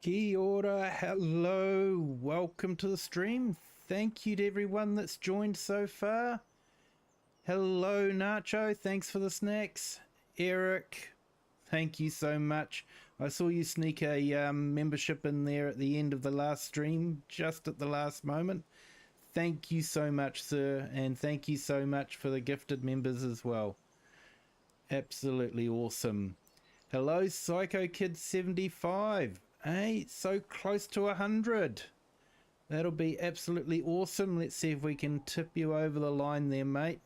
Kia ora, hello, welcome to the stream. Thank you to everyone that's joined so far. Hello Nacho, thanks for the snacks. Eric, thank you so much. I saw you sneak a membership in there at the end of the last stream, just at the last moment. Thank you so much, sir, and thank you so much for the gifted members as well. Absolutely awesome. Hello Psycho Kid 75. Hey, so close to 100. That'll be absolutely awesome. Let's see if we can tip you over the line there, mate.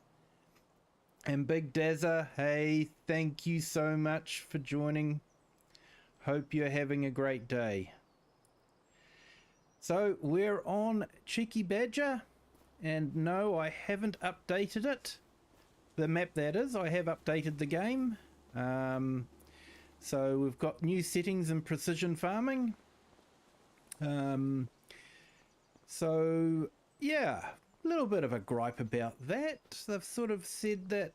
And Big Dazza, hey, thank you so much for joining. Hope you're having a great day. So we're on Cheeky Badger, and no, I haven't updated it. The map, that is. I have updated the game. So we've got new settings in precision farming. So yeah, a little bit of a gripe about that. They've sort of said that,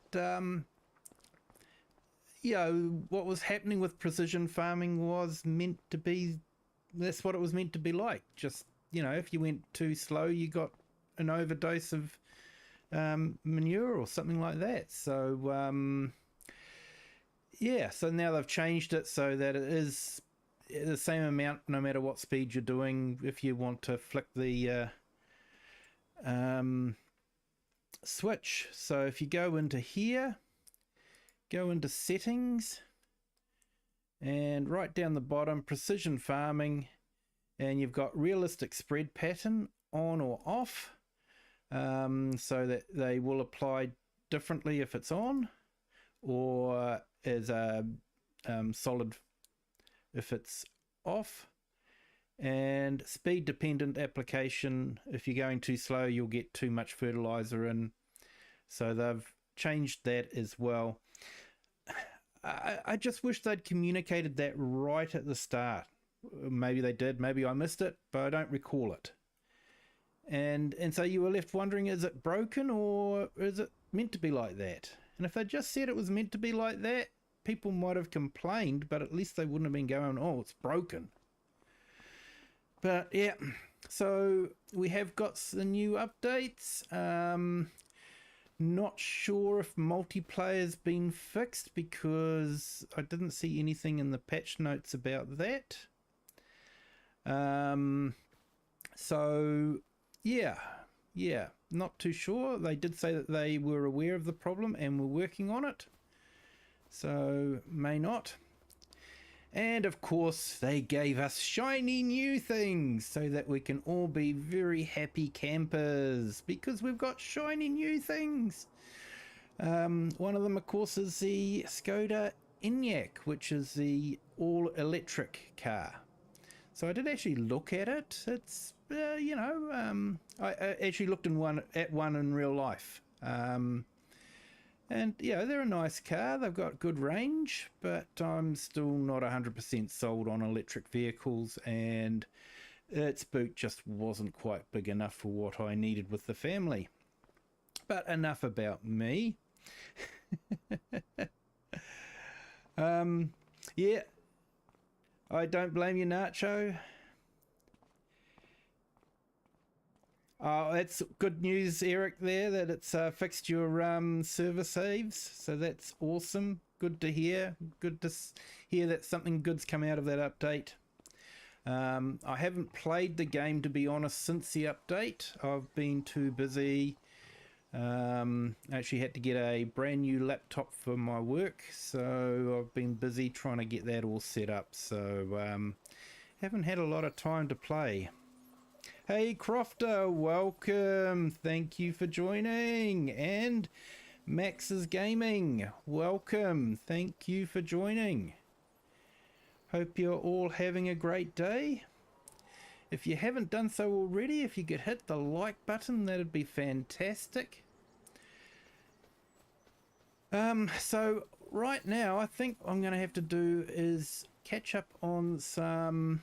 you know, what was happening with precision farming was meant to be, that's what it was meant to be like. Just, you know, if you went too slow, you got an overdose of manure or something like that. So, yeah, so now they've changed it so that it is the same amount no matter what speed you're doing. If you want to flick the switch, so if you go into here, go into settings, and right down the bottom, precision farming, and you've got realistic spread pattern on or off, so that they will apply differently if it's on, or as a solid if it's off. And speed dependent application, if you're going too slow you'll get too much fertilizer in, so they've changed that as well. I just wish they'd communicated that right at the start. Maybe they did, maybe I missed it, but I don't recall it. And so you were left wondering, is it broken or is it meant to be like that? And if they just said it was meant to be like that, people might have complained, but at least they wouldn't have been going, oh, it's broken. But yeah, so we have got the new updates. Not sure if multiplayer's been fixed because I didn't see anything in the patch notes about that. So yeah, not too sure. They did say that they were aware of the problem and were working on it, so may not. And of course they gave us shiny new things so that we can all be very happy campers because we've got shiny new things. One of them of course is the Skoda Enyaq, which is the all electric car. So I did actually look at it. It's you know, I actually looked at one in real life. And yeah, they're a nice car. They've got good range, but I'm still not 100% sold on electric vehicles, and its boot just wasn't quite big enough for what I needed with the family. But enough about me. Yeah, I don't blame you, Nacho. Oh, that's good news, Eric, there, that it's fixed your server saves. So that's awesome. Good to hear. Good to hear that something good's come out of that update. I haven't played the game, to be honest, since the update. I've been too busy. I actually had to get a brand new laptop for my work, so I've been busy trying to get that all set up. So haven't had a lot of time to play. Hey Crofter, welcome. Thank you for joining. And Max's Gaming, welcome. Thank you for joining. Hope you're all having a great day. If you haven't done so already, if you could hit the like button, that'd be fantastic. So right now I think what I'm going to have to do is catch up on some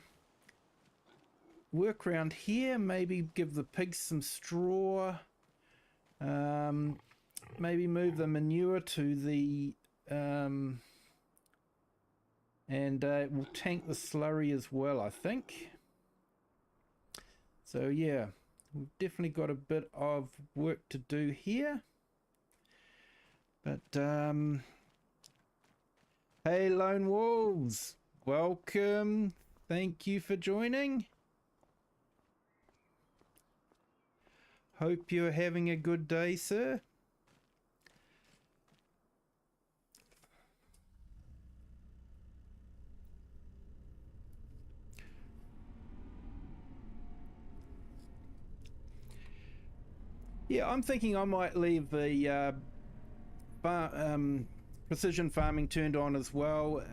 work around here, maybe give the pigs some straw, maybe move the manure to the And it will tank the slurry as well, I think. So yeah, we've definitely got a bit of work to do here. But hey Lone Wolves, welcome. Thank you for joining. Hope you're having a good day, sir. Yeah, I'm thinking I might leave the precision farming turned on as well.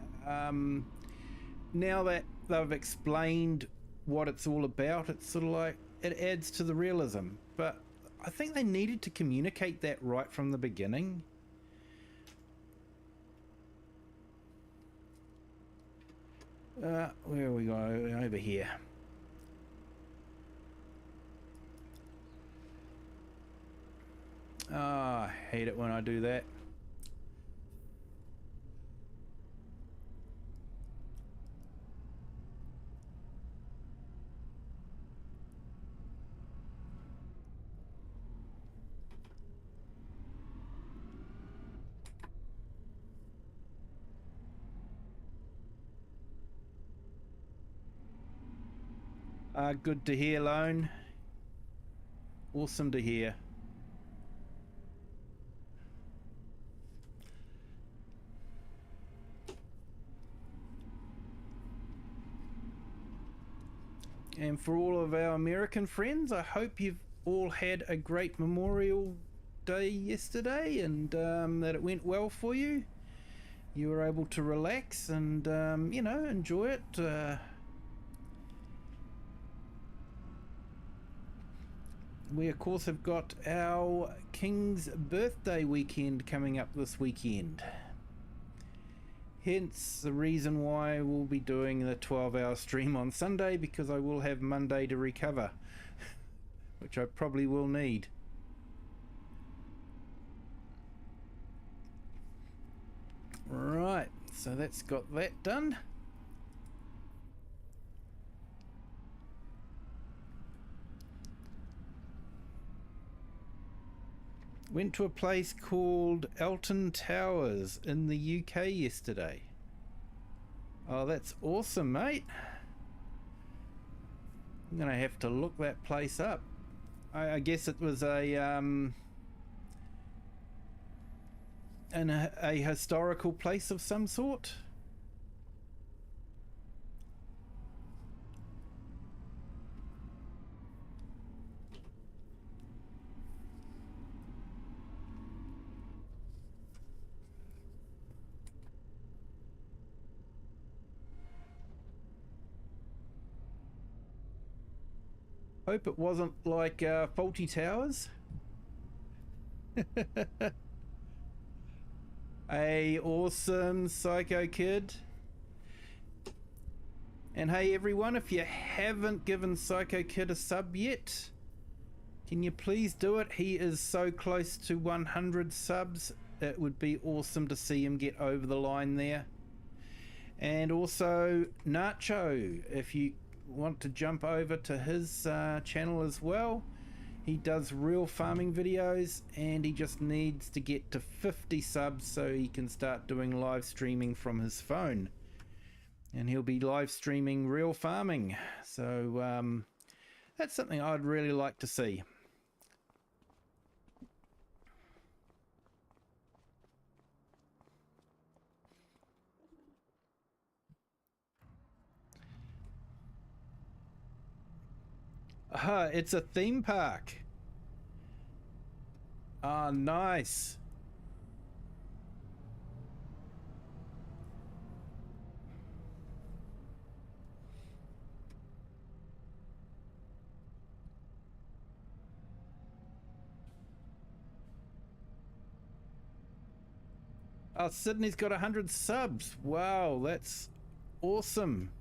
Now that they've explained what it's all about, it's sort of like it adds to the realism. But I think they needed to communicate that right from the beginning. Where are we going? Over here. Ah, I hate it when I do that. Good to hear, Lone. Awesome to hear. And for all of our American friends, I hope you've all had a great Memorial Day yesterday, and that it went well for you. You were able to relax and, you know, enjoy it. We, of course, have got our King's birthday weekend coming up this weekend. Hence the reason why we'll be doing the 12-hour stream on Sunday, because I will have Monday to recover, which I probably will need. Right, so that's got that done. Went to a place called Alton Towers in the UK yesterday. Oh, that's awesome, mate. I'm gonna have to look that place up. I guess it was a historical place of some sort. Hope it wasn't like Faulty Towers. Hey, awesome Psycho Kid. And hey everyone, if you haven't given Psycho Kid a sub yet, can you please do it? He is so close to 100 subs. It would be awesome to see him get over the line there. And also Nacho, if you want to jump over to his channel as well. He does real farming videos, and he just needs to get to 50 subs so he can start doing live streaming from his phone. And he'll be live streaming real farming. So that's something I'd really like to see. It's a theme park. Ah, nice. Oh, Sydney's got 100 subs. Wow, that's awesome.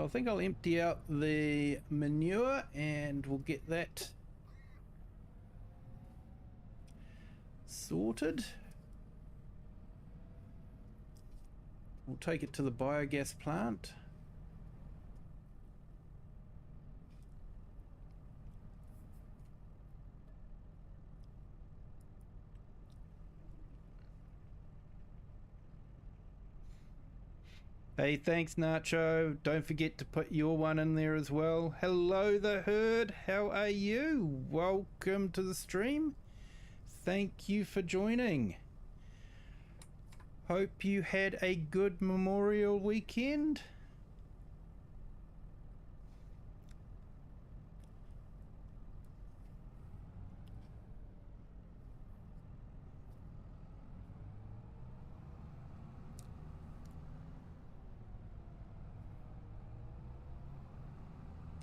So I think I'll empty out the manure and we'll get that sorted. We'll take it to the biogas plant. Hey, thanks Nacho. Don't forget to put your one in there as well. Hello the herd, how are you? Welcome to the stream. Thank you for joining. Hope you had a good Memorial weekend.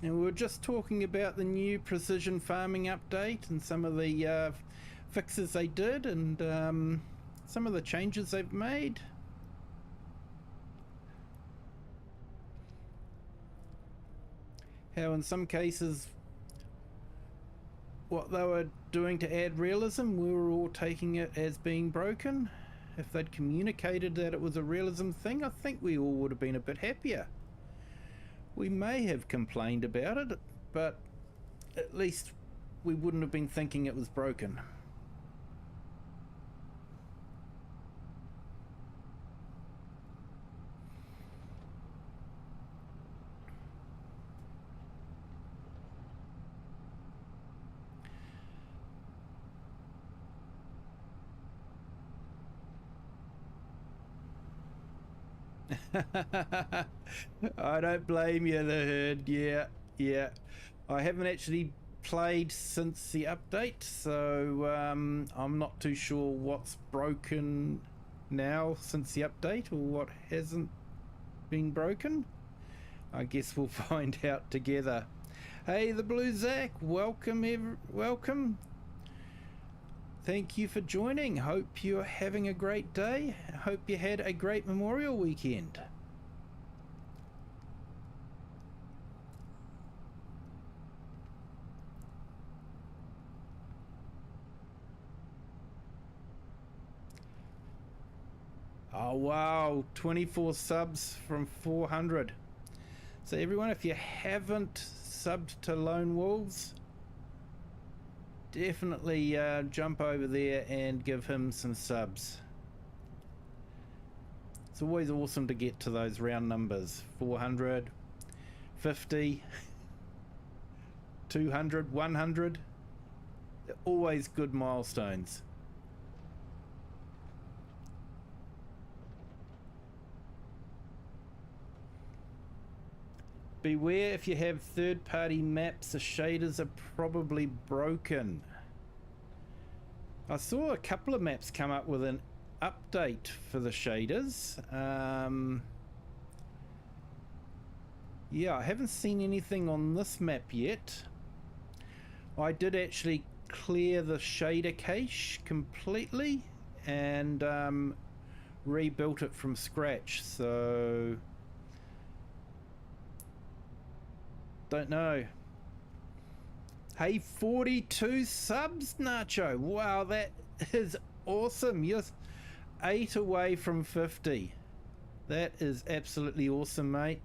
And we were just talking about the new precision farming update and some of the fixes they did and some of the changes they've made. How in some cases what they were doing to add realism, we were all taking it as being broken. If they'd communicated that it was a realism thing, I think we all would have been a bit happier. We may have complained about it, but at least we wouldn't have been thinking it was broken. I don't blame you, the herd. Yeah. I haven't actually played since the update, so I'm not too sure what's broken now since the update or what hasn't been broken. I guess we'll find out together. Hey, the Blue Zach, welcome, welcome. Thank you for joining. Hope you're having a great day. Hope you had a great Memorial weekend. Oh wow, 24 subs from 400. So everyone, if you haven't subbed to Lone Wolves, definitely jump over there and give him some subs. It's always awesome to get to those round numbers. 400, 50, 200, 100. They're always good milestones. Beware if you have third-party maps, the shaders are probably broken. I saw a couple of maps come up with an update for the shaders. Yeah, I haven't seen anything on this map yet. I did actually clear the shader cache completely and rebuilt it from scratch, so don't know. Hey, 42 subs, Nacho. Wow, that is awesome. You're 8 away from 50. That is absolutely awesome, mate.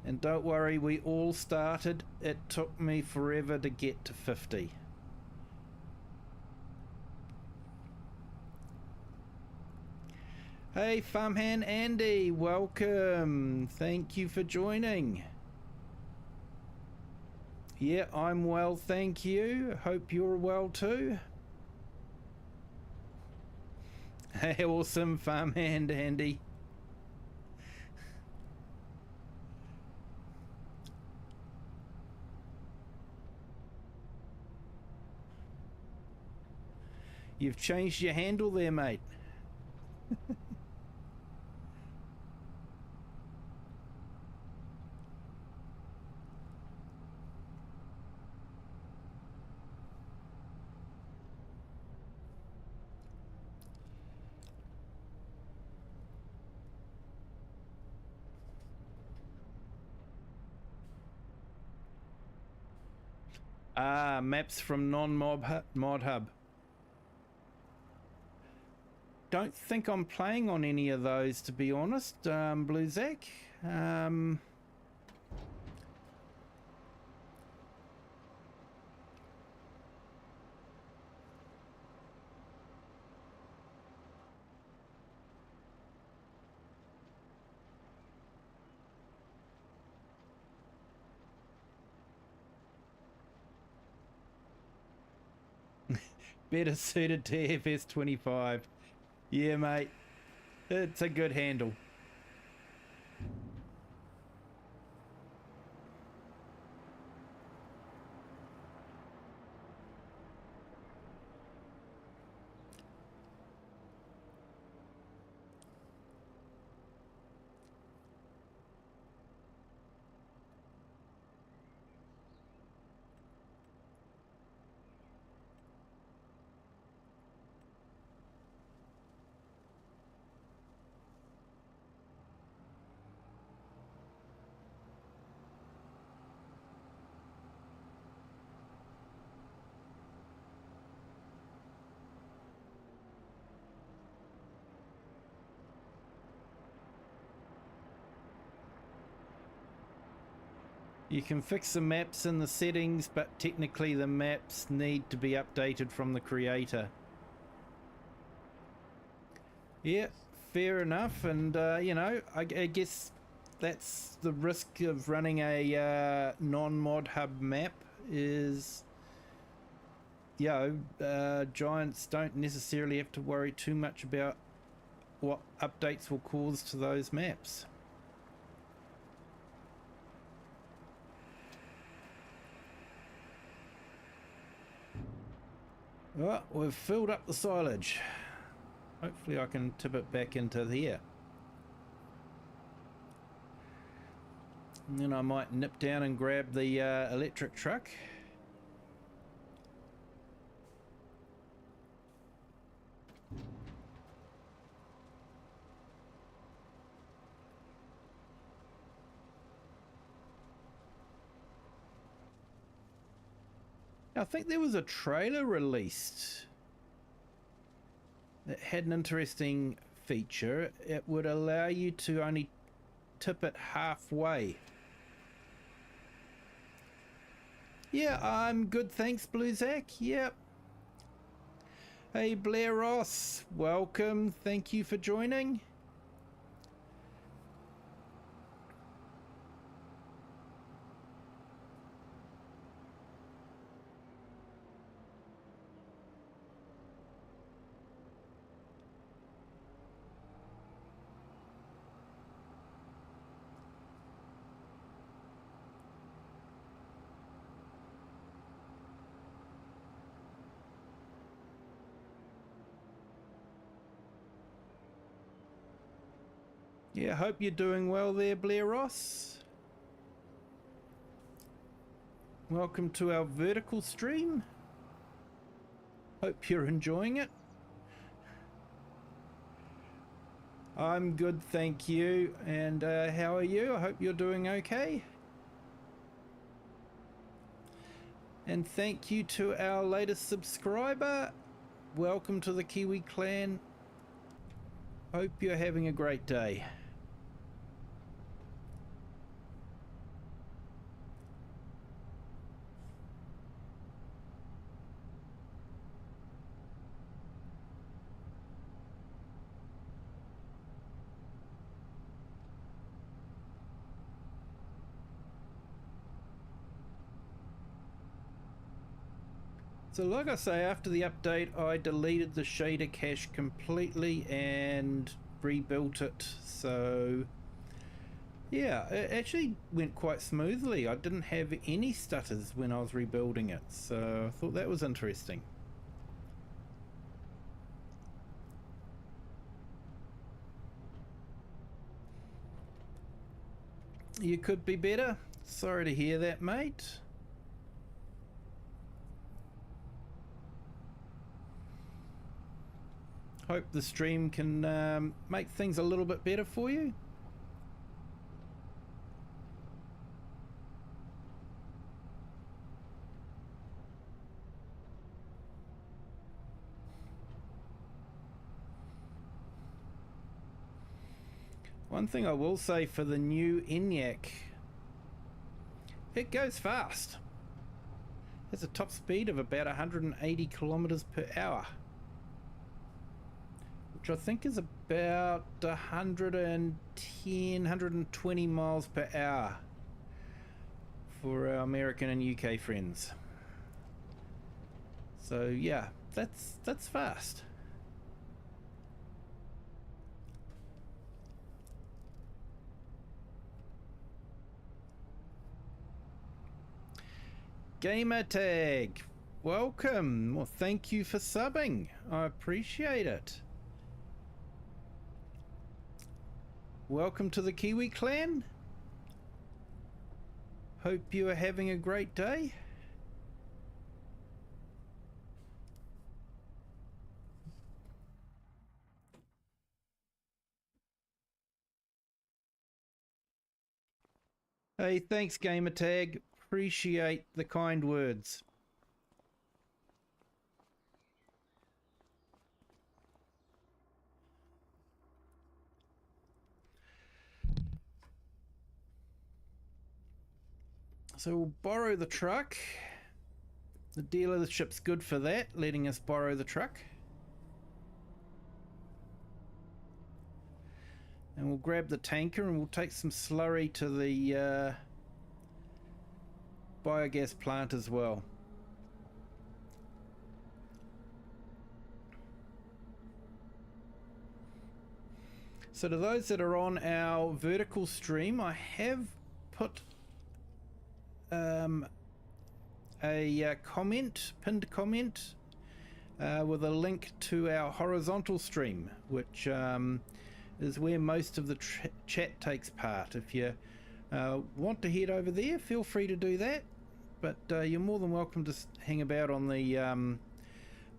And don't worry, we all started. It took me forever to get to 50. Hey, Farmhand Andy, welcome. Thank you for joining. Yeah, I'm well, thank you. Hope you're well too. Hey, awesome, Farmhand Andy. You've changed your handle there, mate. Ah, maps from non-mod hub. Don't think I'm playing on any of those, to be honest, Blue Zack. Better suited to FS25. Yeah, mate. It's a good handle. You can fix the maps in the settings, but technically the maps need to be updated from the creator. Yeah, fair enough. And, you know, I guess that's the risk of running a non-mod hub map is, you know, giants don't necessarily have to worry too much about what updates will cause to those maps. Well, we've filled up the silage. Hopefully I can tip it back into here. And then I might nip down and grab the electric truck. I think there was a trailer released that had an interesting feature. It would allow you to only tip it halfway. Yeah, I'm good, thanks, Blue Zack. Yep. Hey, Blair Ross, welcome. Thank you for joining. Yeah, hope you're doing well there, Blair Ross. Welcome to our vertical stream. Hope you're enjoying it. I'm good, thank you. And how are you? I hope you're doing okay. And thank you to our latest subscriber. Welcome to the Kiwi clan. Hope you're having a great day. So like I say, after the update, I deleted the shader cache completely and rebuilt it. So yeah, it actually went quite smoothly. I didn't have any stutters when I was rebuilding it. So I thought that was interesting. You could be better. Sorry to hear that, mate. Hope the stream can make things a little bit better for you. One thing I will say for the new ENIAC, it goes fast. It has a top speed of about 180 kilometers per hour, which I think is about 110, 120 miles per hour for our American and UK friends. So yeah, that's fast. Gamertag, welcome. Well, thank you for subbing. I appreciate it. Welcome to the Kiwi clan. Hope you are having a great day. Hey, thanks Gamertag. Appreciate the kind words. So we'll borrow the truck. The dealership's good for that, letting us borrow the truck. And we'll grab the tanker and we'll take some slurry to the biogas plant as well. So to those that are on our vertical stream, I have put a pinned comment with a link to our horizontal stream, which is where most of the chat takes part. If you want to head over there, feel free to do that, but you're more than welcome to hang about on the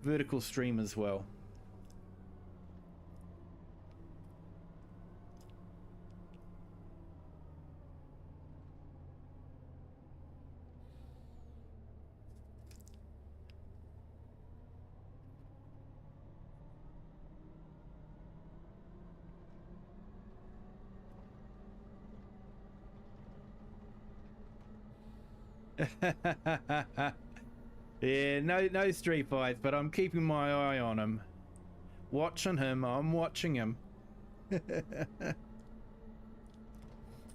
vertical stream as well. Yeah, no street fights, but I'm keeping my eye on him. Watching him, I'm watching him.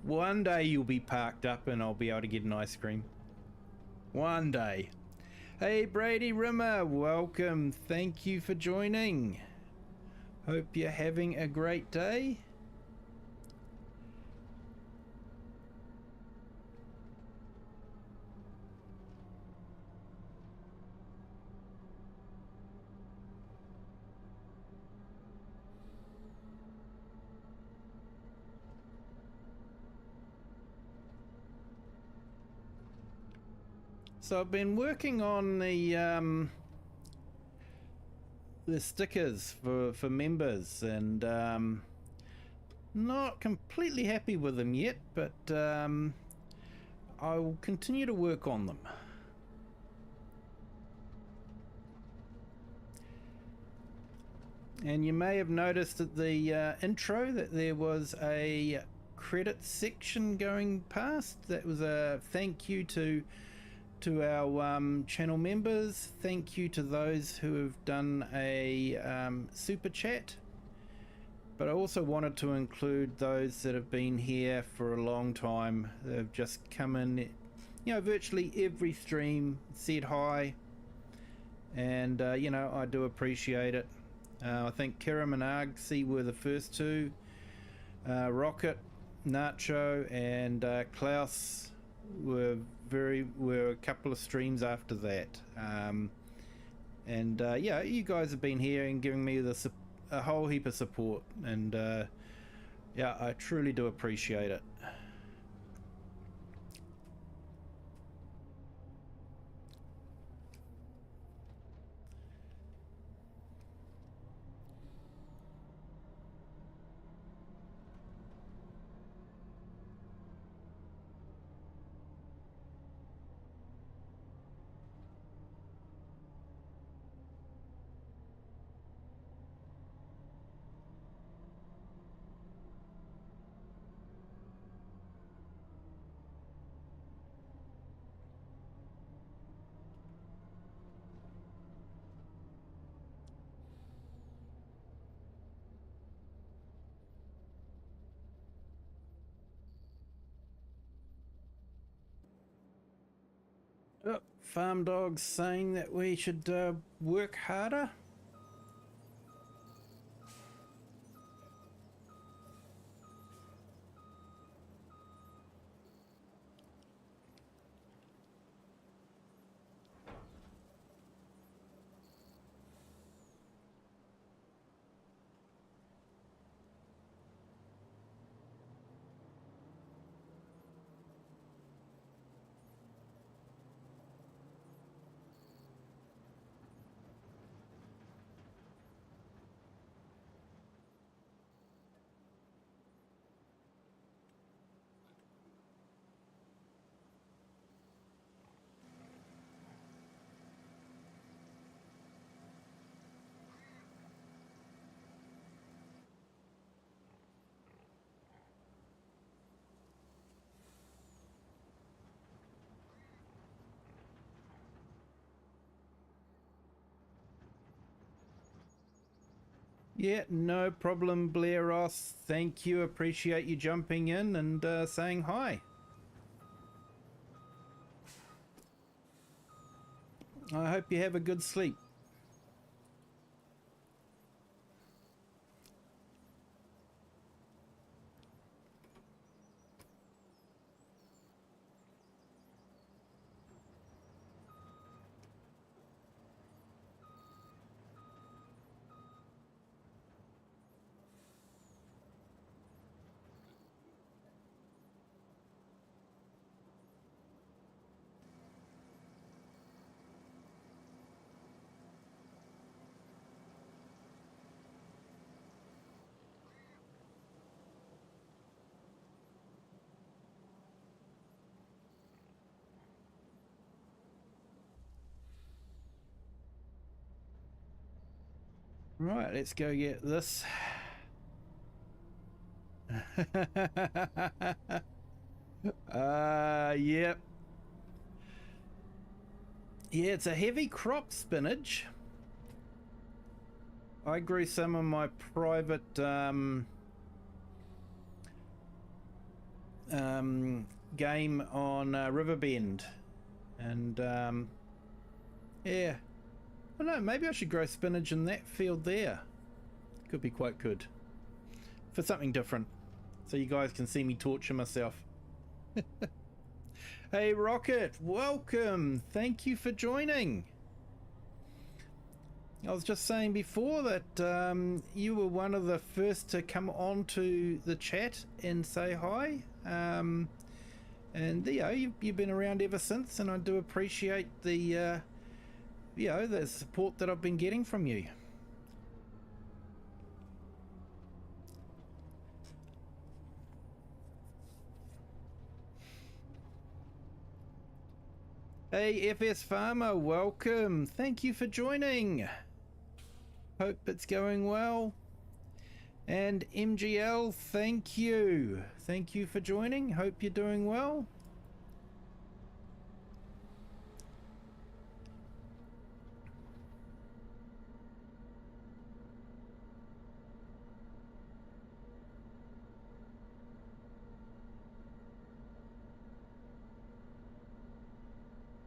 One day you'll be parked up and I'll be able to get an ice cream. One day. Hey Brady Rimmer, welcome. Thank you for joining. Hope you're having a great day. So I've been working on the stickers for members, and not completely happy with them yet, but I will continue to work on them. And you may have noticed at the intro that there was a credit section going past. That was a thank you to our channel members. Thank you to those who have done a super chat, but I also wanted to include those that have been here for a long time. They've just come in, you know, virtually every stream, said hi, and you know, I do appreciate it. I think Kiram and Argsy were the first two. Rocket, Nacho, and Klaus were a couple of streams after that, and yeah, you guys have been here and giving me a whole heap of support, and yeah, I truly do appreciate it. Oh, farm dogs saying that we should work harder. Yeah, no problem, Blair Ross. Thank you. Appreciate you jumping in and saying hi. I hope you have a good sleep. Right, let's go get this. Yep. Yeah, it's a heavy crop, spinach. I grew some in my private game on Riverbend, and yeah, I don't know, maybe I should grow spinach in that field there. Could be quite good for something different, so you guys can see me torture myself. Hey Rocket, welcome, thank you for joining. I was just saying before that you were one of the first to come onto the chat and say hi. And you know, you've been around ever since, and I do appreciate the you know, the support that I've been getting from you. Hey FS Farmer, welcome. Thank you for joining. Hope it's going well. And MGL, thank you. Thank you for joining. Hope you're doing well.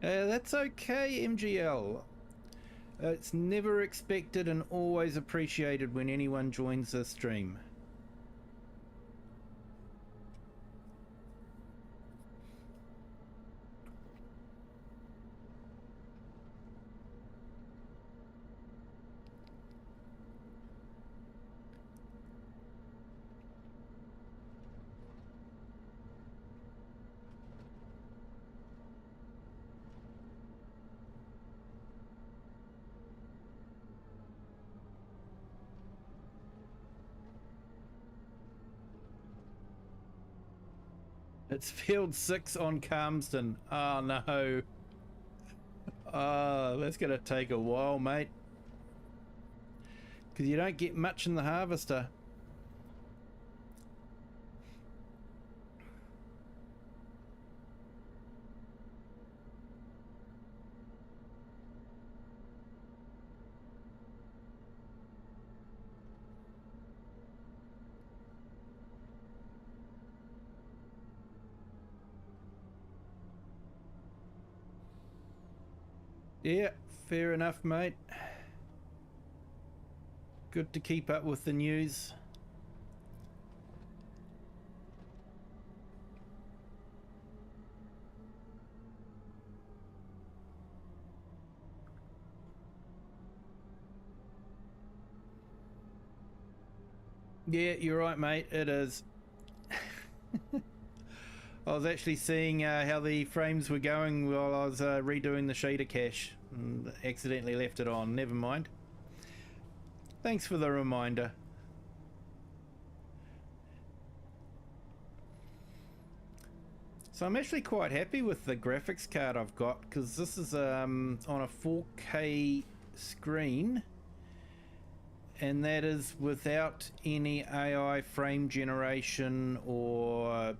That's okay, MGL. It's never expected and always appreciated when anyone joins the stream. It's field 6 on Calmsden. Oh no. Oh, that's gonna take a while, mate. Because you don't get much in the harvester. Yeah, fair enough, mate. Good to keep up with the news. Yeah, you're right, mate. It is. I was actually seeing how the frames were going while I was redoing the shader cache and accidentally left it on. Never mind. Thanks for the reminder. So I'm actually quite happy with the graphics card I've got, because this is on a 4K screen, and that is without any AI frame generation or,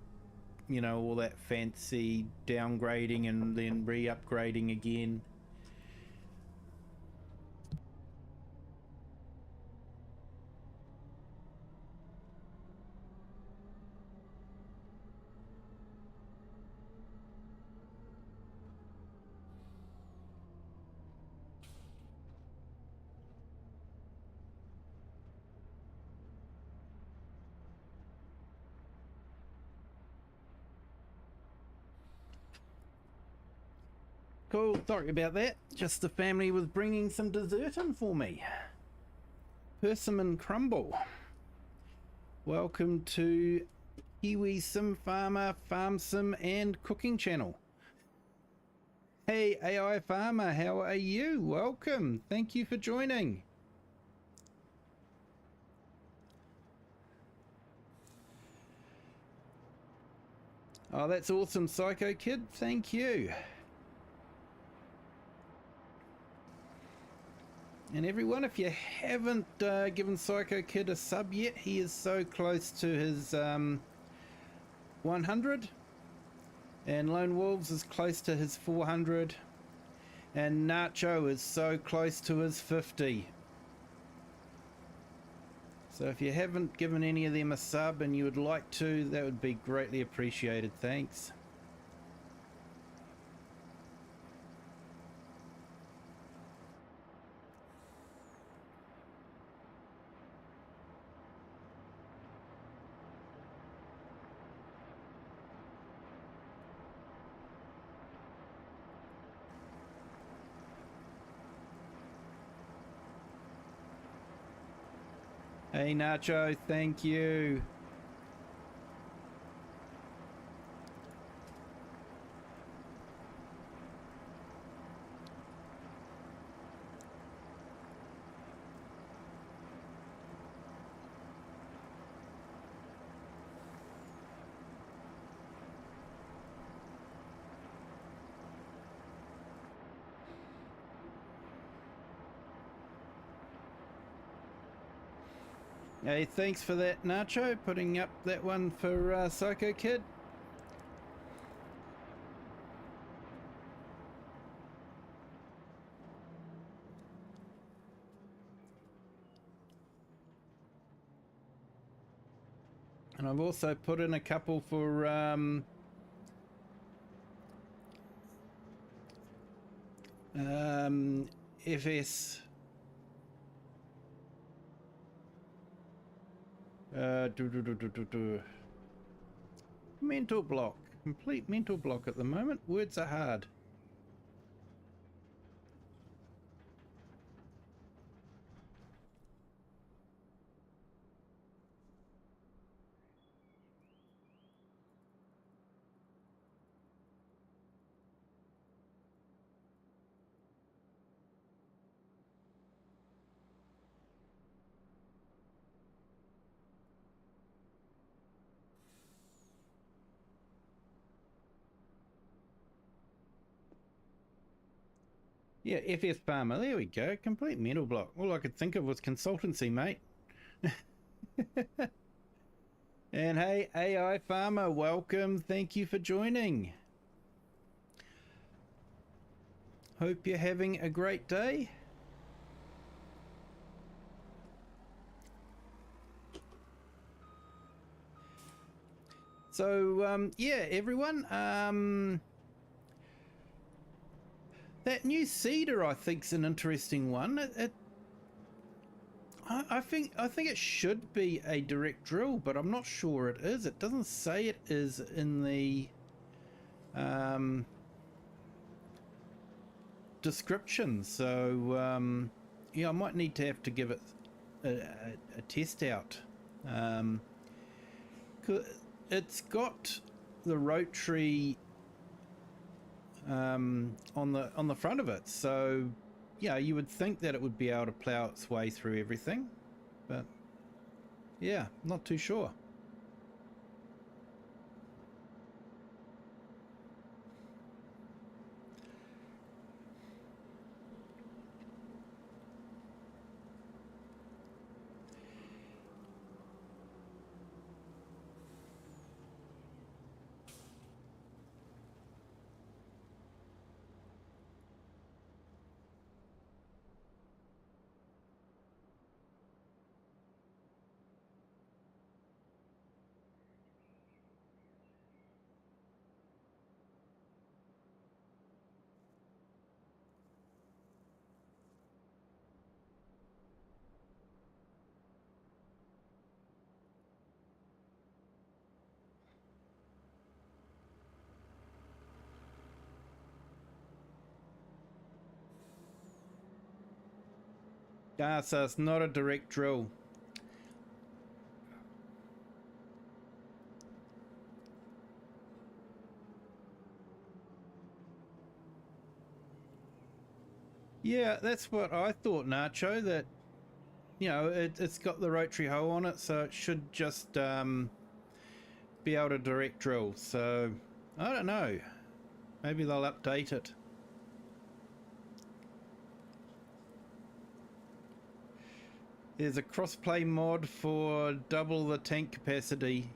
you know, all that fancy downgrading and then re-upgrading again. Cool, sorry about that. Just the family was bringing some dessert in for me. Persimmon crumble. Welcome to Kiwi Sim Farmer, Farm Sim and Cooking Channel. Hey AI Farmer, how are you? Welcome. Thank you for joining. Oh, that's awesome, Psycho Kid. Thank you. And everyone, if you haven't given Psycho Kid a sub yet, he is so close to his 100. And Lone Wolves is close to his 400. And Nacho is so close to his 50. So if you haven't given any of them a sub and you would like to, that would be greatly appreciated. Thanks. Hey Nacho, thank you. Hey, thanks for that, Nacho, putting up that one for Psycho Kid. And I've also put in a couple for FS. Mental block. Complete mental block at the moment. Words are hard. Yeah, FS Farmer. There we go. Complete mental block. All I could think of was consultancy, mate. And hey, AI Farmer, welcome. Thank you for joining. Hope you're having a great day. So, yeah, everyone. That new seeder, I think, is an interesting one. I think it should be a direct drill, but I'm not sure it is. It doesn't say it is in the description. So yeah, I might need to have to give it a test out. It's got the rotary on the front of it, so yeah, you would think that it would be able to plow its way through everything, but yeah, not too sure. Ah, so it's not a direct drill. Yeah, that's what I thought, Nacho, that, you know, it's got the rotary hoe on it, so it should just be able to direct drill. So, I don't know. Maybe they'll update it. There's a crossplay mod for double the tank capacity.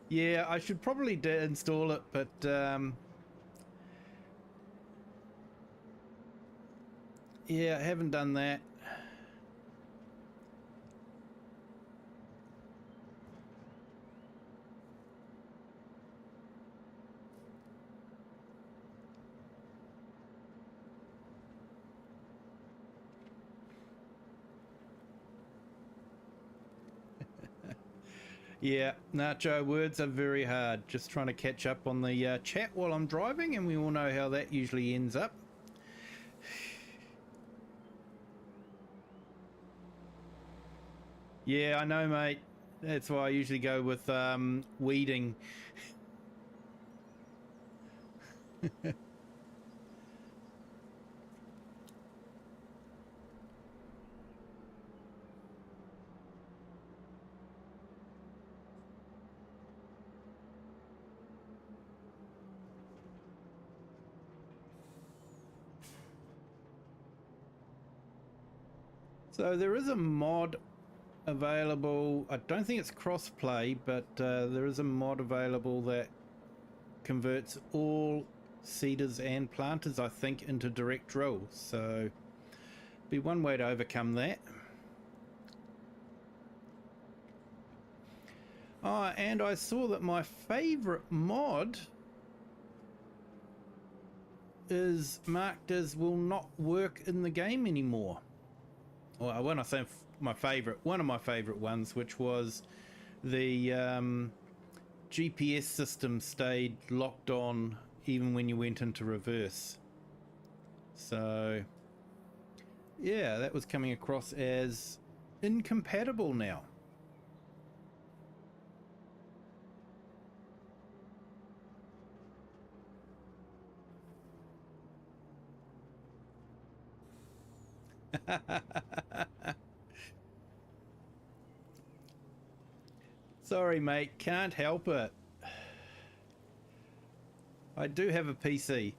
Yeah, I should probably install it, but yeah, I haven't done that. Yeah, Nacho, words are very hard. Just trying to catch up on the chat while I'm driving, and we all know how that usually ends up. Yeah, I know, mate. That's why I usually go with weeding. So there is a mod available. I don't think it's cross-play, but there is a mod available that converts all seeders and planters, I think, into direct drill. So be one way to overcome that. Oh, and I saw that my favorite mod is marked as will not work in the game anymore. Well, when I say my favorite, one of my favorite ones, which was the GPS system stayed locked on even when you went into reverse. So yeah, that was coming across as incompatible now. Sorry, mate, can't help it. I do have a PC.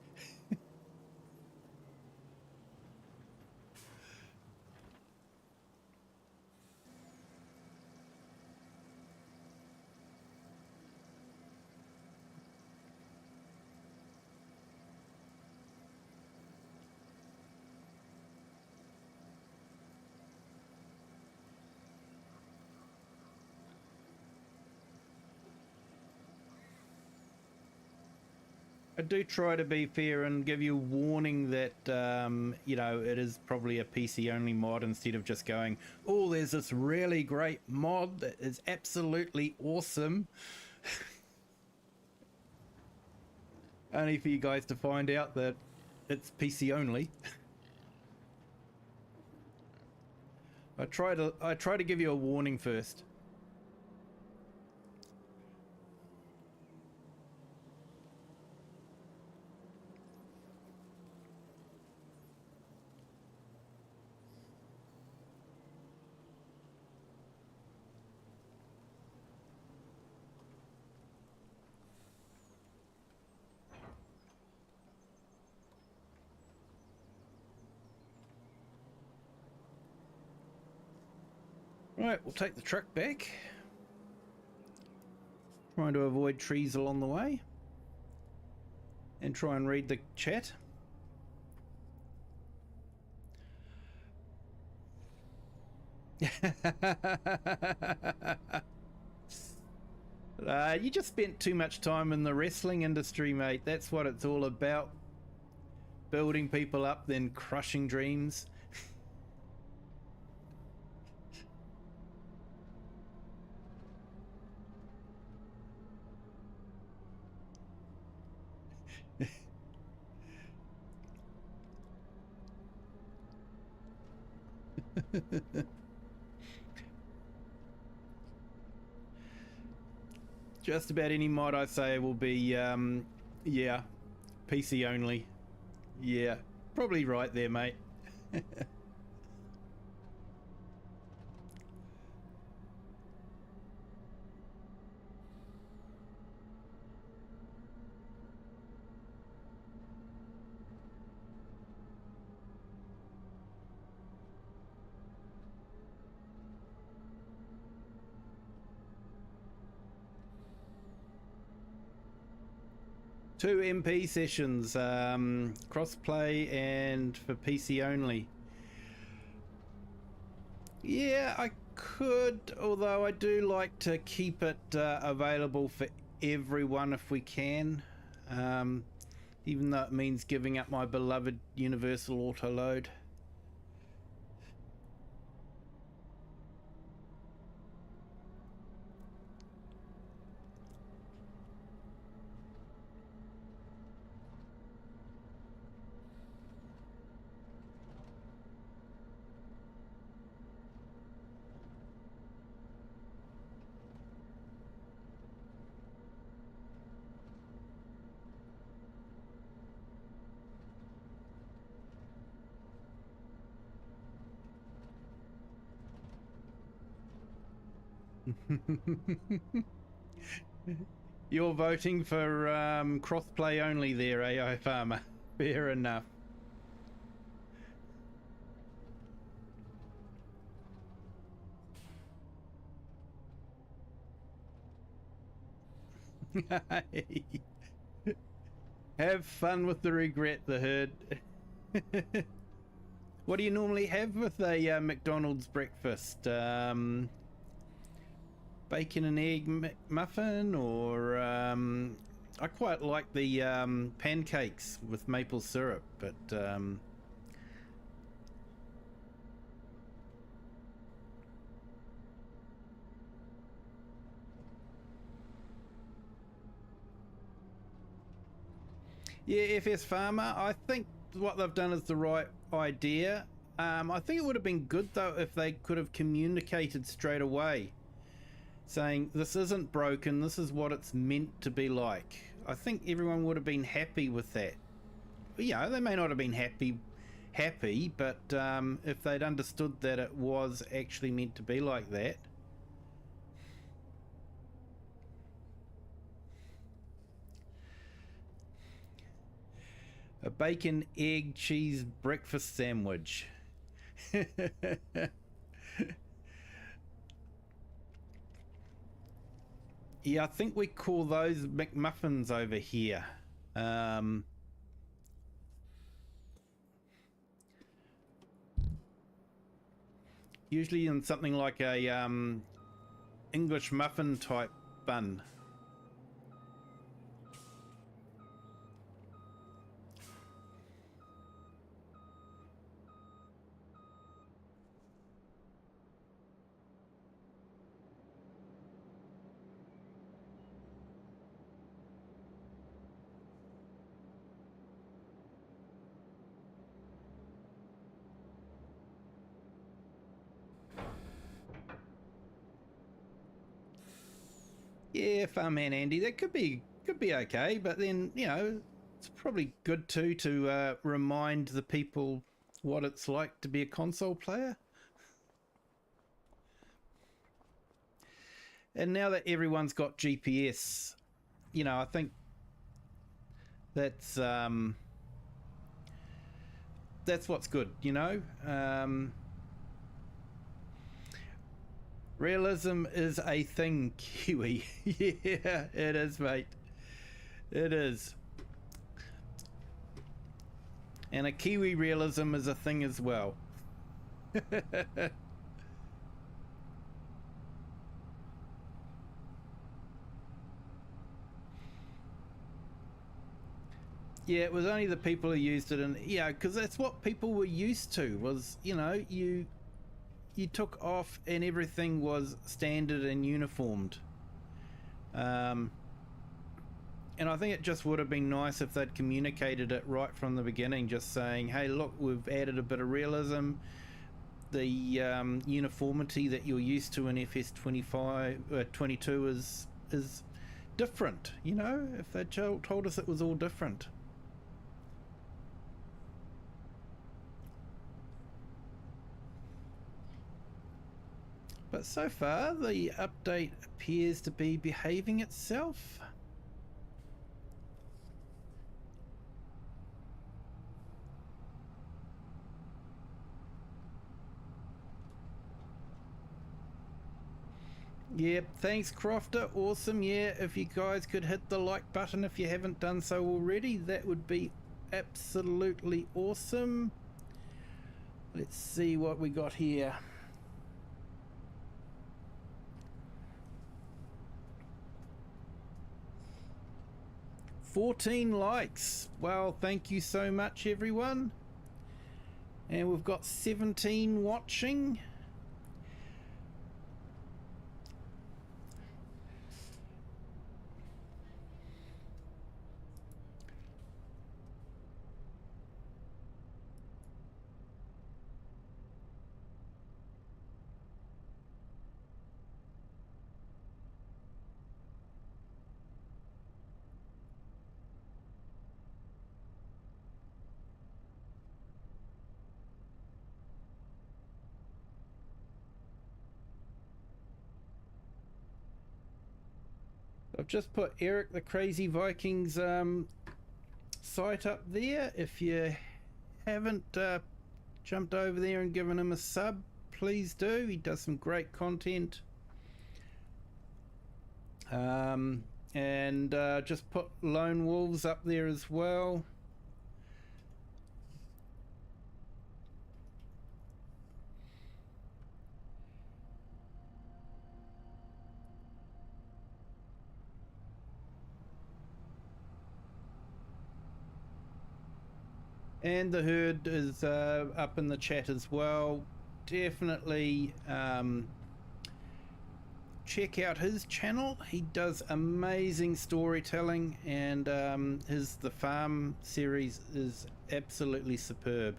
I do try to be fair and give you a warning that, you know, it is probably a PC only mod instead of just going, oh, there's this really great mod that is absolutely awesome. Only for you guys to find out that it's PC only. I try to give you a warning first. Right, we'll take the truck back. Trying to avoid trees along the way. And try and read the chat. You just spent too much time in the wrestling industry, mate. That's what it's all about. Building people up, then crushing dreams. Just about any mod I say will be, yeah, PC only. Yeah, probably right there, mate. Two MP sessions, crossplay and for PC only. Yeah, I could, although I do like to keep it available for everyone if we can, even though it means giving up my beloved universal auto load. You're voting for crossplay only there, AI Farmer. Fair enough. Have fun with the regret, the herd. What do you normally have with a McDonald's breakfast? Bacon and egg muffin, or I quite like the pancakes with maple syrup, but yeah, FS Farmer, I think what they've done is the right idea. I think it would have been good though if they could have communicated straight away, saying this isn't broken, this is what it's meant to be like. I think everyone would have been happy with that. Yeah, they may not have been happy, but if they'd understood that it was actually meant to be like that. A bacon, egg, cheese breakfast sandwich. Yeah, I think we call those McMuffins over here. Usually in something like a English muffin type bun. Yeah, Farmhand Andy, that could be okay, but then, you know, it's probably good too to remind the people what it's like to be a console player. And now that everyone's got GPS, you know, I think that's what's good, you know. Realism is a thing, Kiwi. Yeah, it is, mate. It is. And a Kiwi realism is a thing as well. Yeah, it was only the people who used it, and yeah, because that's what people were used to. Was, you know, you took off and everything was standard and uniformed. And I think it just would have been nice if they'd communicated it right from the beginning, just saying, "Hey, look, we've added a bit of realism. The uniformity that you're used to in FS25, 22 is different." You know, if they told us it was all different. But so far, the update appears to be behaving itself. Yep, thanks Crofter, awesome. Yeah, if you guys could hit the like button if you haven't done so already, that would be absolutely awesome. Let's see what we got here. 14 likes. Well, thank you so much, everyone. And we've got 17 watching. I've just put Eric the Crazy Vikings site up there. If you haven't jumped over there and given him a sub, please do. He does some great content. And just put Lone Wolves up there as well. And the herd is up in the chat as well. Definitely check out his channel. He does amazing storytelling, and the farm series is absolutely superb.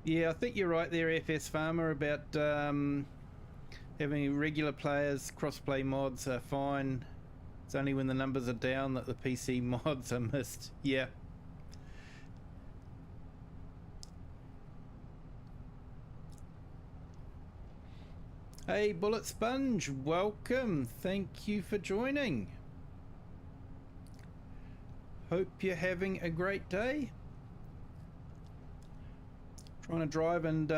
Yeah, I think you're right there, FS Farmer, about having regular players, crossplay mods are fine. It's only when the numbers are down that the PC mods are missed. Yeah. Hey, Bullet Sponge, welcome. Thank you for joining. Hope you're having a great day. Trying to drive and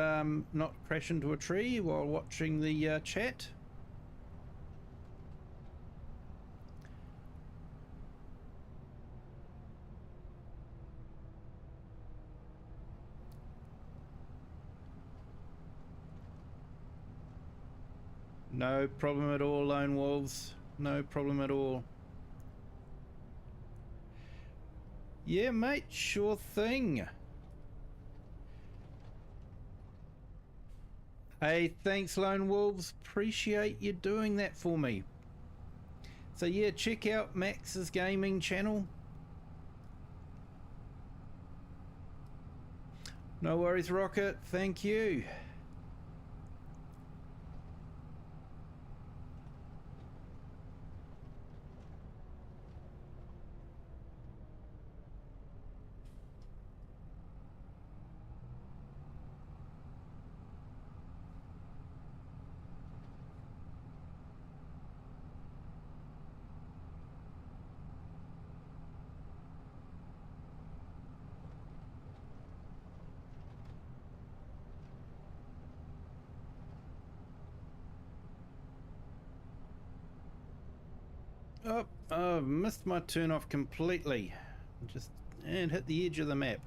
not crash into a tree while watching the chat. No problem at all, Lone Wolves. No problem at all. Yeah, mate, sure thing. Hey, thanks, Lone Wolves. Appreciate you doing that for me. So yeah, check out Max's gaming channel. No worries, Rocket. Thank you. Oh, I've missed my turn off completely. Just and hit the edge of the map.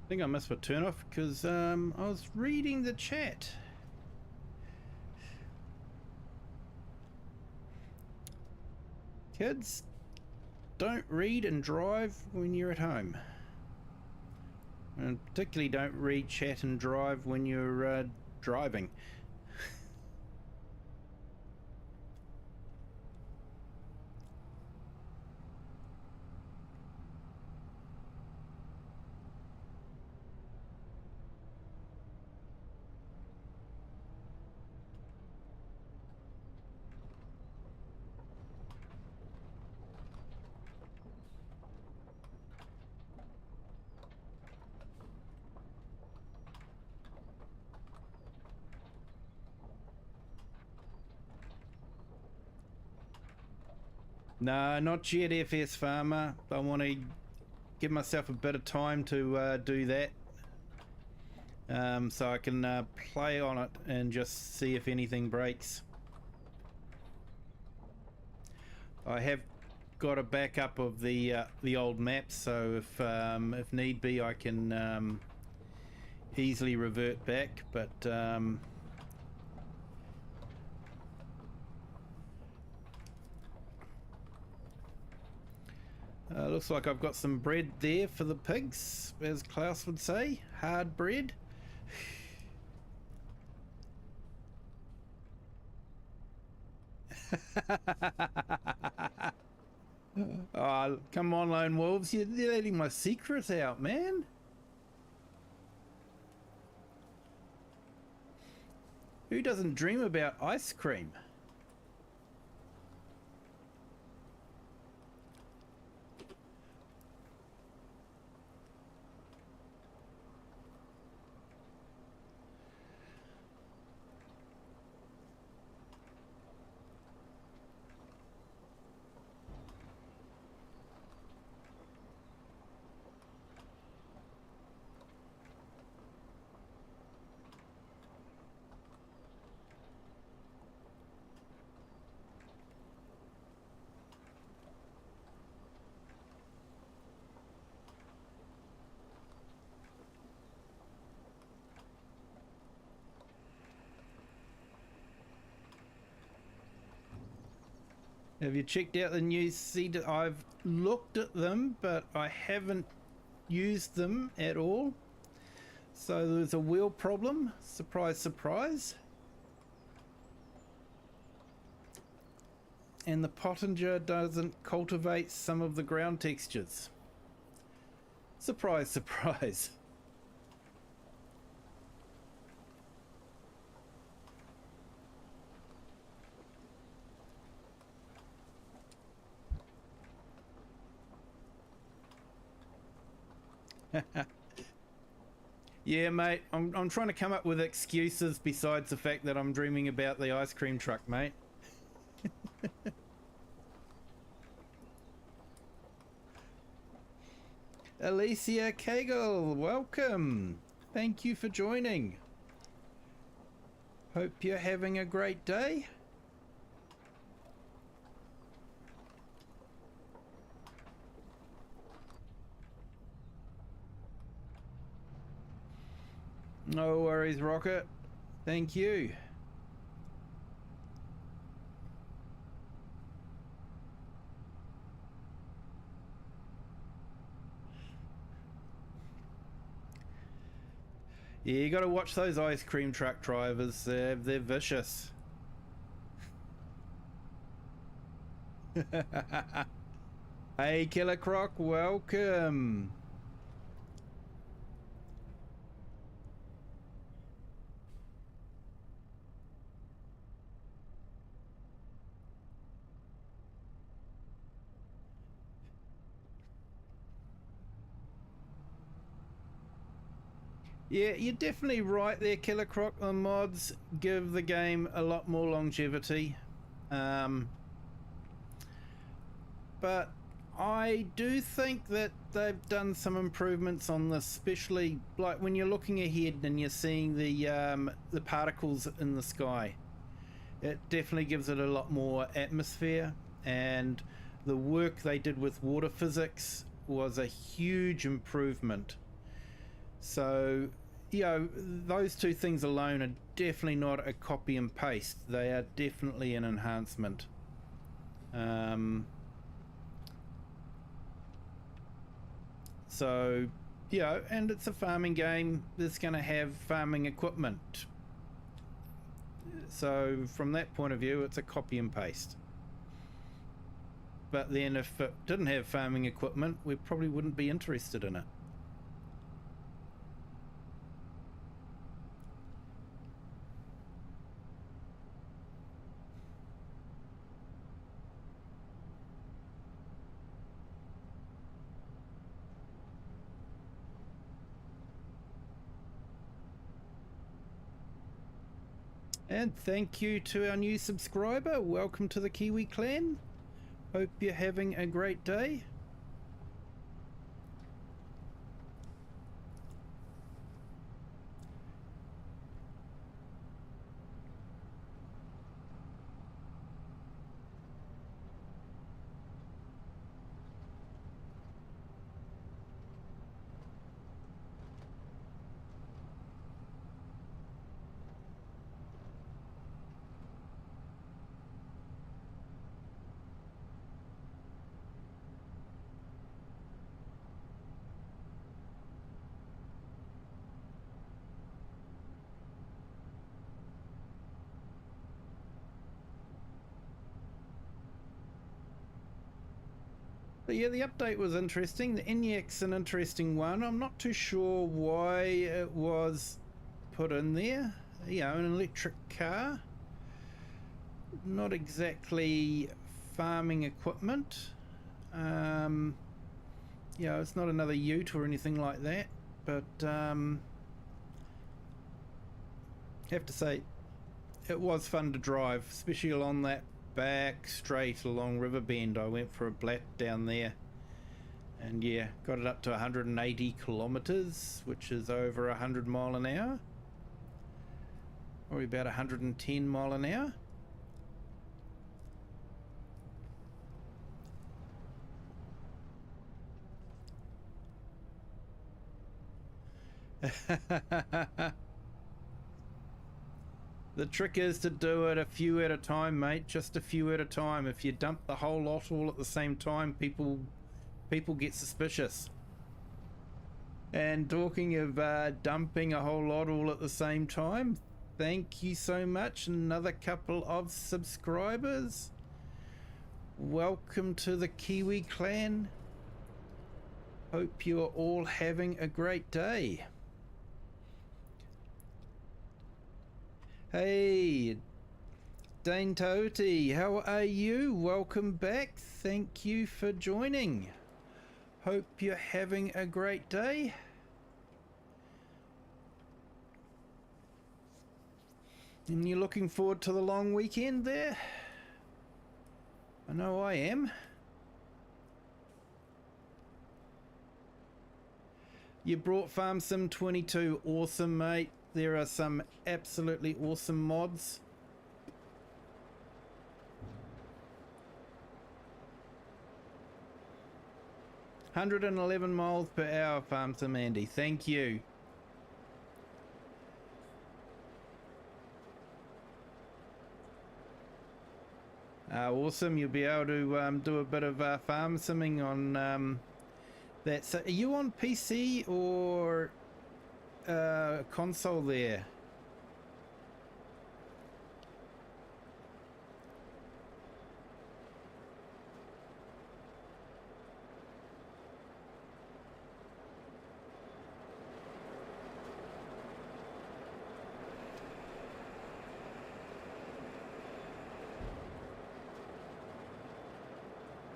I think I missed my turn off because I was reading the chat. Kids, don't read and drive when you're at home. And particularly don't read chat and drive when you're driving. No, not yet, FS Farmer. I want to give myself a bit of time to do that. So I can play on it and just see if anything breaks. I have got a backup of the old maps, so if need be, I can easily revert back. But looks like I've got some bread there for the pigs, as Klaus would say, hard bread. Oh, come on, Lone Wolves, you're letting my secret out, man. Who doesn't dream about ice cream? Have you checked out the new seed? I've looked at them, but I haven't used them at all. So there's a wheel problem. Surprise, surprise. And the pottinger doesn't cultivate some of the ground textures. Surprise, surprise. Yeah, mate, I'm trying to come up with excuses besides the fact that I'm dreaming about the ice cream truck, mate. Alicia Cagle, welcome. Thank you for joining. Hope you're having a great day. No worries, Rocket. Thank you. Yeah, you got to watch those ice cream truck drivers. They're vicious. Hey, Killer Croc, welcome. Yeah, you're definitely right there, Killer Croc. The mods give the game a lot more longevity. But I do think that they've done some improvements on this, especially like when you're looking ahead and you're seeing the particles in the sky. It definitely gives it a lot more atmosphere, and the work they did with water physics was a huge improvement. So, you know, those two things alone are definitely not a copy and paste. They are definitely an enhancement. So, you know, and it's a farming game that's going to have farming equipment. So, from that point of view, it's a copy and paste. But then if it didn't have farming equipment, we probably wouldn't be interested in it. And thank you to our new subscriber. Welcome to the Kiwi clan. Hope you're having a great day. But yeah, the update was interesting. The ENIAC's an interesting one. I'm not too sure why it was put in there. You know, an electric car. Not exactly farming equipment. You know, it's not another ute or anything like that. But have to say, it was fun to drive, especially along that back straight along Riverbend. I went for a blat down there, and yeah, got it up to 180 kilometers, which is over 100 mile an hour, or about 110 mile an hour. The trick is to do it a few at a time, mate. Just a few at a time. If you dump the whole lot all at the same time, people get suspicious. And talking of dumping a whole lot all at the same time, thank you so much. Another couple of subscribers. Welcome to the Kiwi clan. Hope you're all having a great day. Hey, Dane Toti, how are you? Welcome back. Thank you for joining. Hope you're having a great day. And you're looking forward to the long weekend there? I know I am. You brought Farm Sim 22. Awesome, mate. There are some absolutely awesome mods. "111 miles per hour, Farm Sim Andy. Thank you. Awesome. You'll be able to do a bit of farm simming on that. So are you on PC or console there?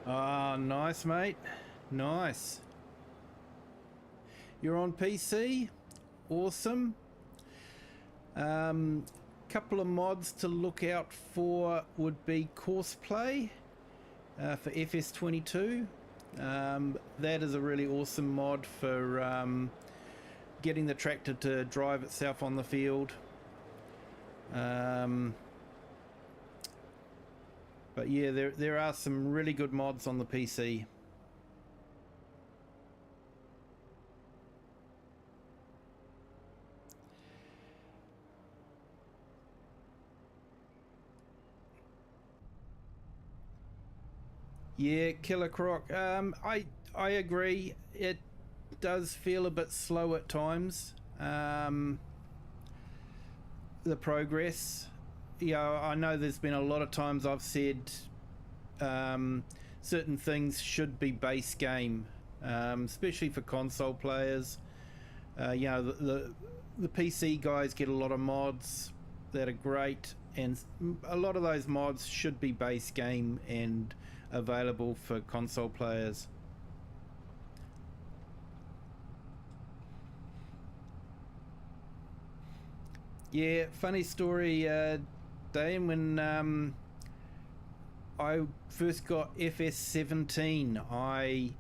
Oh, nice, mate. Nice. You're on PC? Awesome. Couple of mods to look out for would be Courseplay for FS22. That is a really awesome mod for getting the tractor to drive itself on the field. But yeah, there are some really good mods on the PC. Yeah, Killer Croc. I agree. It does feel a bit slow at times. The progress. Yeah, I know there's been a lot of times I've said certain things should be base game, especially for console players. You know, the PC guys get a lot of mods that are great, and a lot of those mods should be base game and available for console players. Yeah, funny story, Dane, when I first got FS17, I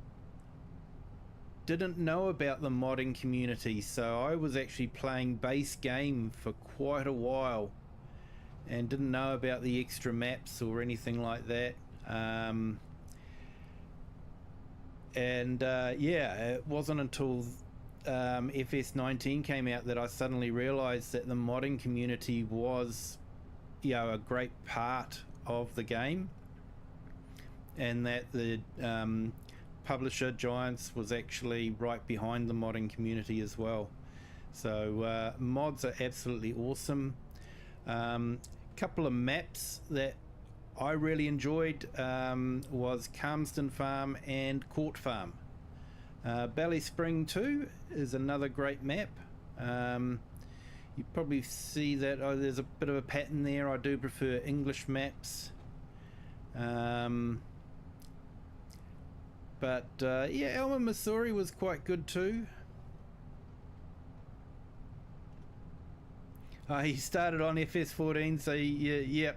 didn't know about the modding community, so I was actually playing base game for quite a while and didn't know about the extra maps or anything like that. Yeah, it wasn't until FS19 came out that I suddenly realized that the modding community was, you know, a great part of the game, and that the publisher Giants was actually right behind the modding community as well. So mods are absolutely awesome. Couple of maps that I really enjoyed was Calmsden Farm and Court Farm. Bally Spring 2 is another great map. You probably see that there's a bit of a pattern there. I do prefer English maps. Yeah, Elmer, Missouri was quite good too. He started on FS14, so yeah.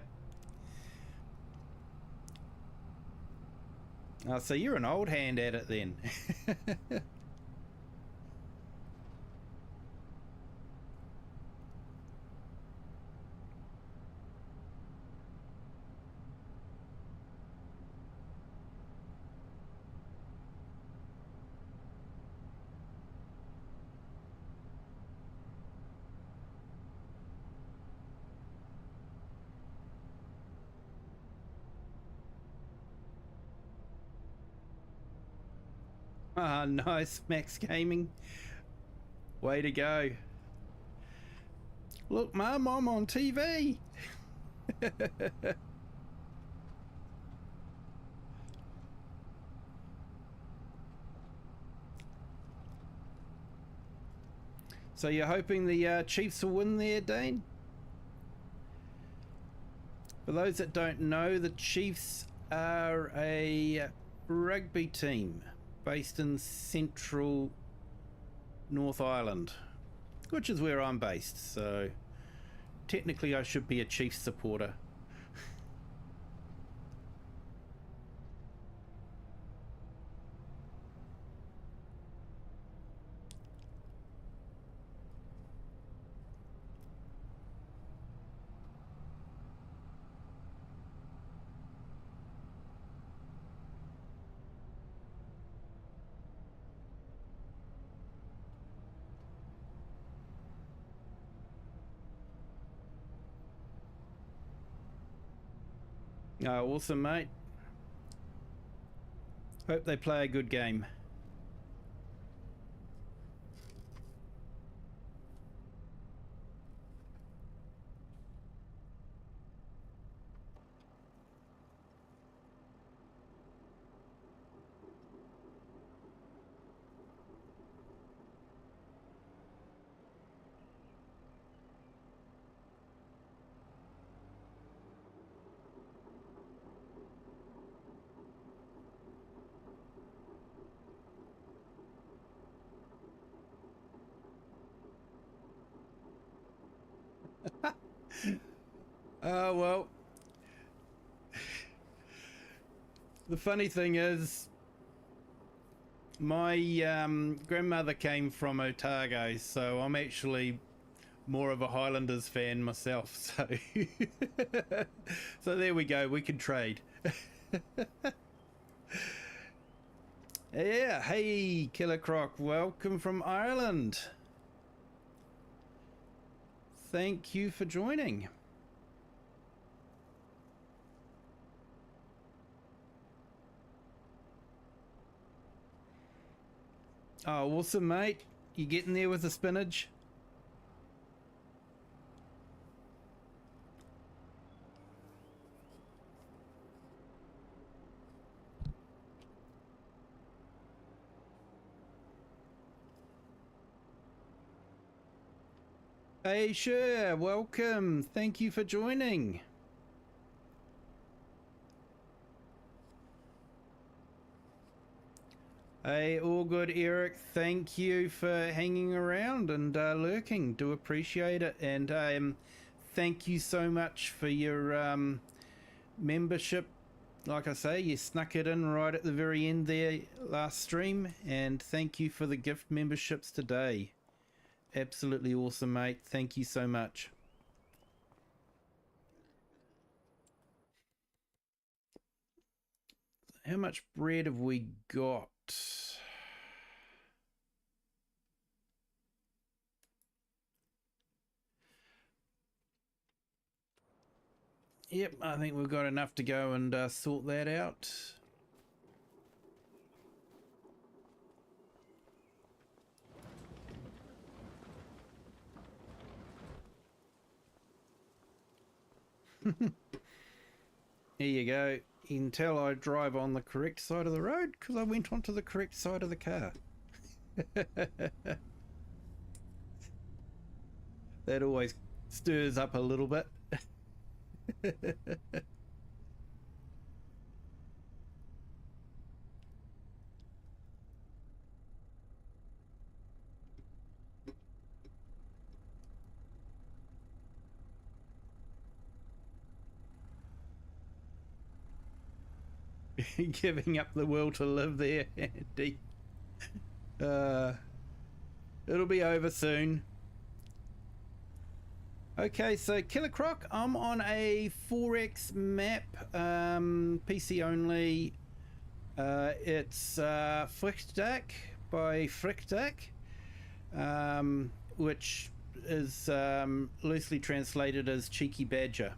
So you're an old hand at it then. Ah, nice, Max Gaming. Way to go. Look, Mum, I'm on TV. So you're hoping the Chiefs will win there, Dane? For those that don't know, the Chiefs are a rugby team based in central North Island, which is where I'm based. So technically I should be a Chiefs supporter. Oh, awesome, mate. Hope they play a good game. Oh, well. The funny thing is, my grandmother came from Otago, so I'm actually more of a Highlanders fan myself. So, so there we go. We can trade. Yeah. Hey, Killer Croc. Welcome from Ireland. Thank you for joining. Oh, awesome, mate. You getting there with the spinach? Hey, sure. Welcome. Thank you for joining. Hey, all good, Eric. Thank you for hanging around and lurking. Do appreciate it. And thank you so much for your membership. Like I say, you snuck it in right at the very end there last stream. And thank you for the gift memberships today. Absolutely awesome, mate. Thank you so much. How much bread have we got? Yep, I think we've got enough to go and sort that out. Here you go. You can tell I drive on the correct side of the road because I went onto the correct side of the car. That always stirs up a little bit. Giving up the will to live there, Andy. It'll be over soon. Okay, so Killer Croc, I'm on a 4X map, PC only. It's FrechDachs by FrechDachs, which is loosely translated as Cheeky Badger.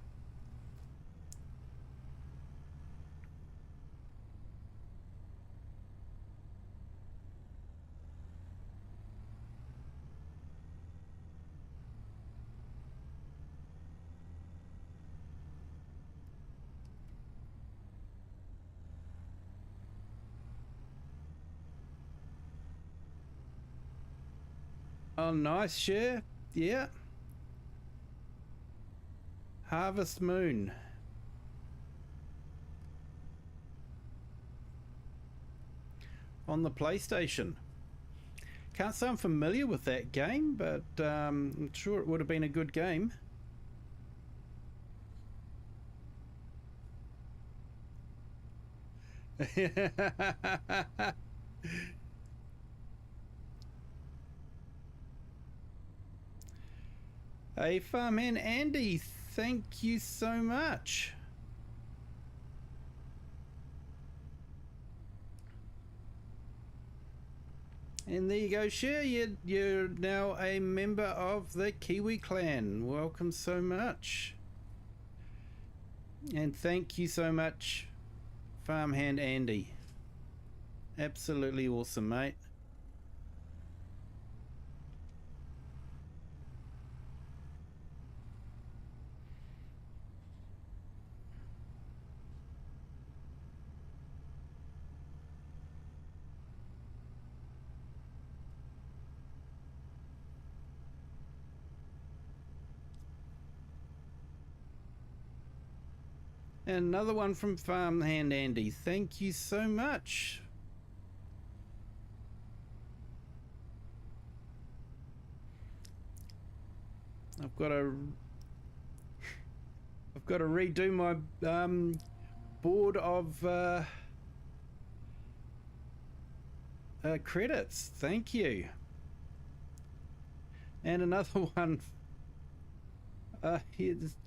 Oh, nice, share. Yeah. Harvest Moon. On the PlayStation. Can't say I'm familiar with that game, but I'm sure it would have been a good game. Hey, Farmhand Andy, thank you so much. And there you go, Cher. You're now a member of the Kiwi clan. Welcome so much. And thank you so much, Farmhand Andy. Absolutely awesome, mate. And another one from Farmhand Andy. Thank you so much. I've got to redo my board of credits. Thank you. And another one.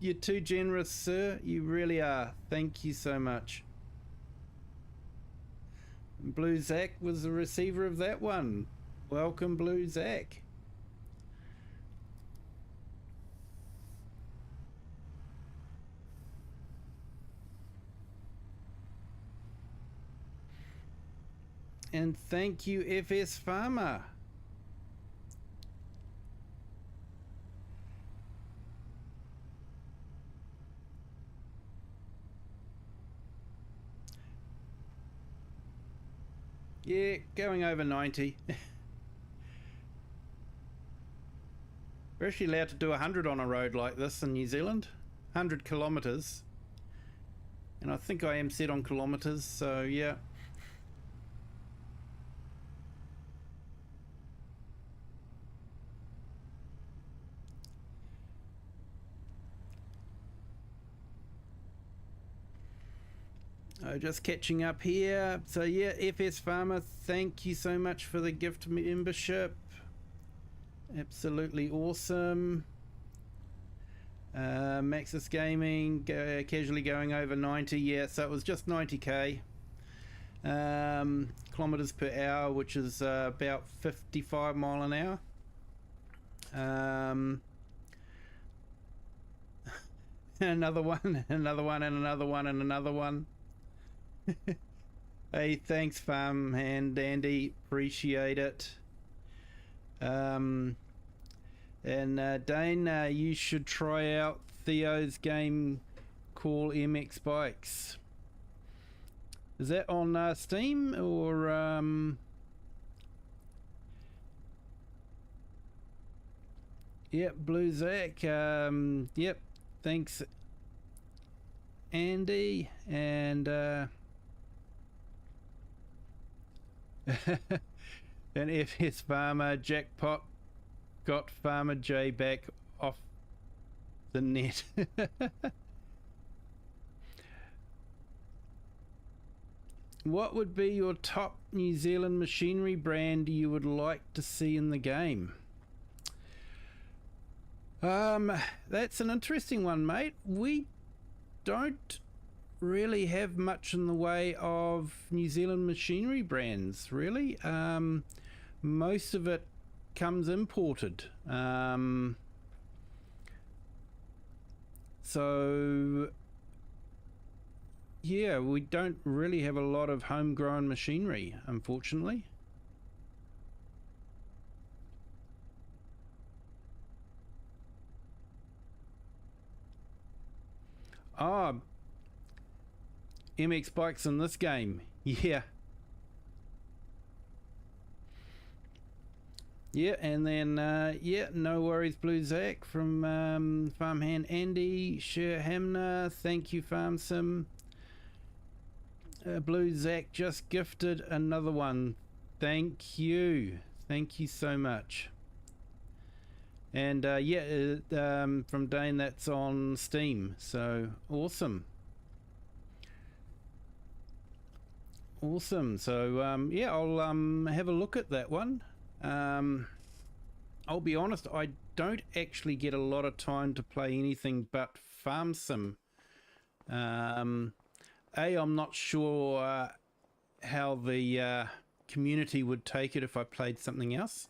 You're too generous, sir. You really are. Thank you so much. Blue Zach was the receiver of that one. Welcome, Blue Zach. And thank you, FS Farmer. Yeah, going over 90. We're actually allowed to do 100 on a road like this in New Zealand. 100 kilometres. And I think I am set on kilometres, so yeah. Just catching up here. So yeah, FS Farmer, thank you so much for the gift membership. Absolutely awesome. Maxis Gaming, casually going over 90. Yeah, so it was just 90k. Kilometers per hour, which is about 55 mile an hour. Another one, another one, and another one, and another one. Hey, thanks, Farmhand Andy. Appreciate it. And Dane, you should try out Theo's game called MX Bikes. Is that on Steam or Yep, Blue Zach. Yep, thanks, Andy. And and FS Farmer jackpot got Farmer J back off the net. What would be your top New Zealand machinery brand you would like to see in the game? That's an interesting one, mate. We don't really have much in the way of New Zealand machinery brands, really. Most of it comes imported. So yeah, we don't really have a lot of homegrown machinery, unfortunately. Ah, MX bikes in this game. Yeah. Yeah, and then, yeah, no worries, Blue Zach from Farmhand Andy, Sher Hamner, thank you, Farm Sim. Blue Zach just gifted another one. Thank you. Thank you so much. And yeah, from Dane, that's on Steam, so awesome. Awesome. So yeah, I'll have a look at that one. I'll be honest, I don't actually get a lot of time to play anything but Farm Sim. I'm not sure how the community would take it if I played something else.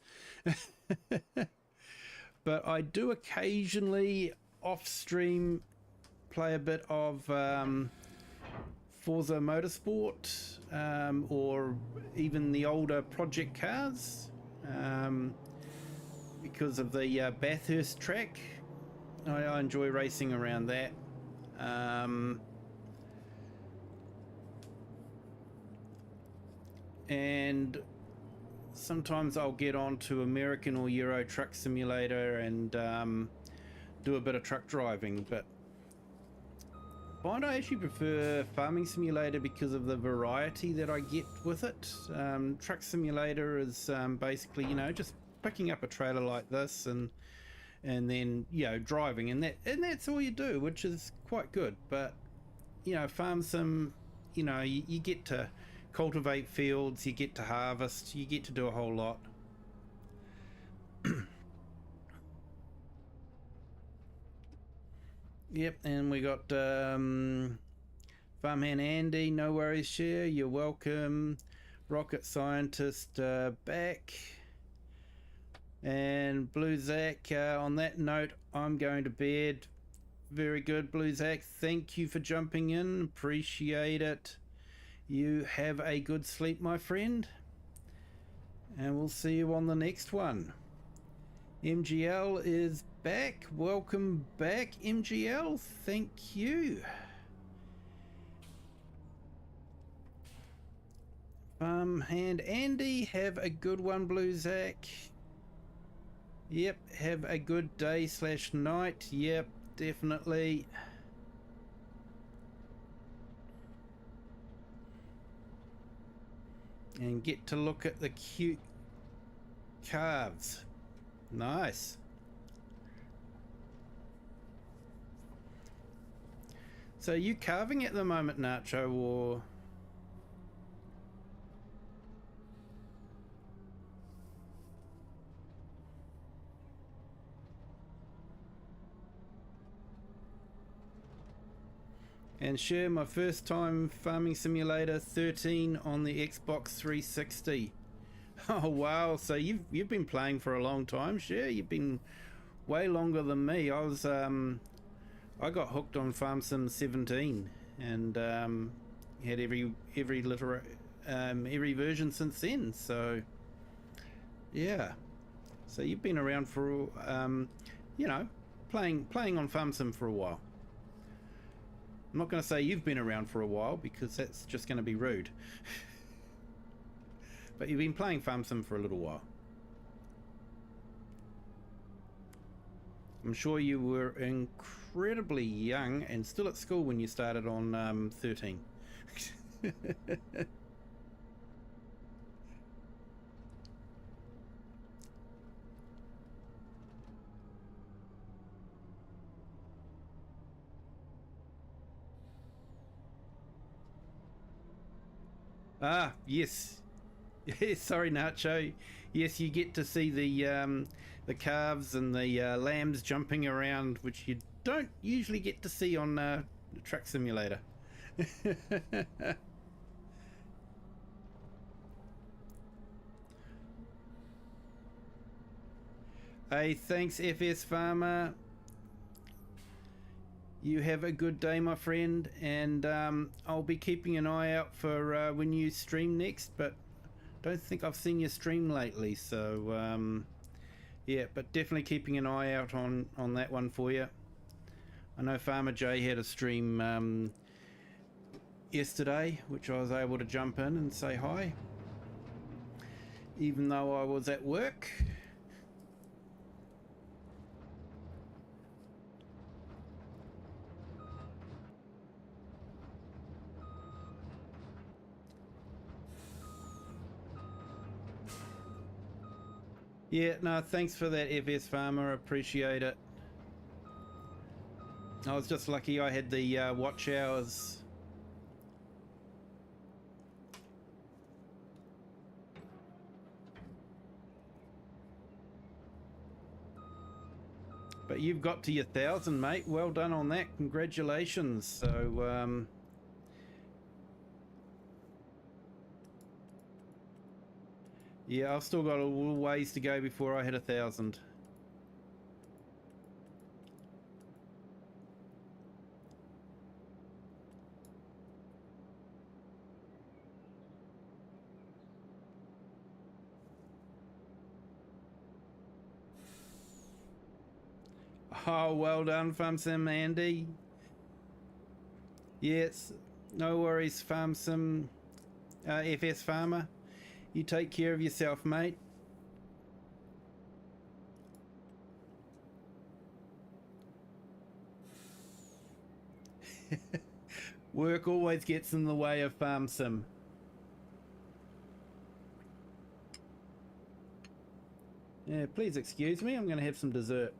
But I do occasionally off stream play a bit of Forza Motorsport, or even the older project cars, because of the Bathurst track. I enjoy racing around that. And sometimes I'll get on to American or Euro Truck Simulator and do a bit of truck driving, but I actually prefer Farming Simulator because of the variety that I get with it. Truck Simulator is basically, you know, just picking up a trailer like this and then, you know, driving, and that's all you do, which is quite good. But, you know, Farm Sim, you know, you get to cultivate fields, you get to harvest, you get to do a whole lot. Yep, and we got Farmhand Andy, no worries, share, you're welcome. Rocket Scientist back. And Blue Zach, on that note, I'm going to bed. Very good, Blue Zach. Thank you for jumping in. Appreciate it. You have a good sleep, my friend. And we'll see you on the next one. MGL is back. Welcome back, MGL. Thank you. Farmhand Andy, have a good one, Blue Zach. Yep, have a good day / night. Yep, definitely. And get to look at the cute calves. Nice. So are you carving at the moment, Nacho, or... And share my first time Farming Simulator 13 on the Xbox 360. Oh wow, so you've been playing for a long time, Share. You've been way longer than me. I got hooked on Farm Sim 17 and had every version since then. So yeah, so you've been around for you know, playing on Farm Sim for a while. I'm not going to say you've been around for a while because that's just going to be rude. But you've been playing Farm Sim for a little while. I'm sure you were incredibly young and still at school when you started on 13. Ah, yes. Sorry, Nacho. Yes, you get to see the calves and the lambs jumping around, which you don't usually get to see on Truck Simulator. Hey, thanks, FS Farmer. You have a good day, my friend, and I'll be keeping an eye out for when you stream next, but don't think I've seen you stream lately, so yeah, but definitely keeping an eye out on that one for you. I know Farmer J had a stream yesterday, which I was able to jump in and say hi, even though I was at work. Yeah, no, thanks for that, FS Farmer. Appreciate it. I was just lucky I had the watch hours. But you've got to your 1,000, mate. Well done on that. Congratulations. So, yeah, I've still got a little ways to go before I hit 1,000. Oh, well done, Farm Sim Andy. Yes, no worries, Farm Sim FS Farmer. You take care of yourself, mate. Work always gets in the way of Farm Sim. Yeah, please excuse me, I'm going to have some dessert.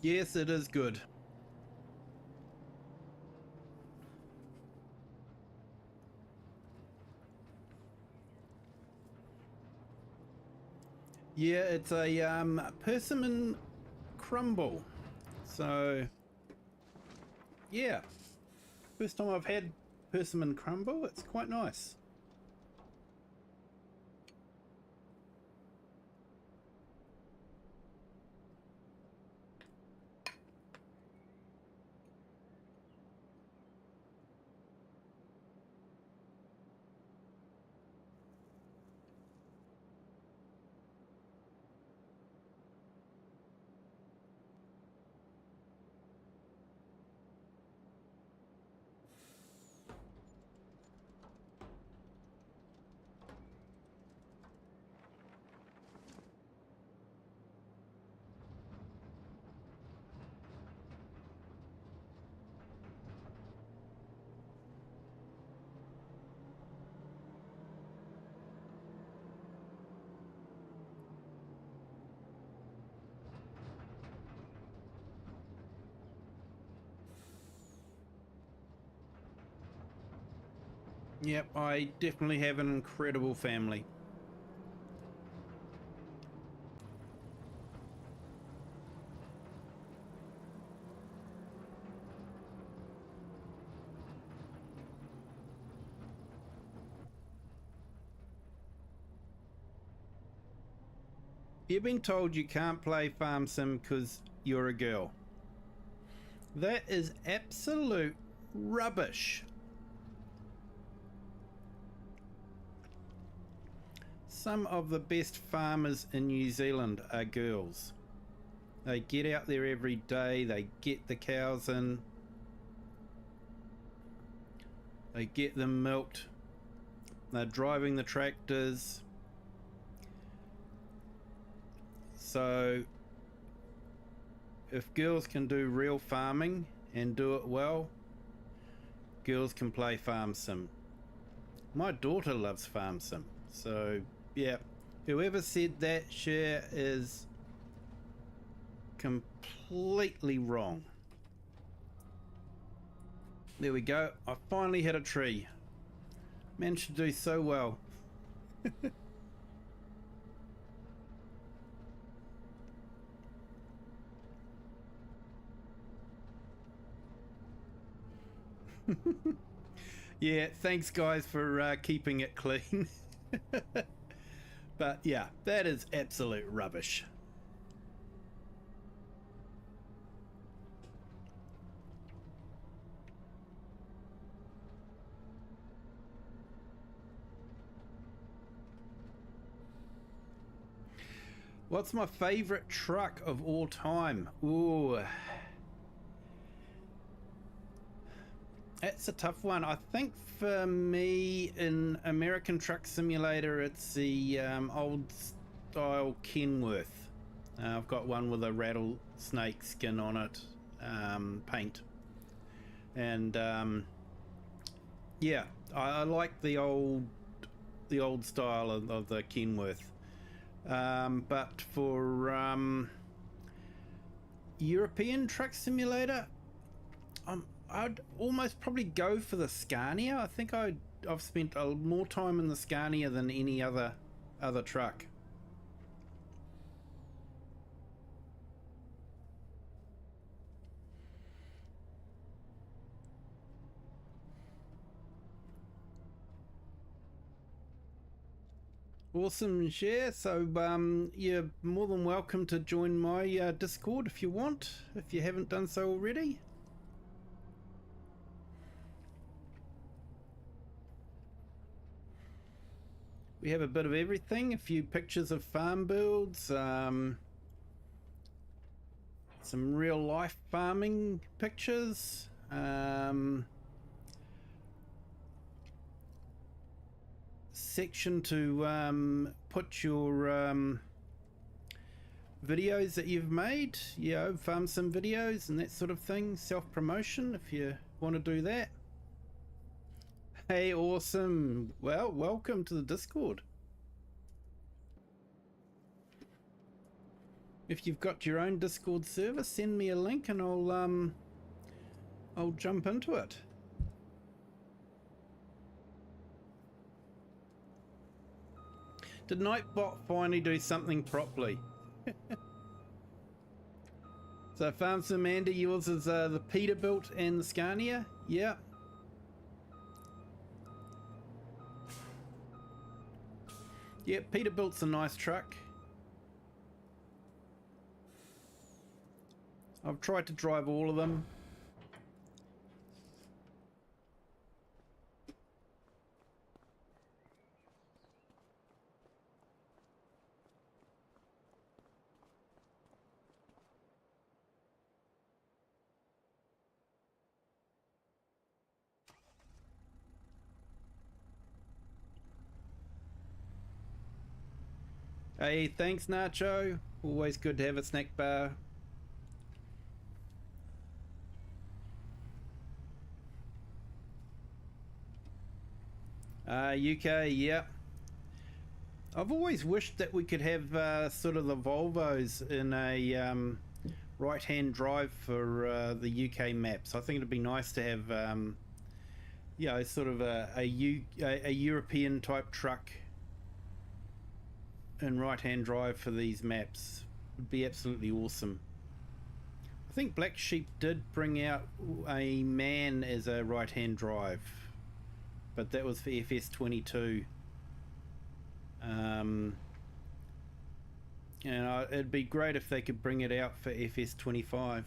Yes, it is good. Yeah, it's a persimmon crumble. So, yeah, first time I've had persimmon crumble. It's quite nice. Yep, I definitely have an incredible family. You've been told you can't play Farm Sim because you're a girl. That is absolute rubbish. Some of the best farmers in New Zealand are girls. They get out there every day, they get the cows in, they get them milked, they're driving the tractors. So if girls can do real farming and do it well, girls can play Farm Sim. My daughter loves Farm Sim. So yeah, whoever said that share is completely wrong. There we go. I finally hit a tree. Managed to do so well. Yeah, thanks guys for keeping it clean. But yeah, that is absolute rubbish. What's my favorite truck of all time? Ooh, that's a tough one. I think for me in American Truck Simulator, it's the old style Kenworth. I've got one with a rattlesnake skin on it, paint, and yeah, I like the old style of the Kenworth. But for European Truck Simulator, I'd almost probably go for the Scania. I think I've spent more time in the Scania than any other truck. Awesome share. So you're more than welcome to join my Discord if you want, if you haven't done so already. We have a bit of everything, a few pictures of farm builds, some real life farming pictures, section to put your videos that you've made, you know, farm sim videos and that sort of thing, self-promotion if you want to do that. Hey, awesome. Well, welcome to the Discord. If you've got your own Discord server, send me a link and I'll jump into it. Did Nightbot finally do something properly? So Farm Sim Andy, yours is the Peterbilt and the Scania? Yeah. Yeah, Peterbilt's a nice truck. I've tried to drive all of them. Hey, thanks Nacho. Always good to have a snack bar. UK, yeah. I've always wished that we could have sort of the Volvos in a right-hand drive for the UK maps. I think it'd be nice to have, you know, sort of a European type truck in right-hand drive for these maps. Would be absolutely awesome. I think Black Sheep did bring out a man as a right-hand drive, but that was for FS22. And it'd be great if they could bring it out for FS25.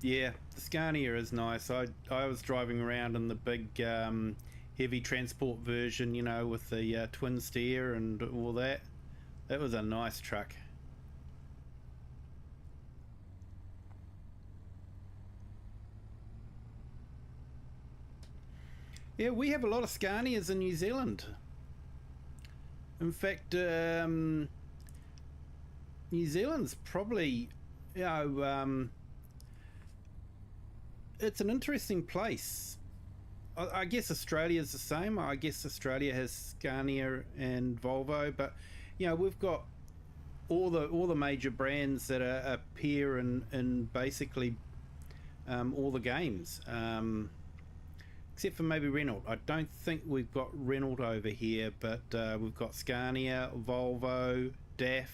Yeah, the Scania is nice. I was driving around in the big heavy transport version, you know, with the twin steer and all that. That was a nice truck. Yeah, we have a lot of Scanias in New Zealand. In fact, New Zealand's probably, you know, it's an interesting place. I guess Australia's the same. I guess Australia has Scania and Volvo, but you know, we've got all the major brands that appear in basically all the games, except for maybe Renault. I don't think we've got Renault over here, but we've got Scania, Volvo, DAF,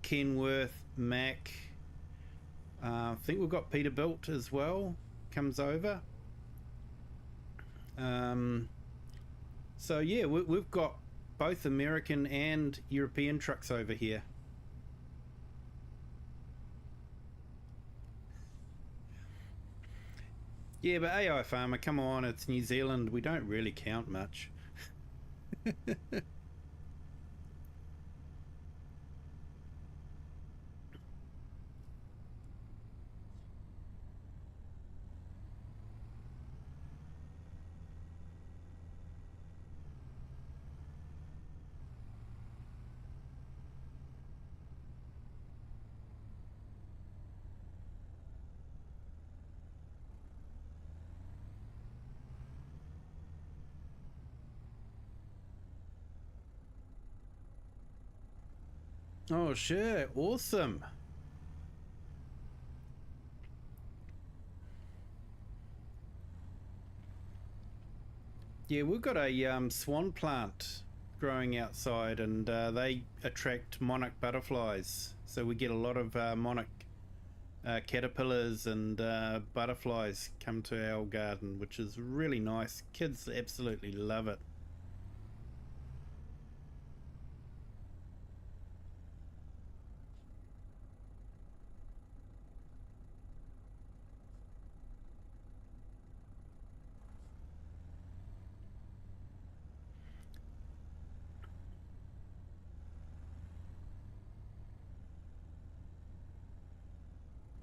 Kenworth, Mack. I think we've got Peterbilt as well, comes over. So yeah, we've got both American and European trucks over here. Yeah, but AI Farmer, come on, it's New Zealand. We don't really count much. Oh, sure. Awesome. Yeah, we've got a swan plant growing outside, and they attract monarch butterflies. So we get a lot of monarch caterpillars and butterflies come to our garden, which is really nice. Kids absolutely love it.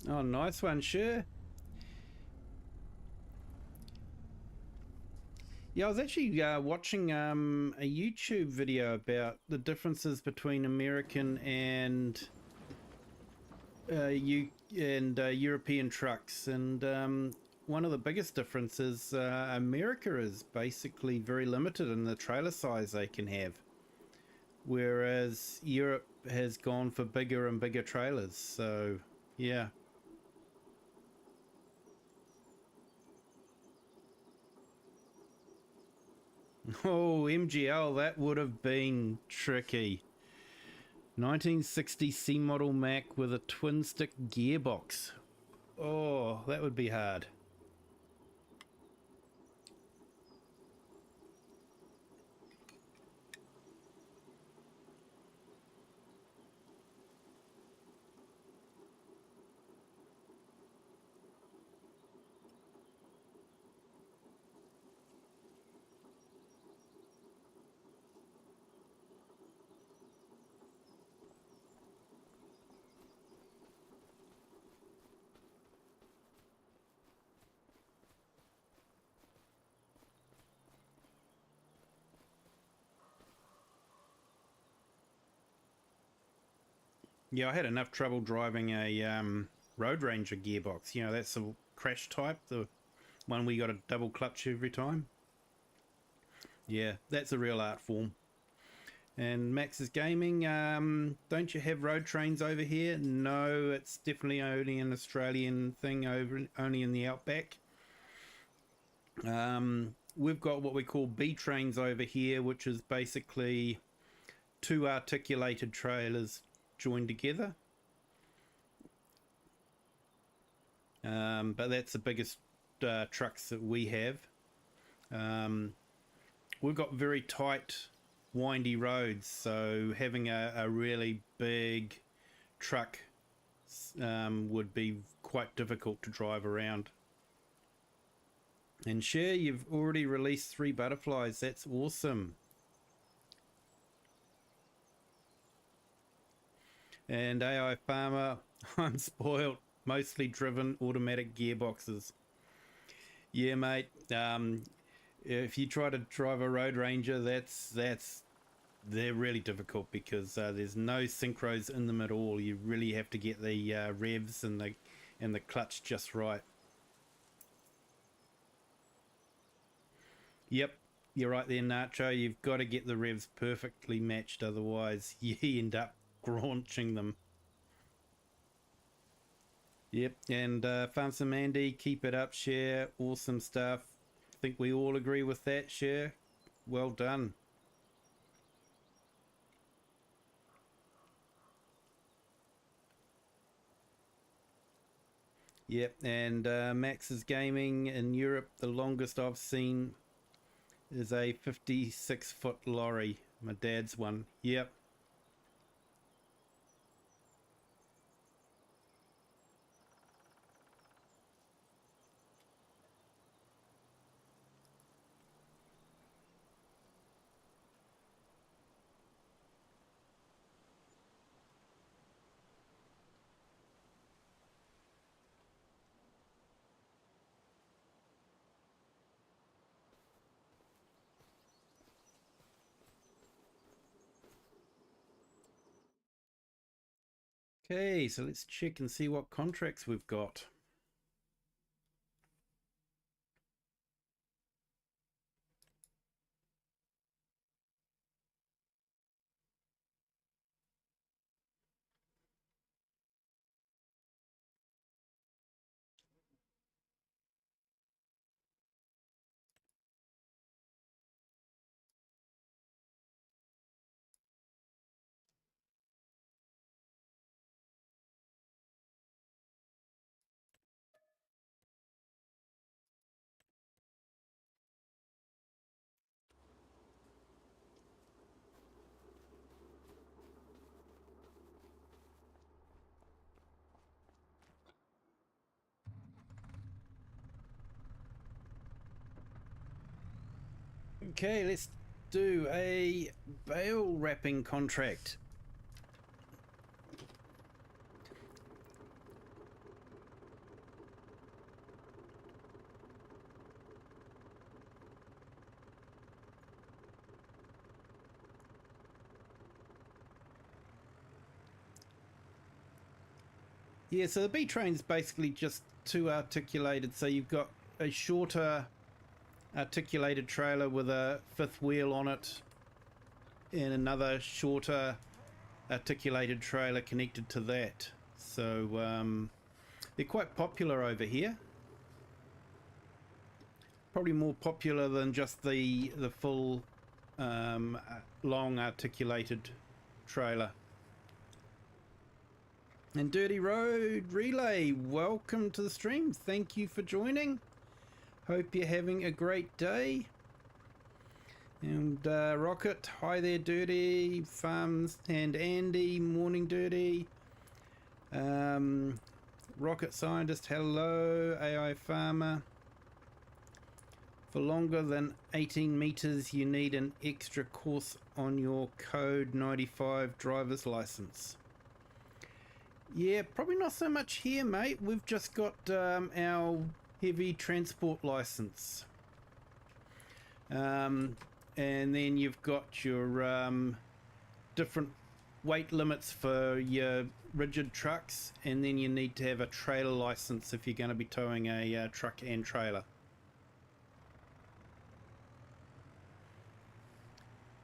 Oh, nice one, sure. Yeah, I was actually watching a YouTube video about the differences between American and European trucks, and one of the biggest differences, America is basically very limited in the trailer size they can have, whereas Europe has gone for bigger and bigger trailers. So yeah. Oh, MGL, that would have been tricky. 1960 C model Mac with a twin stick gearbox. Oh, that would be hard. Yeah, I had enough trouble driving a Road Ranger gearbox. You know, that's the crash type, the one we got a double clutch every time. Yeah, that's a real art form. And Max's Gaming, don't you have road trains over here? No, it's definitely only an Australian thing, only in the outback. We've got what we call B trains over here, which is basically two articulated trailers joined together. But that's the biggest trucks that we have. We've got very tight, windy roads, so having a really big truck would be quite difficult to drive around. And Cher, you've already released 3 butterflies. That's awesome. And AI Farmer, I'm spoiled. Mostly driven automatic gearboxes. Yeah, mate. If you try to drive a Road Ranger, they're really difficult because there's no synchros in them at all. You really have to get the revs and the clutch just right. Yep, you're right there, Nacho. You've got to get the revs perfectly matched, otherwise you end up graunching them. Yep, and Farmson Mandy, keep it up, Share. Awesome stuff. I think we all agree with that, Share. Well done. Yep, and Max's Gaming in Europe, the longest I've seen is a 56-foot lorry. My dad's one. Yep. Okay, so let's check and see what contracts we've got. Okay, let's do a bale wrapping contract. Yeah, so the B train's basically just two articulated, so you've got a shorter articulated trailer with a fifth wheel on it and another shorter articulated trailer connected to that. So they're quite popular over here. Probably more popular than just the full long articulated trailer. And Dirty Road Relay, welcome to the stream. Thank you for joining. Hope you're having a great day. And Rocket, hi there, Dirty. Farms and Andy, morning, Dirty. Rocket Scientist, hello. AI Farmer. For longer than 18 meters, you need an extra course on your Code 95 driver's license. Yeah, probably not so much here, mate. We've just got our heavy transport license. And then you've got your different weight limits for your rigid trucks, and then you need to have a trailer license if you're going to be towing a truck and trailer.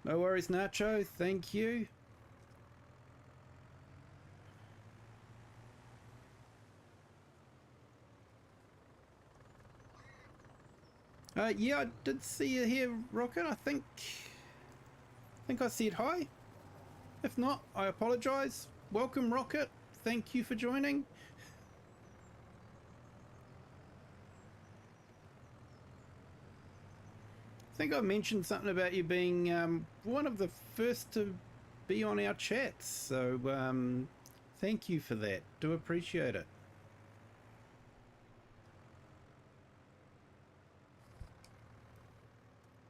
No worries, Nacho. Thank you. Yeah, I did see you here, Rocket. I think I said hi. If not, I apologize. Welcome, Rocket. Thank you for joining. I think I mentioned something about you being one of the first to be on our chats. So thank you for that. Do appreciate it.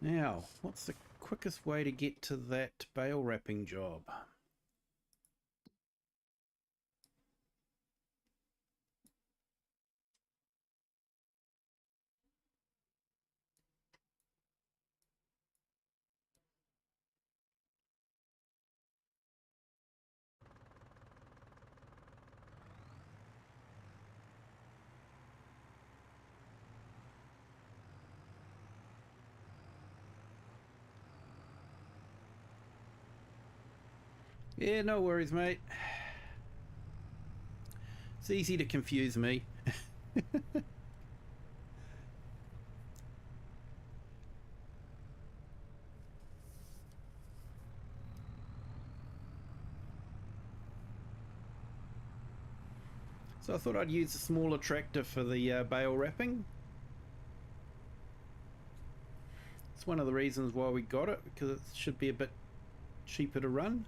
Now, what's the quickest way to get to that bale wrapping job? Yeah, no worries, mate. It's easy to confuse me. So I thought I'd use a smaller tractor for the bale wrapping. It's one of the reasons why we got it, because it should be a bit cheaper to run.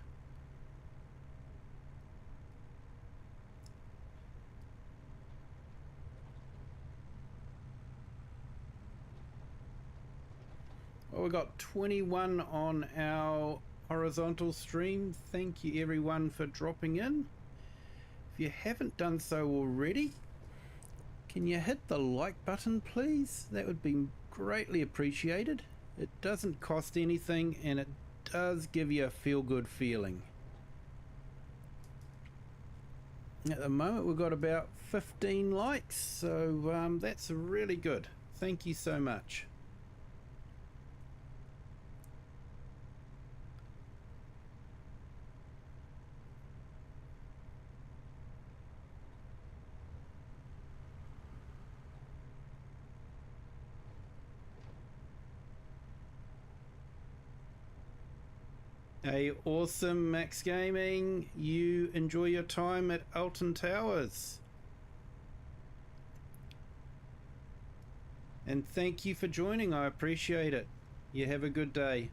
Well, we got 21 on our horizontal stream. Thank you everyone for dropping in. If you haven't done so already, can you hit the like button please? That would be greatly appreciated. It doesn't cost anything and it does give you a feel-good feeling. At the moment we've got about 15 likes, so that's really good. Thank you so much. Hey, awesome, Max Gaming. You enjoy your time at Alton Towers. And thank you for joining. I appreciate it. You have a good day.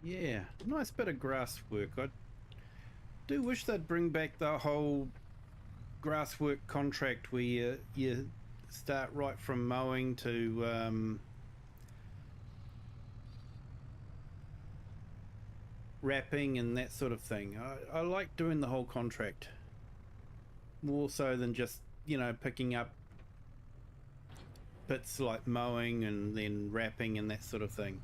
Yeah, nice bit of grass work. I do wish they'd bring back the whole grass work contract where you start right from mowing to wrapping and that sort of thing. I like doing the whole contract more so than just, you know, picking up bits like mowing and then wrapping and that sort of thing.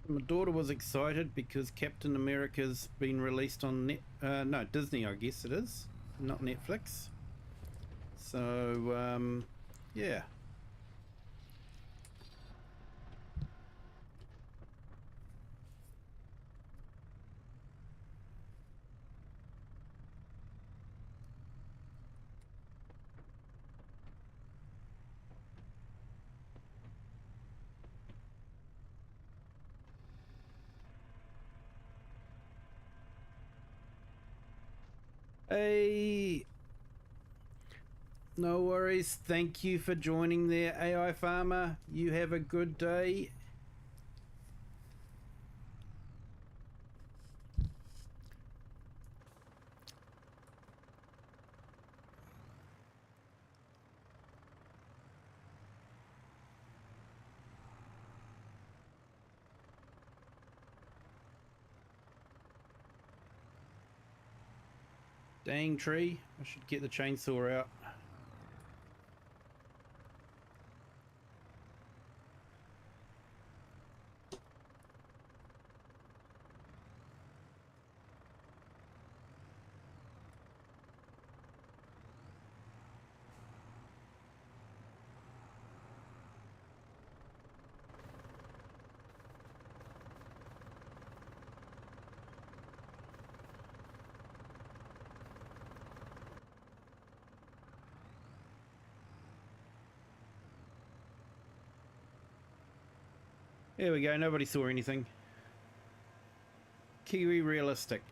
My daughter was excited because Captain America's been released on no, Disney, I guess it is, not Netflix. So yeah. Hey, no worries. Thank you for joining there, AI Farmer. You have a good day. Dang tree. I should get the chainsaw out. There we go, nobody saw anything. Kiwi realistic.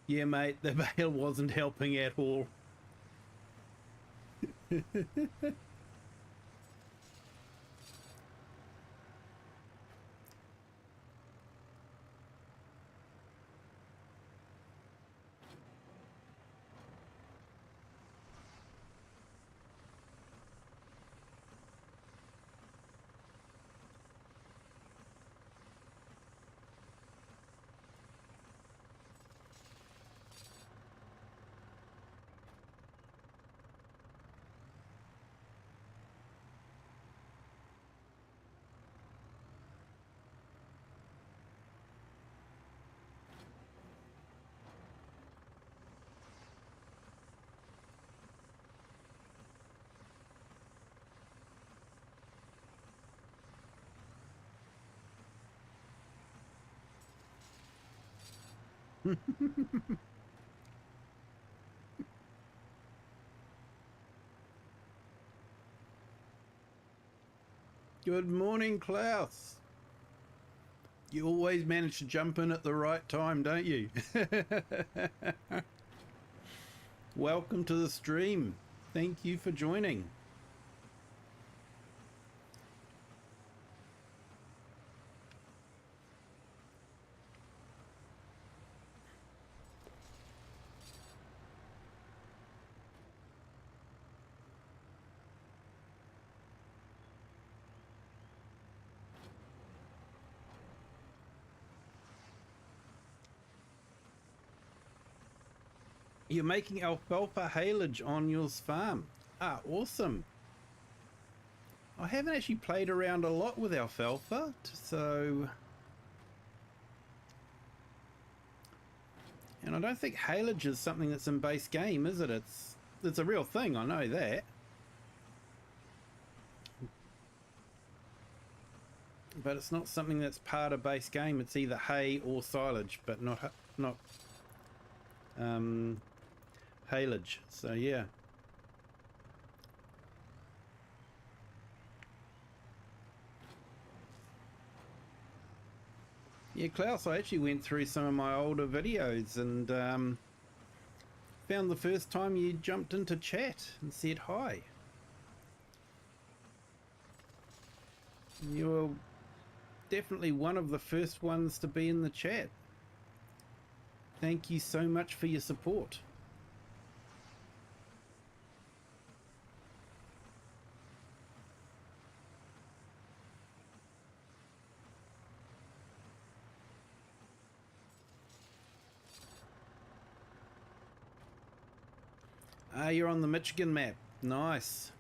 Yeah, mate, the bale wasn't helping at all. Good morning, Klaus. You always manage to jump in at the right time, don't you? Welcome to the stream. Thank you for joining. You're making alfalfa haylage on your farm. Ah, awesome. I haven't actually played around a lot with alfalfa, so... And I don't think haylage is something that's in base game, is it? It's a real thing, I know that. But it's not something that's part of base game. It's either hay or silage, but not haylage. So yeah. Yeah, Klaus, I actually went through some of my older videos and found the first time you jumped into chat and said hi. You were definitely one of the first ones to be in the chat. Thank you so much for your support. Ah, you're on the Michigan map. Nice.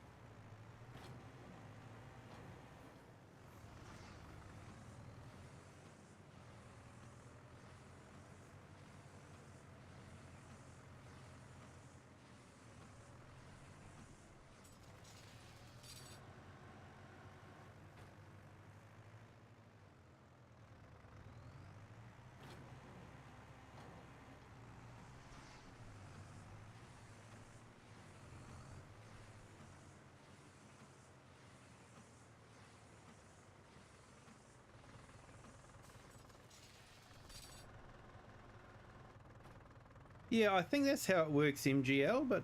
Yeah, I think that's how it works, MGL, but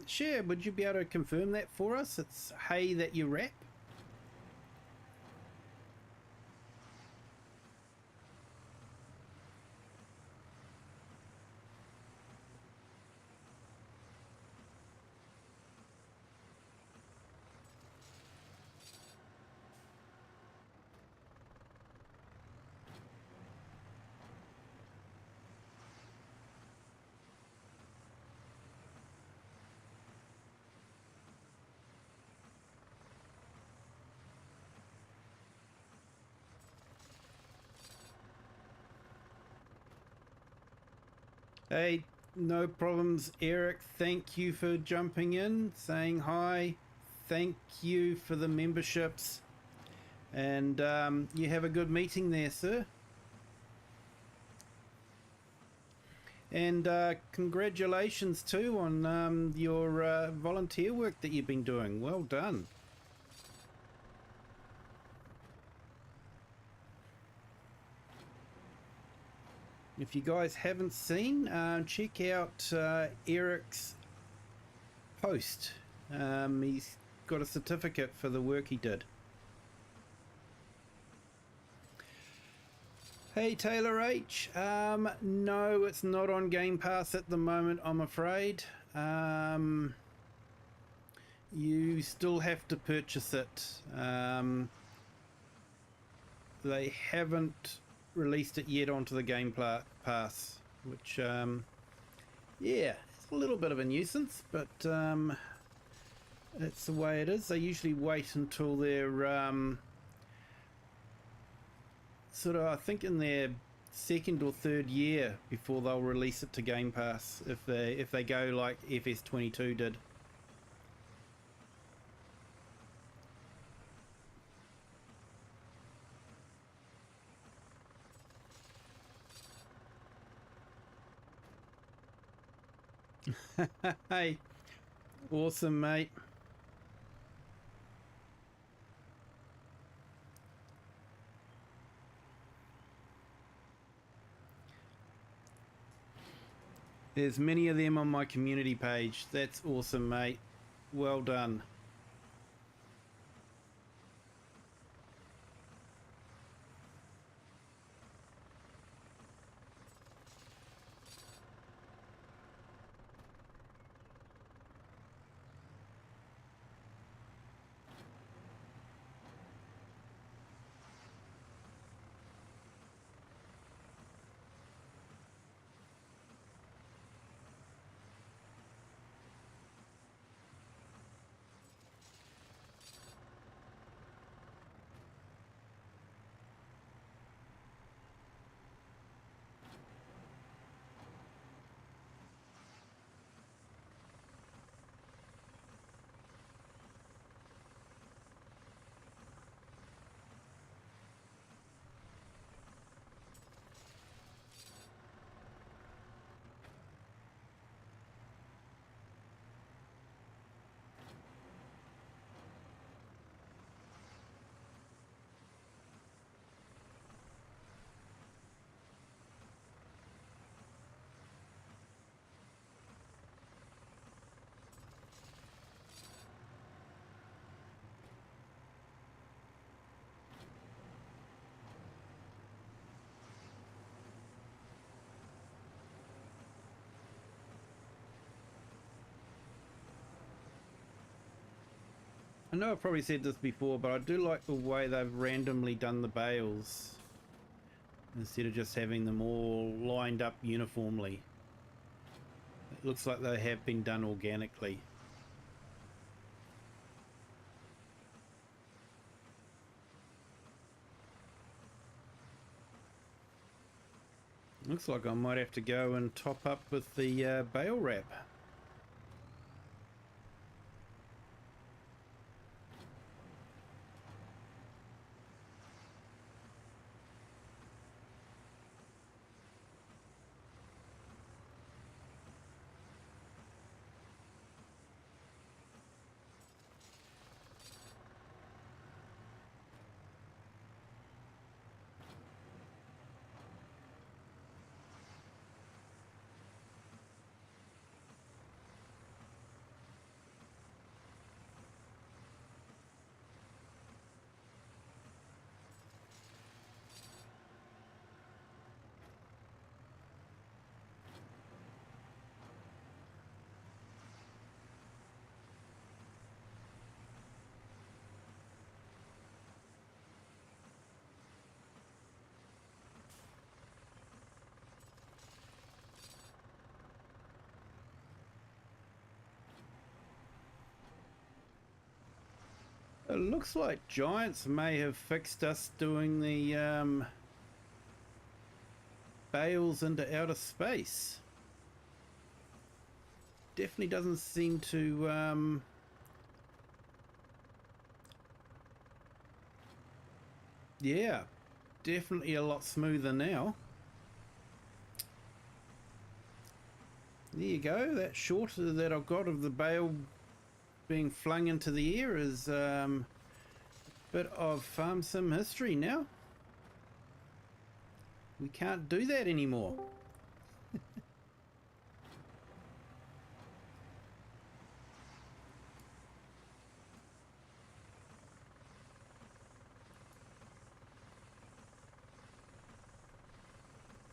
Cher, would you be able to confirm that for us? It's hay that you wrap? Hey, no problems, Eric. Thank you for jumping in, saying hi. Thank you for the memberships. And you have a good meeting there, sir. And congratulations too on your volunteer work that you've been doing. Well done. If you guys haven't seen, check out Eric's post. He's got a certificate for the work he did. Hey Taylor H, no, it's not on Game Pass at the moment, I'm afraid. You still have to purchase it. They haven't released it yet onto the Game Pass, which, yeah, it's a little bit of a nuisance, but it's the way it is. They usually wait until they're sort of, I think, in their second or third year before they'll release it to Game Pass, if they go like FS22 did. Hey, awesome, mate. There's many of them on my community page. That's awesome, mate. Well done. I know I've probably said this before, but I do like the way they've randomly done the bales instead of just having them all lined up uniformly. It looks like they have been done organically. Looks like I might have to go and top up with the bale wrap. It looks like Giants may have fixed us doing the bales into outer space. Definitely doesn't seem to yeah, definitely a lot smoother now. There you go. That shot that I've got of the bale being flung into the air is a bit of farm sim history now. We can't do that anymore.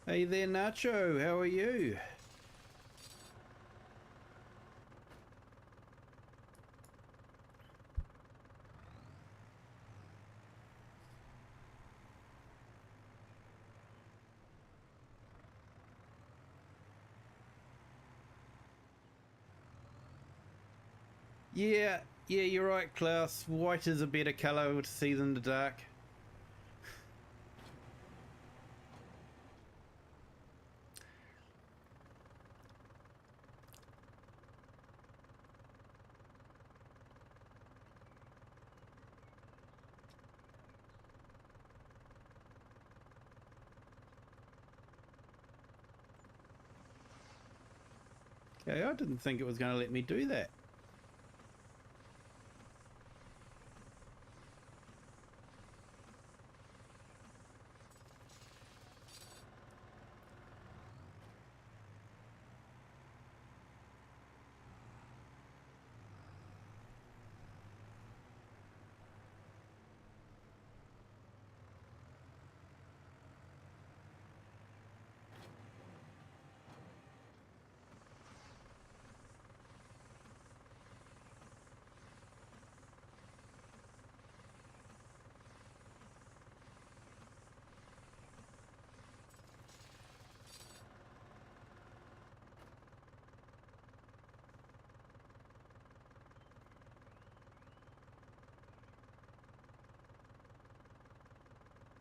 Hey there, Nacho. How are you? Yeah, you're right, Klaus. White is a better colour to see than the dark. Okay, I didn't think it was going to let me do that.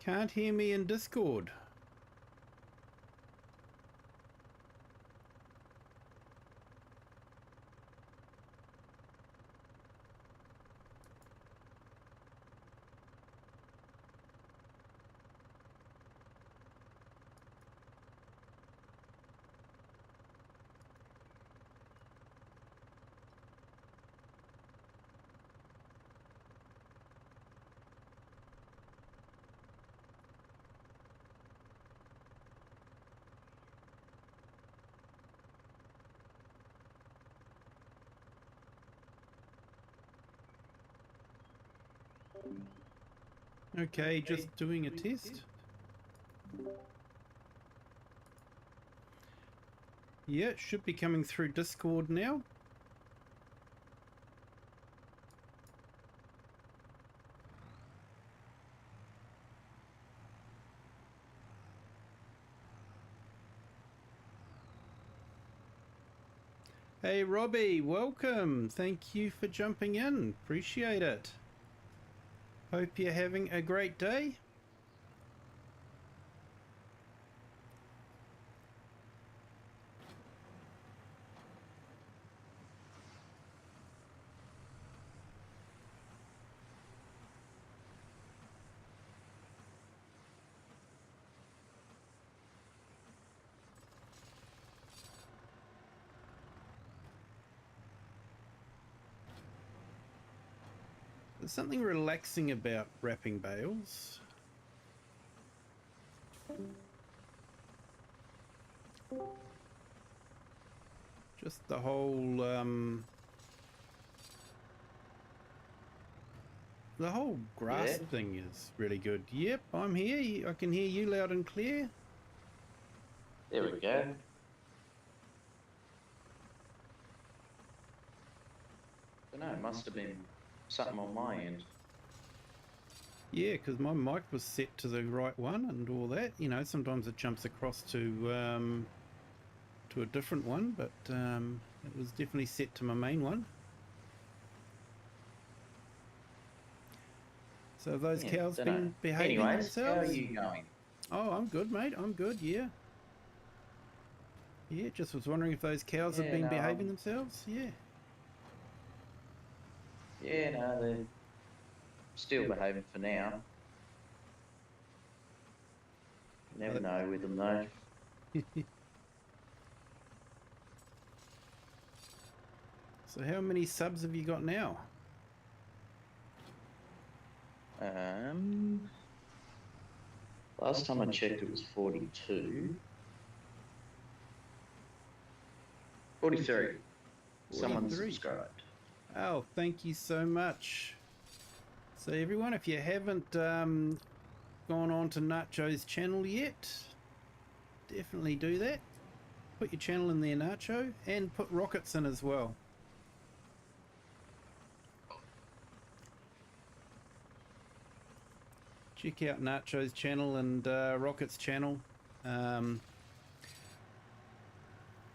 Can't hear me in Discord. Okay, just doing a test. Yeah, it should be coming through Discord now. Hey Robbie, welcome. Thank you for jumping in. Appreciate it. Hope you're having a great day. There's something relaxing about wrapping bales. Just the whole grasp thing is really good. Yep, I'm here. I can hear you loud and clear. There we go. I don't know, it must have been something on my end. Yeah, because my mic was set to the right one and all that. You know, sometimes it jumps across to a different one, but it was definitely set to my main one. So have those Yeah, cows dunno. been behaving Anyways, how themselves? are you going? Oh, I'm good, mate. I'm good, yeah. Yeah, just was wondering if those cows have Yeah, been no, behaving themselves. Yeah. yeah, no, they're still behaving for now. You never know with them though. So how many subs have you got now? Last time I checked, it was 42. 43. Someone 43. subscribed. Oh, thank you so much. So everyone, if you haven't gone on to Nacho's channel yet, definitely do that. Put your channel in there, Nacho, and put Rockets in as well. Check out Nacho's channel and Rocket's channel.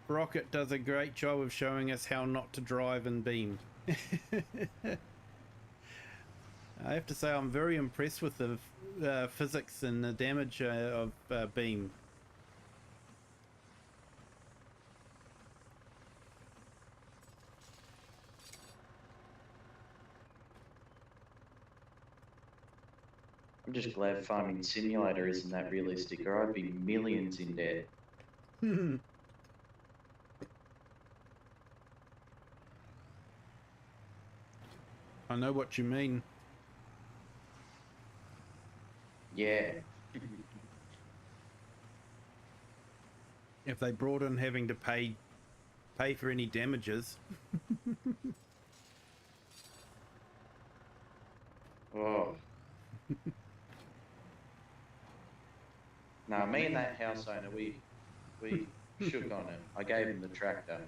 Rocket does a great job of showing us how not to drive in Beam. I have to say I'm very impressed with the physics and the damage of Beam. I'm just glad Farming Simulator isn't that realistic, or I'd be millions in debt. I know what you mean. Yeah. If they brought in having to pay for any damages. Oh. No, me and that house owner, we shook on him. I gave him the tractor.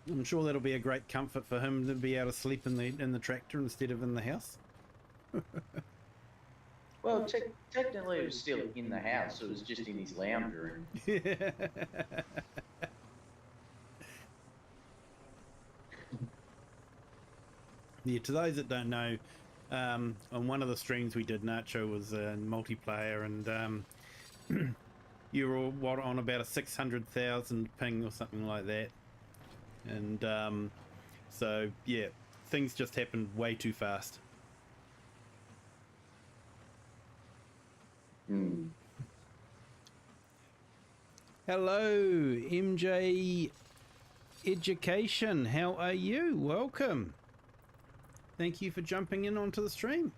I'm sure that'll be a great comfort for him to be able to sleep in the tractor instead of in the house. Well, technically it was still in the house. It was just in his lounge room. Yeah, to those that don't know, on one of the streams we did, Nacho was multiplayer, and you were on about a 600,000 ping or something like that, and so yeah, things just happened way too fast. Hello, MJ Education. How are you? Welcome. Thank you for jumping in onto the stream.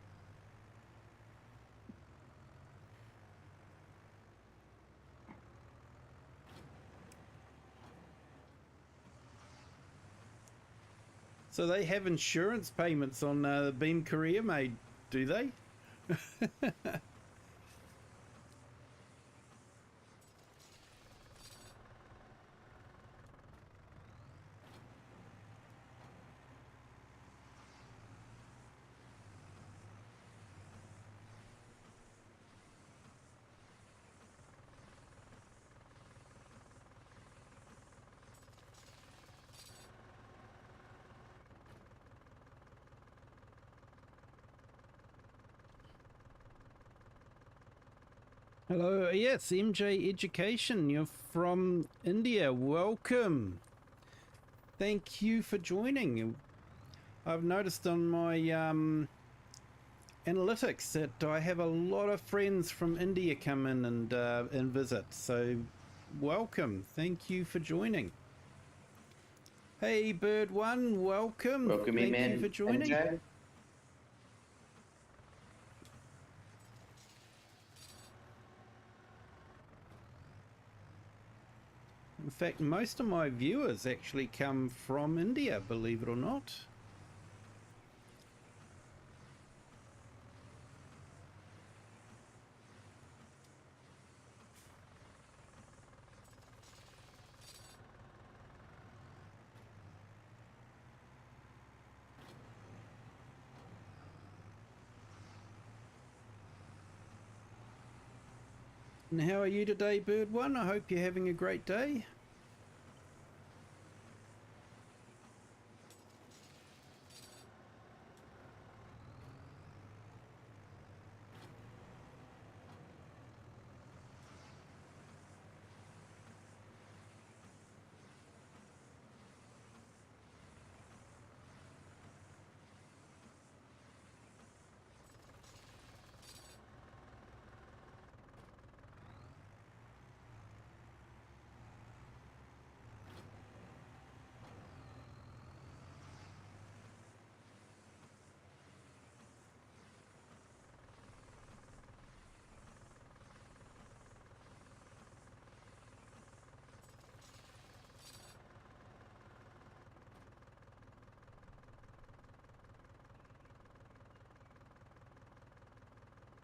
So they have insurance payments on the Beam Career Made, do they? Hello, yes, MJ Education. You're from India. Welcome. Thank you for joining. I've noticed on my analytics that I have a lot of friends from India come in and visit. So welcome. Thank you for joining. Hey, Bird One, welcome. Welcome in, man. Thank you for joining. MJ. In fact, most of my viewers actually come from India, believe it or not. And how are you today, Bird One? I hope you're having a great day.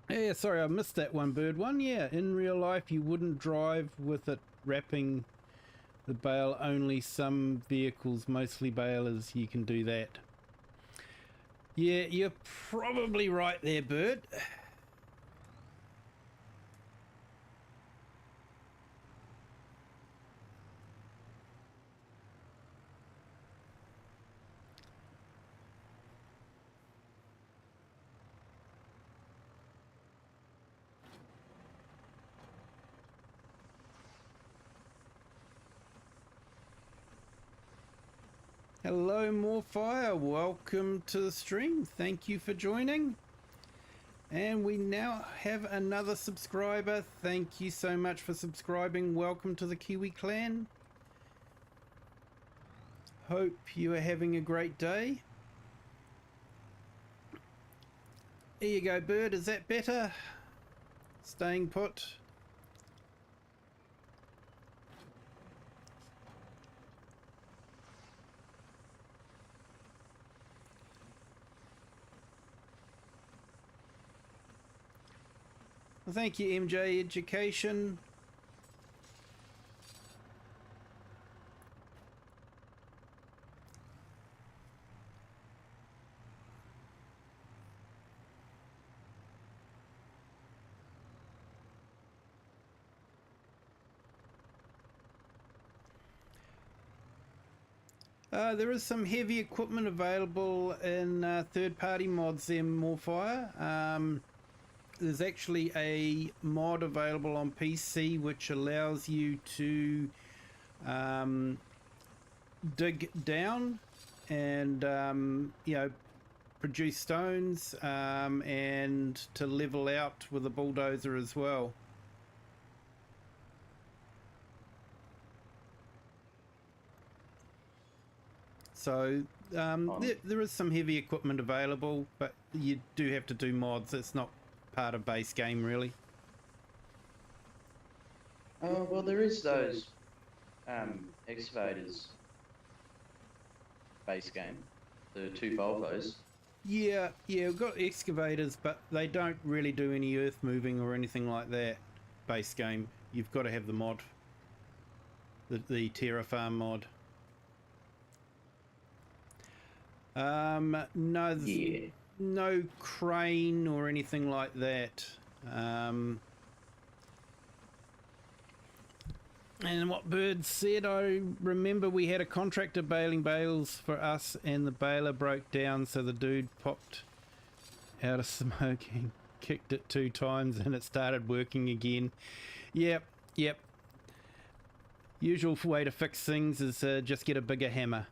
Yeah, sorry, I missed that one, bird one. Yeah, in real life you wouldn't drive with it wrapping the bale. Only some vehicles, mostly balers, you can do that. Yeah, you're probably right there, bird. Hello, Morefire. Welcome to the stream. Thank you for joining. And we now have another subscriber. Thank you so much for subscribing. Welcome to the Kiwi clan. Hope you are having a great day. Here you go, bird. Is that better? Staying put. Well, thank you, MJ Education. There is some heavy equipment available in third-party mods there, Morefire. There's actually a mod available on PC which allows you to dig down and you know, produce stones and to level out with a bulldozer as well. So there is some heavy equipment available, but you do have to do mods. It's not part of base game, really. Well, there is those excavators base game, the 2 Volvos. Yeah, we've got excavators, but they don't really do any earth moving or anything like that. Base game, you've got to have the mod, the Terrafarm mod. No, Yeah. no crane or anything like that. And what Bird said, I remember we had a contractor baling bales for us and the baler broke down, so the dude popped out of smoking, kicked it 2 times and it started working again. Yep. Usual way to fix things is just get a bigger hammer.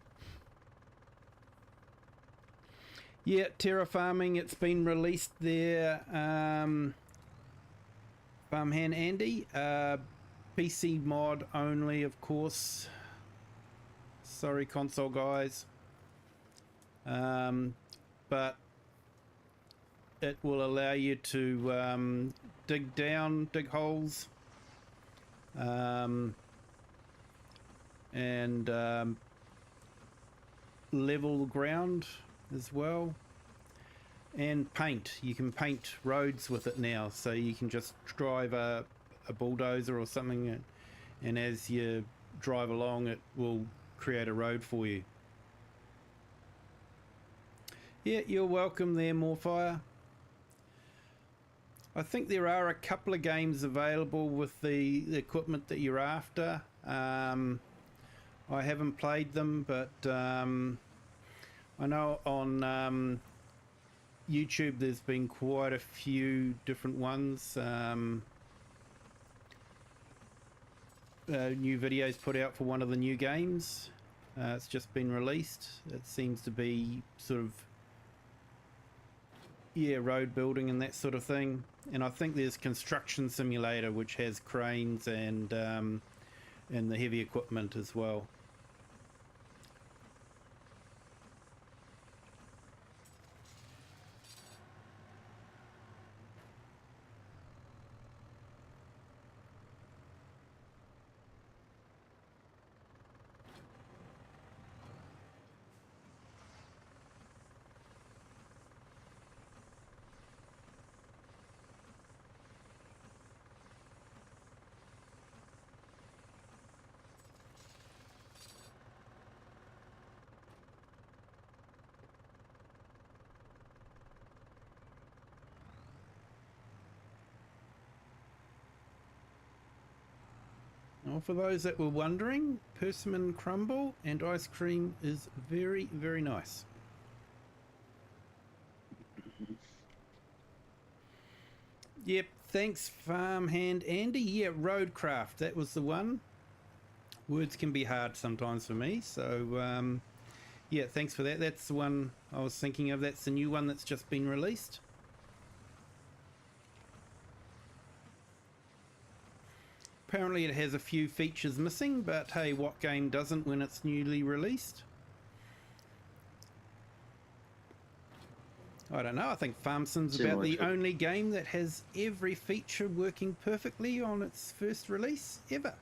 Yeah, terraforming, it's been released there, Farmhand Andy. PC mod only, of course. Sorry, console guys. But it will allow you to dig holes, and level the ground as well, and paint. You can paint roads with it now, so you can just drive a bulldozer or something, and as you drive along it will create a road for you. Yeah, you're welcome there, Morefire. I think there are a couple of games available with the equipment that you're after. I haven't played them, but I know on YouTube there's been quite a few different ones. New videos put out for one of the new games. It's just been released. It seems to be sort of, yeah, road building and that sort of thing. And I think there's Construction Simulator, which has cranes and the heavy equipment as well. Well, for those that were wondering, persimmon crumble and ice cream is very, very nice. Yep, thanks Farmhand Andy. Yeah, Roadcraft, that was the one. Words can be hard sometimes for me, so yeah, thanks for that. That's the one I was thinking of. That's the new one that's just been released. Apparently it has a few features missing, but hey, what game doesn't when it's newly released? I don't know, I think Farm Sim's about the only game that has every feature working perfectly on its first release ever.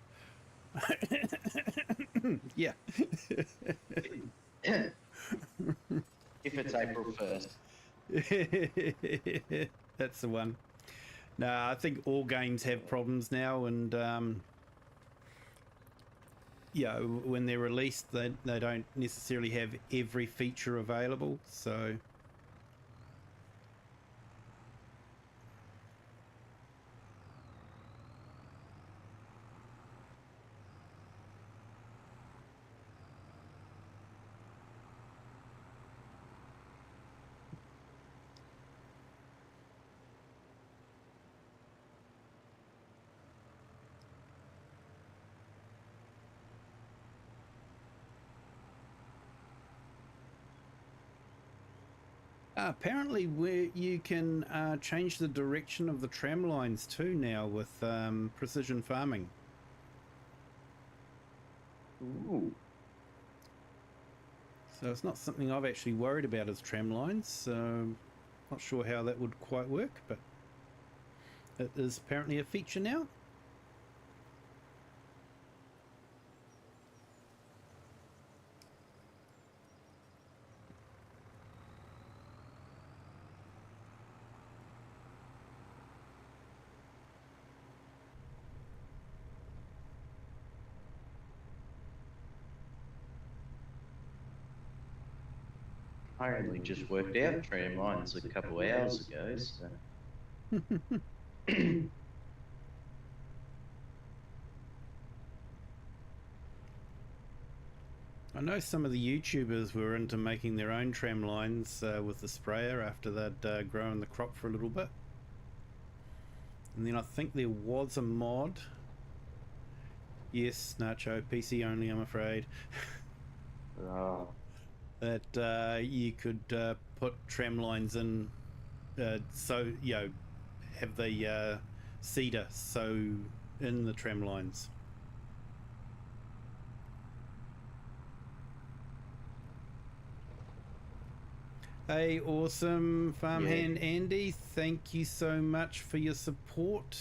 Yeah. If it's April 1st. That's the one. No, I think all games have problems now, and yeah, when they're released, they don't necessarily have every feature available, so... Apparently where you can change the direction of the tram lines too now with precision farming. Ooh. So it's not something I've actually worried about as tram lines, so not sure how that would quite work, but it is apparently a feature now. I only just worked out tram lines a couple of hours ago, so... I know some of the YouTubers were into making their own tram lines with the sprayer after they'd grown the crop for a little bit. And then I think there was a mod. Yes, Nacho, PC only, I'm afraid. Oh. That you could put tram lines in, so, you know, have the cedar sow in the tram lines. Hey, awesome Farmhand Andy, thank you so much for your support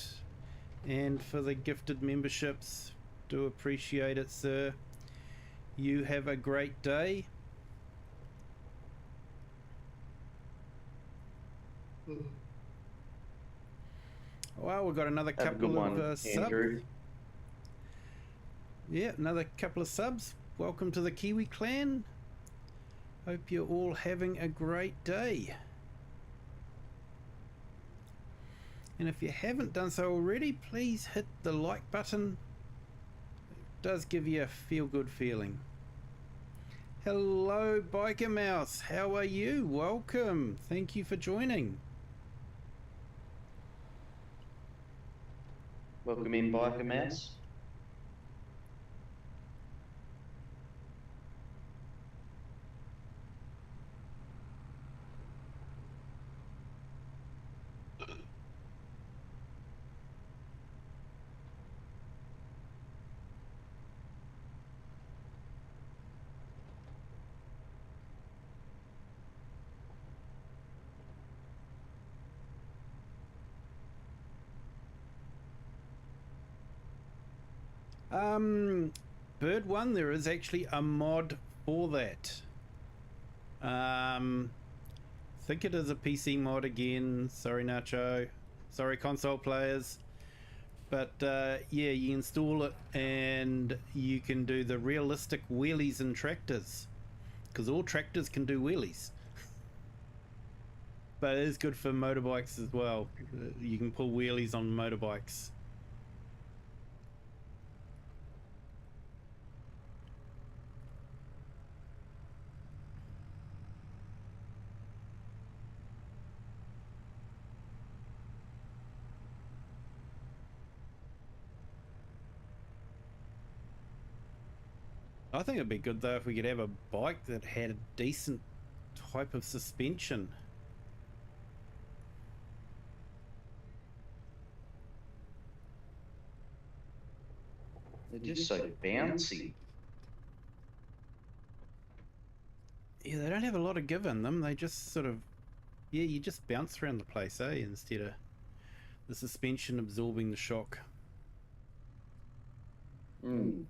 and for the gifted memberships. Do appreciate it, sir. You have a great day. Well, we've got another couple of subs. Yeah, another couple of subs. Welcome to the Kiwi clan. Hope you're all having a great day. And if you haven't done so already, please hit the like button. It does give you a feel-good feeling. Hello, Biker Mouse. How are you? Welcome. Thank you for joining. Welcome in, Biker Mouse. Bird One, there is actually a mod for that. Think it is a PC mod again. Sorry, Nacho. Sorry, console players. But yeah, you install it and you can do the realistic wheelies in tractors, because all tractors can do wheelies. But it is good for motorbikes as well. You can pull wheelies on motorbikes. I think it'd be good though if we could have a bike that had a decent type of suspension. They're just so bouncy. Yeah, they don't have a lot of give in them. They just sort of, yeah, you just bounce around the place, eh? Instead of the suspension absorbing the shock. Mm.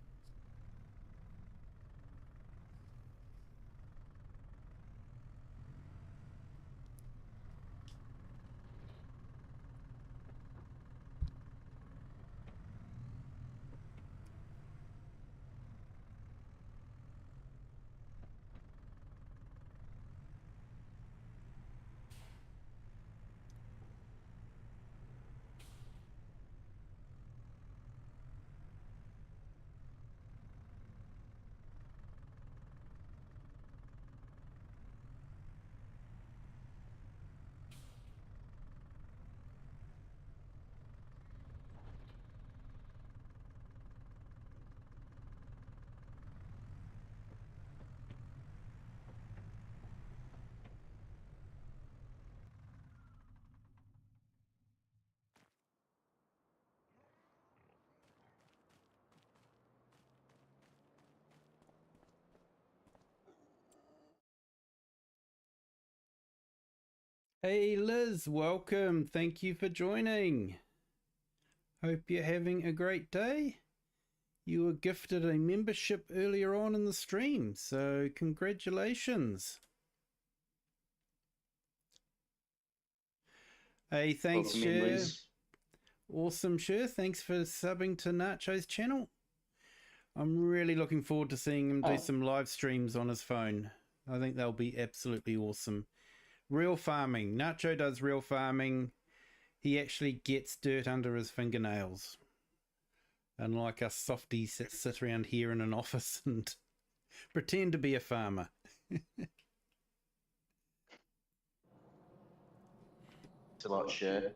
Hey Liz, welcome. Thank you for joining. Hope you're having a great day. You were gifted a membership earlier on in the stream, so congratulations. Hey, thanks, Cher. Awesome, Cher. Thanks for subbing to Nacho's channel. I'm really looking forward to seeing him do some live streams on his phone. I think they'll be absolutely awesome. Real farming. Nacho does real farming. He actually gets dirt under his fingernails. Unlike us softies that sit around here in an office and pretend to be a farmer. It's a lot, Cher.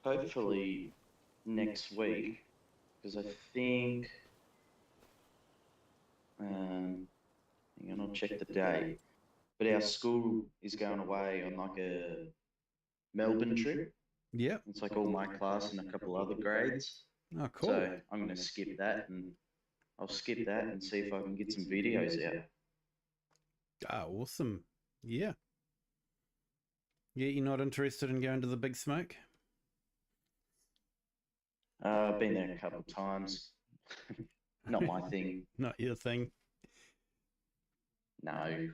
Hopefully next week, because I think, hang on, I'll check the date, but our school is going away on like a Melbourne trip. Yeah. It's like all my class and a couple other grades. Oh, cool. So I'm going to skip that, and I'll skip that and see if I can get some videos out. Ah, awesome. Yeah. Yeah, you're not interested in going to the Big Smoke? I've been there a couple of times. Not my thing. Not your thing. No.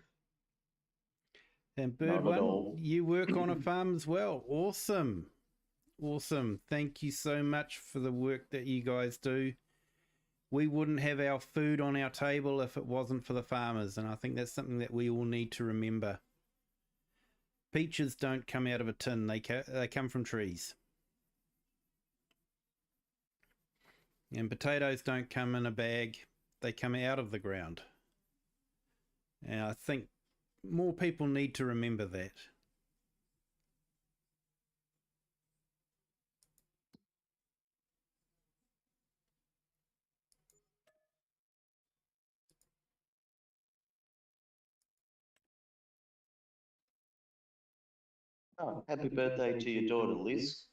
And Bird One, you work on a farm as well. Awesome. Awesome. Thank you so much for the work that you guys do. We wouldn't have our food on our table if it wasn't for the farmers, and I think that's something that we all need to remember. Peaches don't come out of a tin. They come from trees. And potatoes don't come in a bag. They come out of the ground. And I think more people need to remember that. Oh, happy birthday to your daughter, Liz.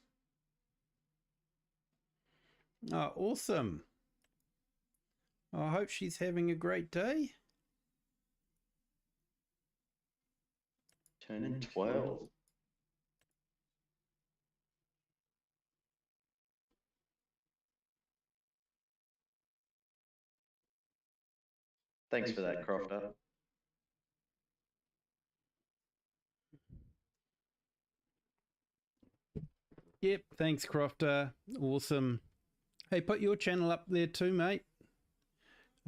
Oh, awesome. I hope she's having a great day. Turning 12. Thanks for that, Crofter. Yep, thanks, Crofter. Awesome. Hey, put your channel up there too, mate.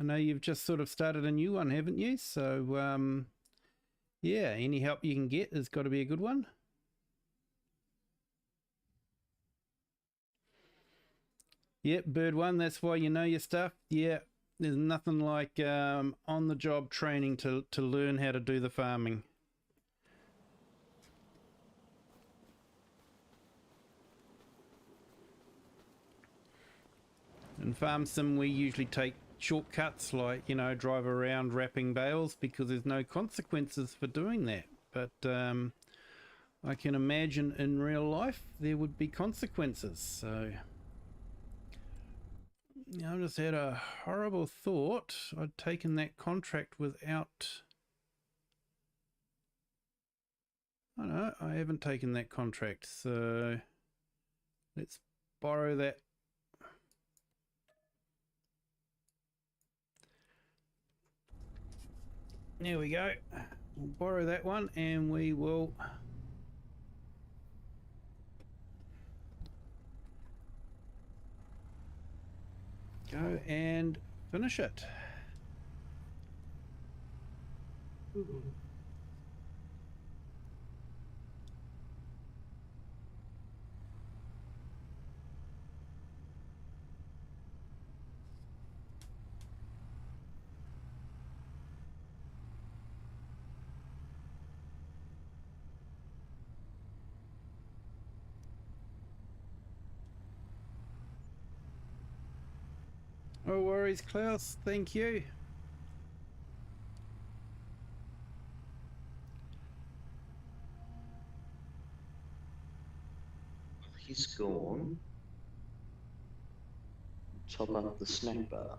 I know you've just sort of started a new one, haven't you? So, yeah, any help you can get has got to be a good one. Yep, Bird One, that's why you know your stuff. Yeah, there's nothing like on-the-job training to learn how to do the farming. In Farm Sim we usually take shortcuts, like, you know, drive around wrapping bales, because there's no consequences for doing that. But I can imagine in real life there would be consequences. So I just had a horrible thought. I'd taken that contract without... Oh no, I haven't taken that contract, so let's borrow that. There we go. We'll borrow that one and we will go and finish it. No worries, Klaus. Thank you. He's gone. Top up the snack bar.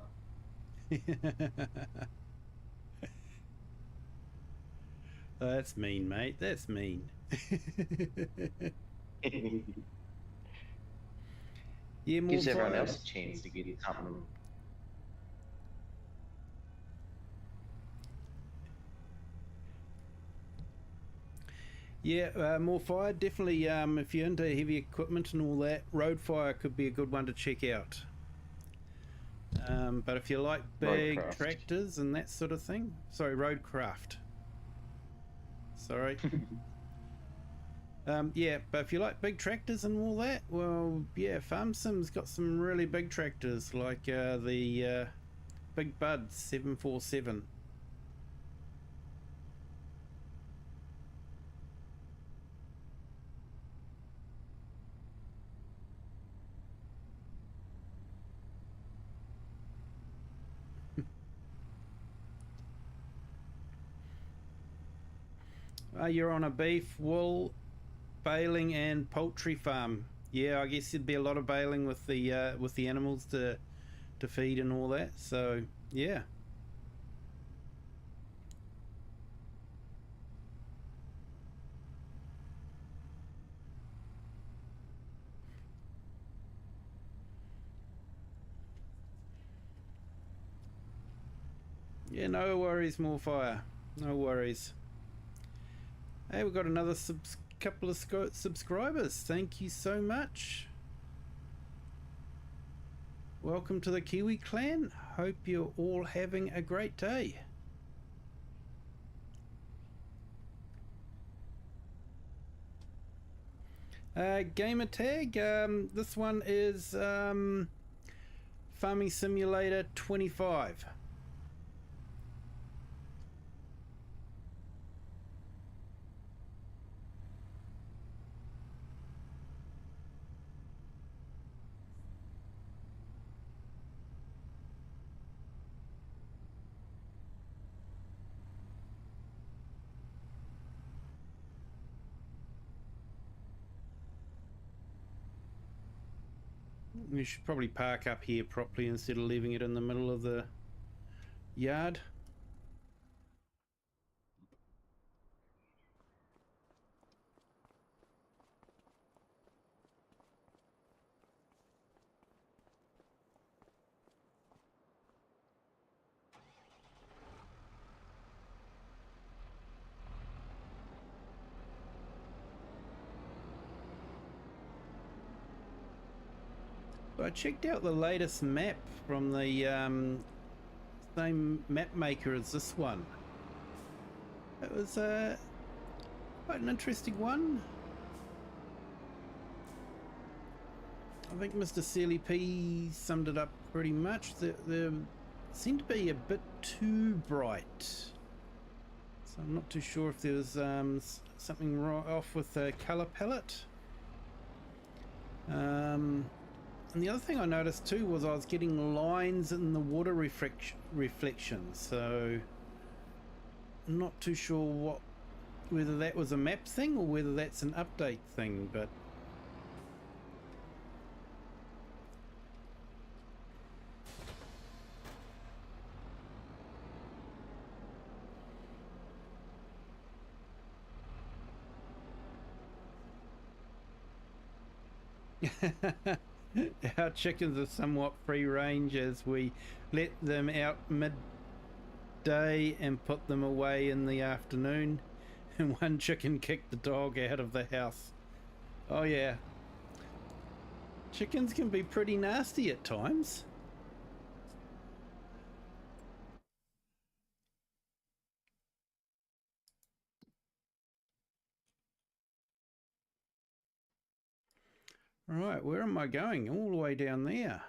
That's mean, mate. That's mean. Yeah, more Gives everyone fire. else a chance to get something. Yeah, more fire. Definitely, if you're into heavy equipment and all that, road fire could be a good one to check out. But if you like big Roadcraft. tractors and that sort of thing, sorry, roadcraft. Sorry. Yeah, but if you like big tractors and all that, well, yeah, Farm Sim's got some really big tractors, like the Big Bud 747. You're on a beef, wool, baling and poultry farm. Yeah, I guess there'd be a lot of baling with the animals to feed and all that. So yeah. Yeah, no worries, more fire. No worries. Hey, we've got another couple of subscribers. Thank you so much. Welcome to the Kiwi clan. Hope you're all having a great day. Gamer tag. This one is Farming Simulator 25. We should probably park up here properly instead of leaving it in the middle of the yard. I checked out the latest map from the same map maker as this one. It was quite an interesting one. I think Mr. Sealy P summed it up pretty much. They seemed to be a bit too bright. So I'm not too sure if there's something off with the colour palette. And the other thing I noticed too was I was getting lines in the water reflections, so I'm not too sure whether that was a map thing or whether that's an update thing, but our chickens are somewhat free range as we let them out midday and put them away in the afternoon. And one chicken kicked the dog out of the house. Oh yeah, chickens can be pretty nasty at times. Right, where am I going? All the way down there.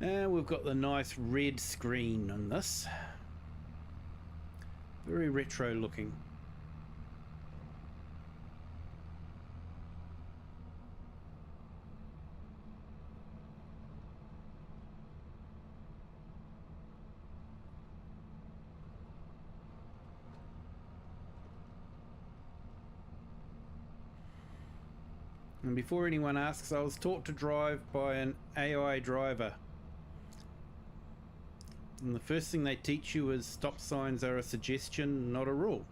And we've got the nice red screen on this. Very retro looking. And before anyone asks, I was taught to drive by an AI driver. And the first thing they teach you is stop signs are a suggestion, not a rule.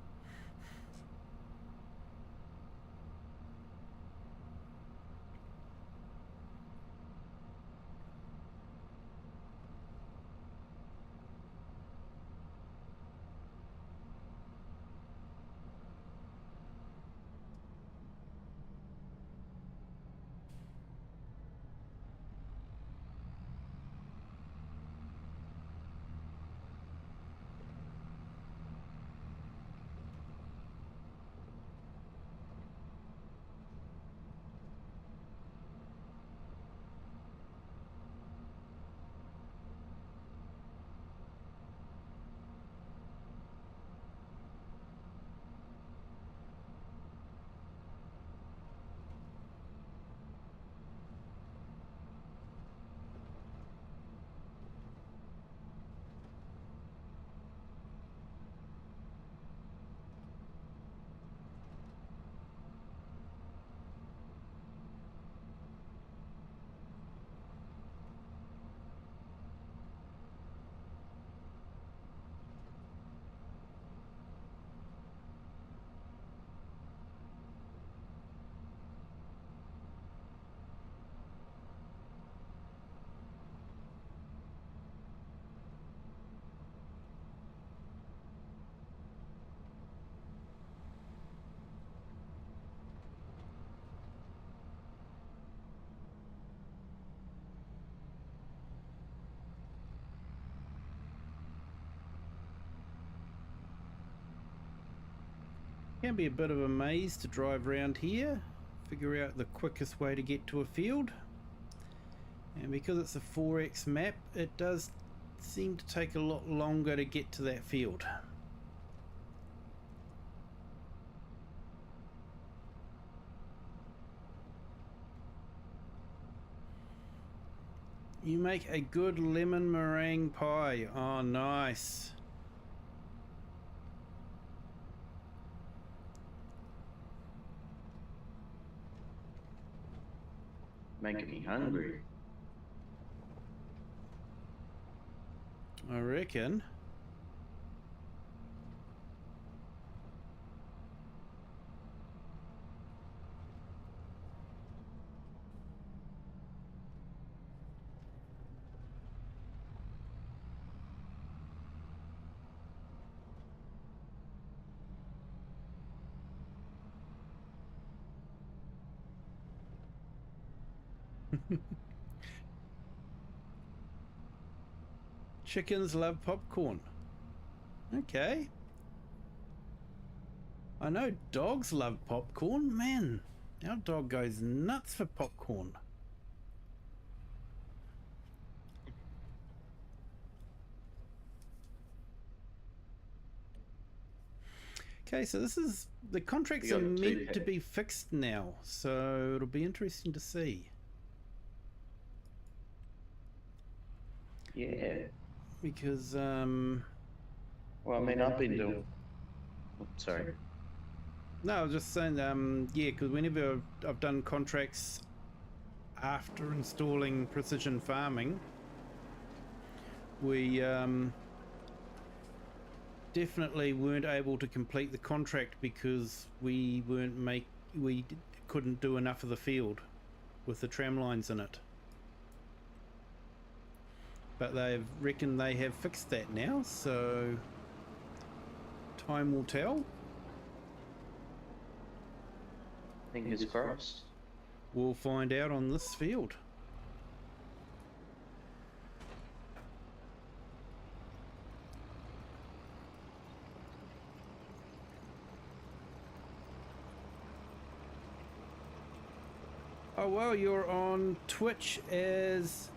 Can be a bit of a maze to drive around here, figure out the quickest way to get to a field. And because it's a 4x map, it does seem to take a lot longer to get to that field. You make a good lemon meringue pie. Oh, nice. Making me hungry. I reckon. Chickens love popcorn. Okay. I know dogs love popcorn. Man, our dog goes nuts for popcorn. Okay, so this is the contracts are meant to be fixed now, so it'll be interesting to see. Yeah. Because well, I mean, I've been doing. Sorry. No, I was just saying, yeah, because whenever I've done contracts after installing precision farming, we definitely weren't able to complete the contract because we couldn't do enough of the field with the tram lines in it. But they reckon they have fixed that now, so time will tell. Fingers crossed. We'll find out on this field. Oh well, you're on Twitch as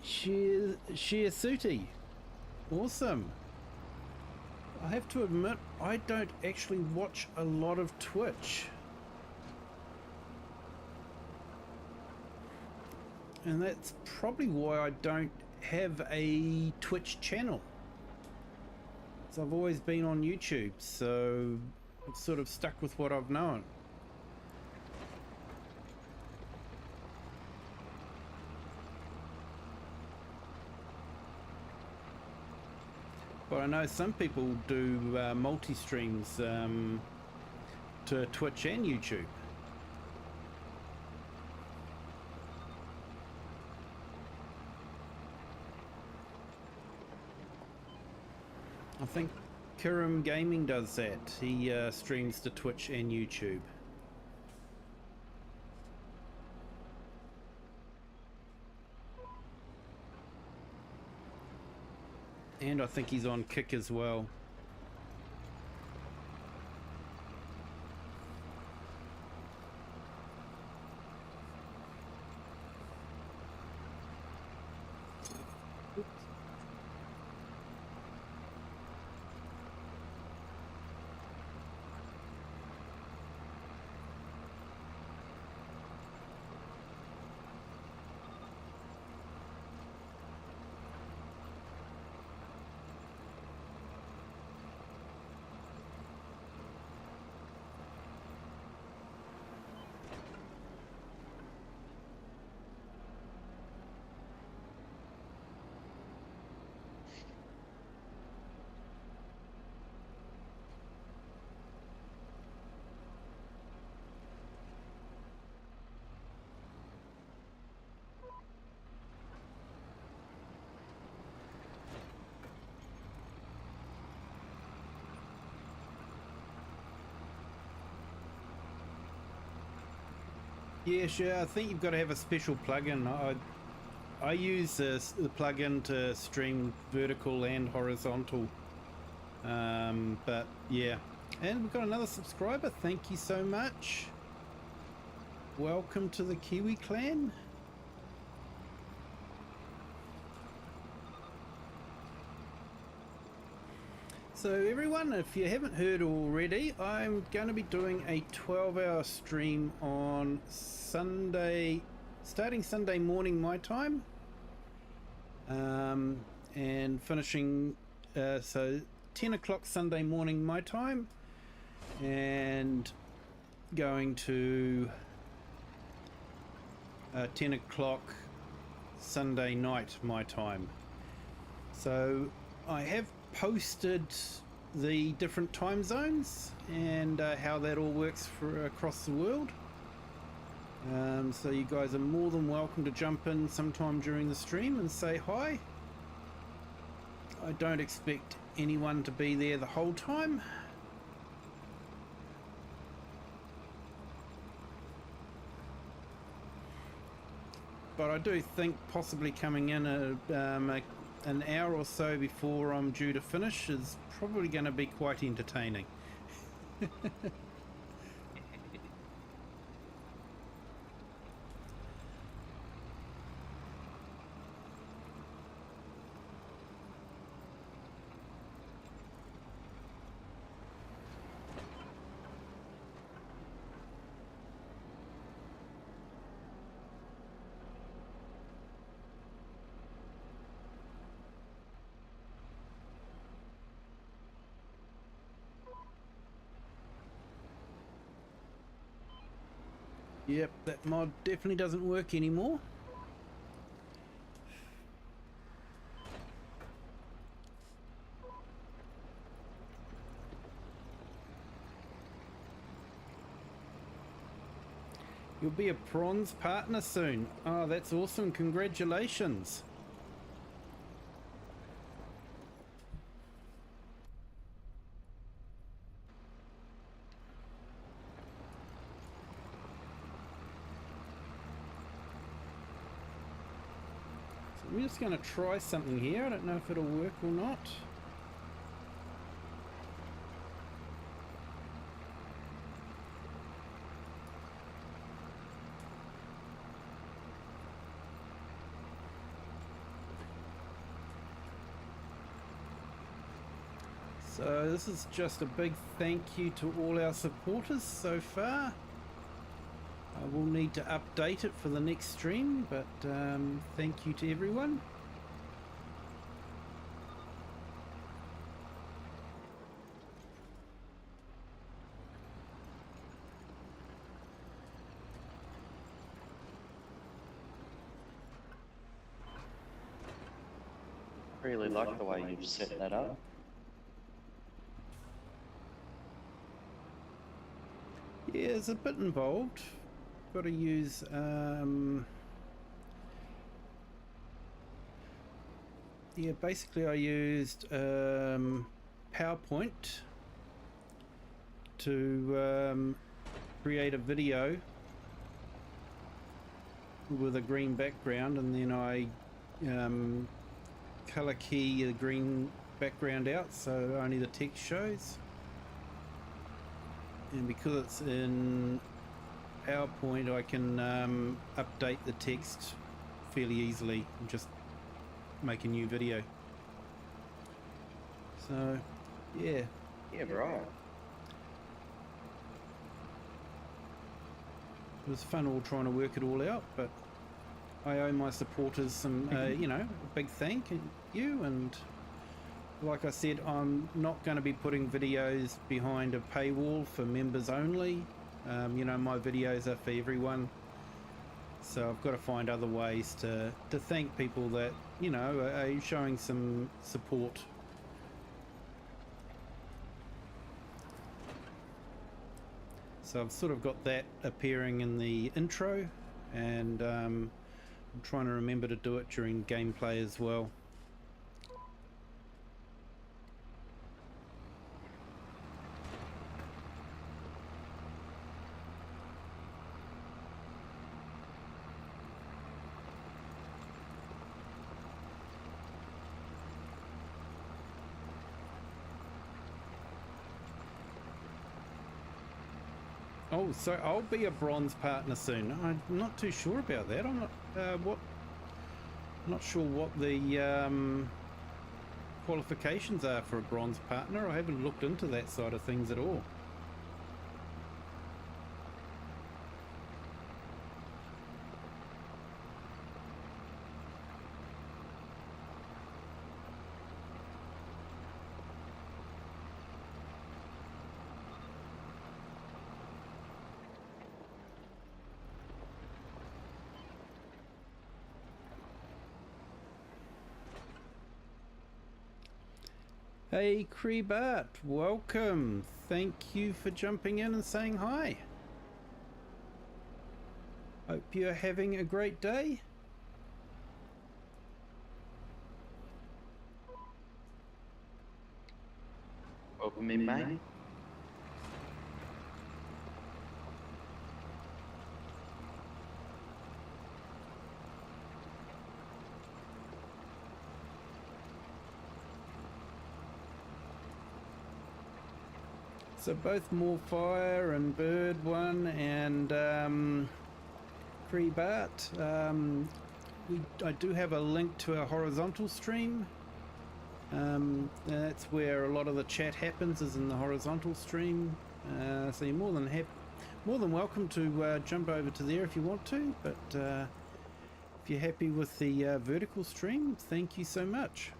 Shiasuti. Awesome. I have to admit, I don't actually watch a lot of Twitch. And that's probably why I don't have a Twitch channel. So I've always been on YouTube, so I'm sort of stuck with what I've known. But I know some people do multi-streams to Twitch and YouTube. I think Kirim Gaming does that. He streams to Twitch and YouTube. And I think he's on Kick as well. Yeah, sure. I think you've got to have a special plugin. I use the plugin to stream vertical and horizontal. But yeah, and we've got another subscriber. Thank you so much. Welcome to the Kiwi clan. So everyone, if you haven't heard already, I'm going to be doing a 12-hour stream on Sunday, starting Sunday morning my time, and finishing, so 10 o'clock Sunday morning my time, and going to 10 o'clock Sunday night my time. So I have posted the different time zones and how that all works for across the world, so you guys are more than welcome to jump in sometime during the stream and say hi. I don't expect anyone to be there the whole time, but I do think possibly coming in an hour or so before I'm due to finish is probably going to be quite entertaining. Yep, that mod definitely doesn't work anymore. You'll be a bronze partner soon. Oh, that's awesome. Congratulations. So we're just going to try something here. I don't know if it'll work or not. So this is just a big thank you to all our supporters so far. I will need to update it for the next stream, but thank you to everyone. Really like the way you've set that up. Yeah, it's a bit involved. Got to use yeah, basically I used PowerPoint to create a video with a green background, and then I color key the green background out so only the text shows. And because it's in PowerPoint, I can update the text fairly easily and just make a new video. So, yeah. Yeah, right. It was fun all trying to work it all out, but I owe my supporters some, you know, a big thank you. And like I said, I'm not going to be putting videos behind a paywall for members only. You know, my videos are for everyone. So I've got to find other ways to thank people that, you know, are showing some support. So I've sort of got that appearing in the intro, and I'm trying to remember to do it during gameplay as well. Oh, so I'll be a bronze partner soon. I'm not too sure about that. I'm not sure what the qualifications are for a bronze partner. I haven't looked into that side of things at all. Hey Creebart, welcome. Thank you for jumping in and saying hi. Hope you're having a great day. Welcome in, mate. So both Moorfire and Bird One and Creebart, I do have a link to our horizontal stream. That's where a lot of the chat happens, is in the horizontal stream. So you're more than welcome to jump over to there if you want to. But if you're happy with the vertical stream, thank you so much.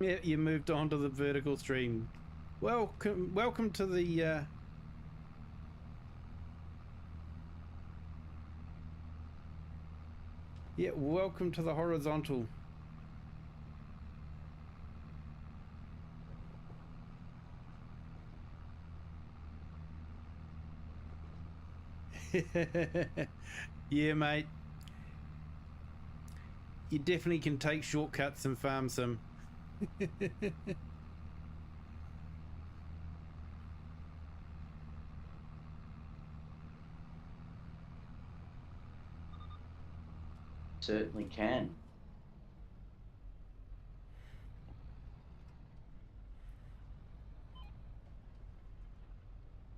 Yeah, you moved on to the vertical stream. Welcome to the yeah, welcome to the horizontal. Yeah, mate. You definitely can take shortcuts and farm sim. Certainly can.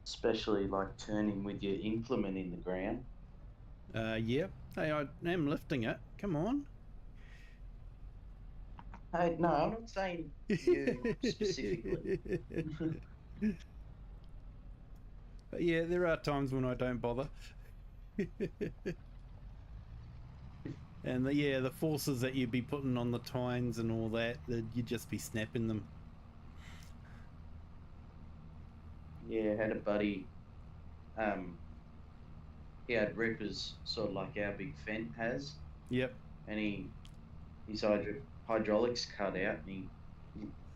Especially like turning with your implement in the ground. Yeah. Hey, I am lifting it. Come on. Hey, no, I'm not saying you specifically. But yeah, there are times when I don't bother. And yeah, the forces that you'd be putting on the tines and all that, you'd just be snapping them. Yeah, had a buddy. He had rippers, sort of like our big Fent has, Yep. and his hydraulics cut out, and he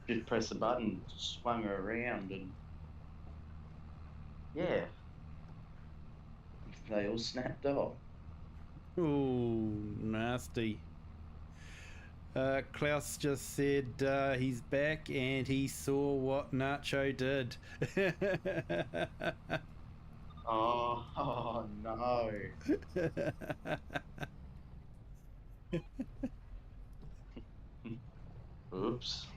just pressed the button, swung her around, and yeah, they all snapped off. Oh, nasty. Klaus just said he's back and he saw what Nacho did. Oh no. Oops.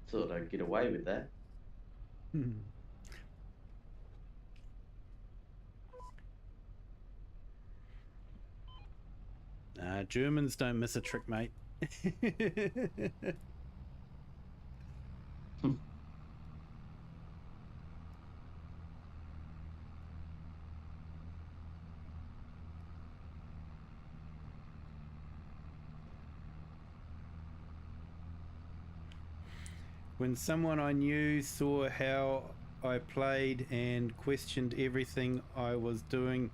Thought I'd get away with that. Germans don't miss a trick, mate. When someone I knew saw how I played and questioned everything I was doing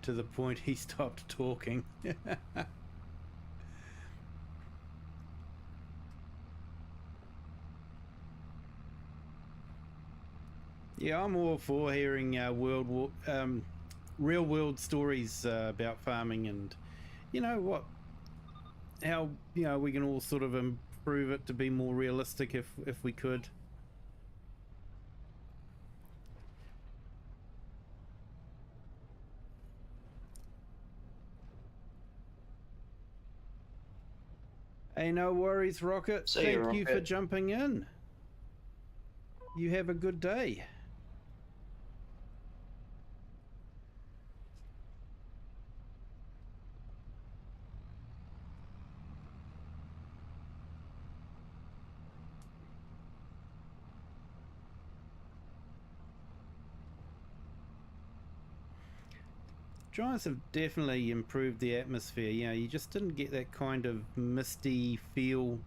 to the point he stopped talking. Yeah, I'm all for hearing real world stories about farming, and you know what, how we can all sort of improve it to be more realistic if we could. Hey, no worries, Rocket. See you, Thank you for Rocket. jumping in. You have a good day. Giants have definitely improved the atmosphere. You just didn't get that kind of misty feel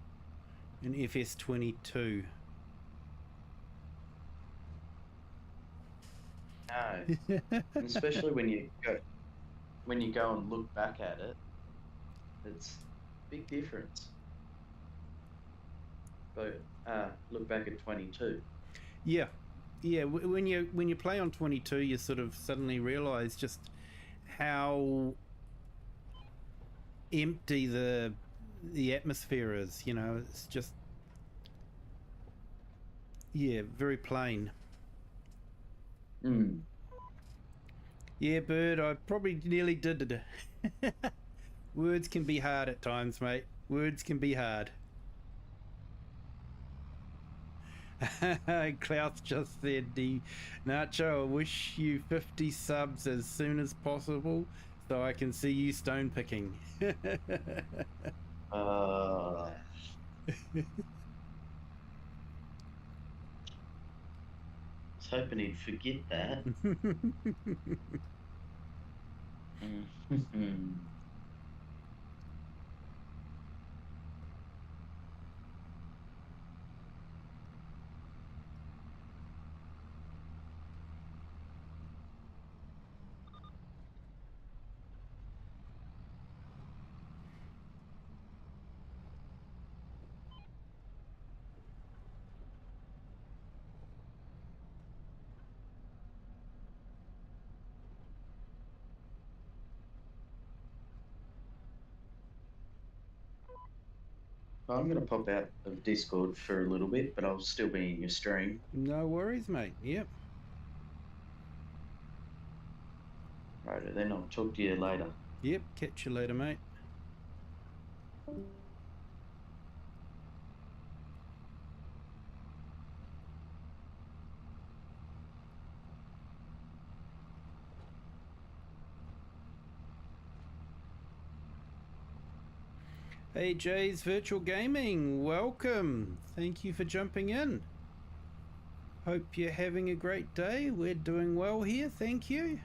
in FS22. No, and especially when you go and look back at it, it's a big difference. But look back at 22. Yeah, yeah. When you play on 22, you sort of suddenly realise just how empty the atmosphere is. It's just very plain. Mm. Yeah, Bird, I probably nearly did it. Words can be hard at times, mate. Words can be hard. Klaus just said, Nacho, I wish you 50 subs as soon as possible so I can see you stone picking. Uh, was hoping he'd forget that. Mhm. I'm going to pop out of Discord for a little bit, but I'll still be in your stream. No worries, mate. Yep. Right, then I'll talk to you later. Yep. Catch you later, mate. Hey, Jay's Virtual Gaming. Welcome. Thank you for jumping in. Hope you're having a great day. We're doing well here. Thank you.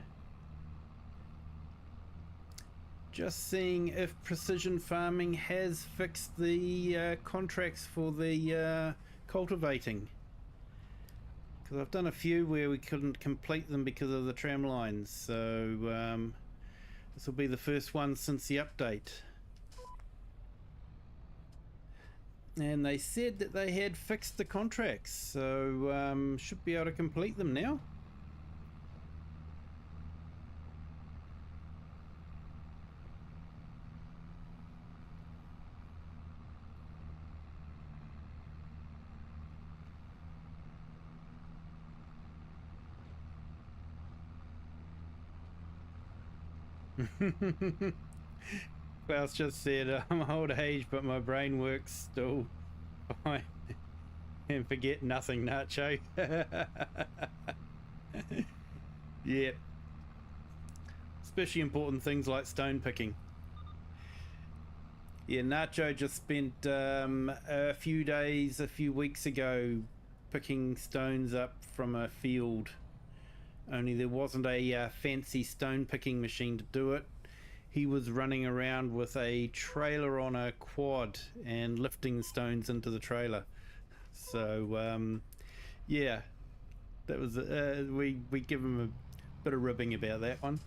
Just seeing if precision farming has fixed the contracts for the cultivating, because I've done a few where we couldn't complete them because of the tram lines, so this will be the first one since the update, and they said that they had fixed the contracts, so should be able to complete them now. Klaus just said, I'm old age, but my brain works still fine. And forget nothing, Nacho. Yeah. Especially important things like stone picking. Yeah, Nacho just spent a few weeks ago, picking stones up from a field. Only there wasn't a fancy stone picking machine to do it. He was running around with a trailer on a quad and lifting stones into the trailer. So yeah, that was we give him a bit of ribbing about that one.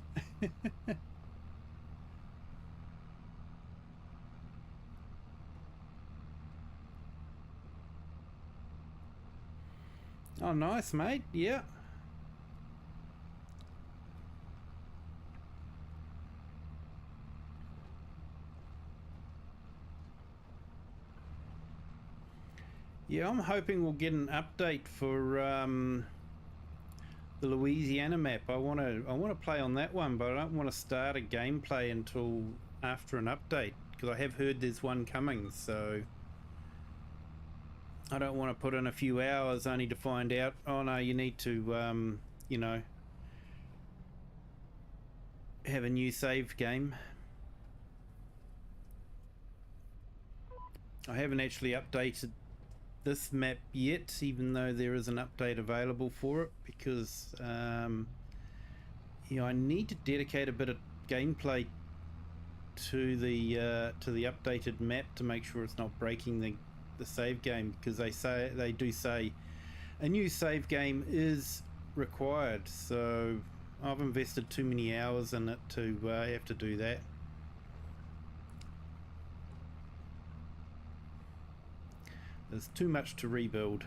Oh, nice, mate. Yeah. Yeah, I'm hoping we'll get an update for the Louisiana map. I want to play on that one, but I don't want to start a gameplay until after an update, because I have heard there's one coming, so I don't want to put in a few hours only to find out, oh no, you need to you know, have a new save game. I haven't actually updated this map yet, even though there is an update available for it, because you know, I need to dedicate a bit of gameplay to the updated map to make sure it's not breaking the save game, because they do say a new save game is required, so I've invested too many hours in it to have to do that. There's too much to rebuild.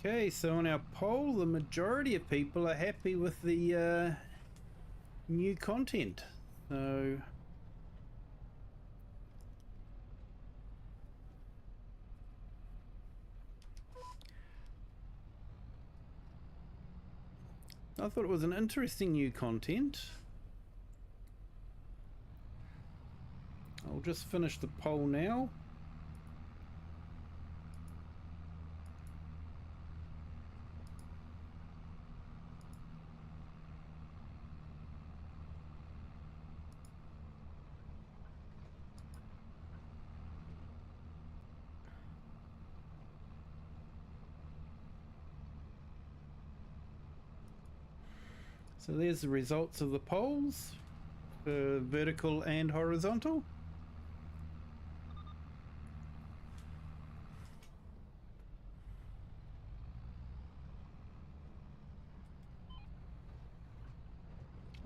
Okay, so on our poll, the majority of people are happy with the new content. So I thought it was an interesting new content. I'll just finish the poll now. So there's the results of the polls for vertical and horizontal.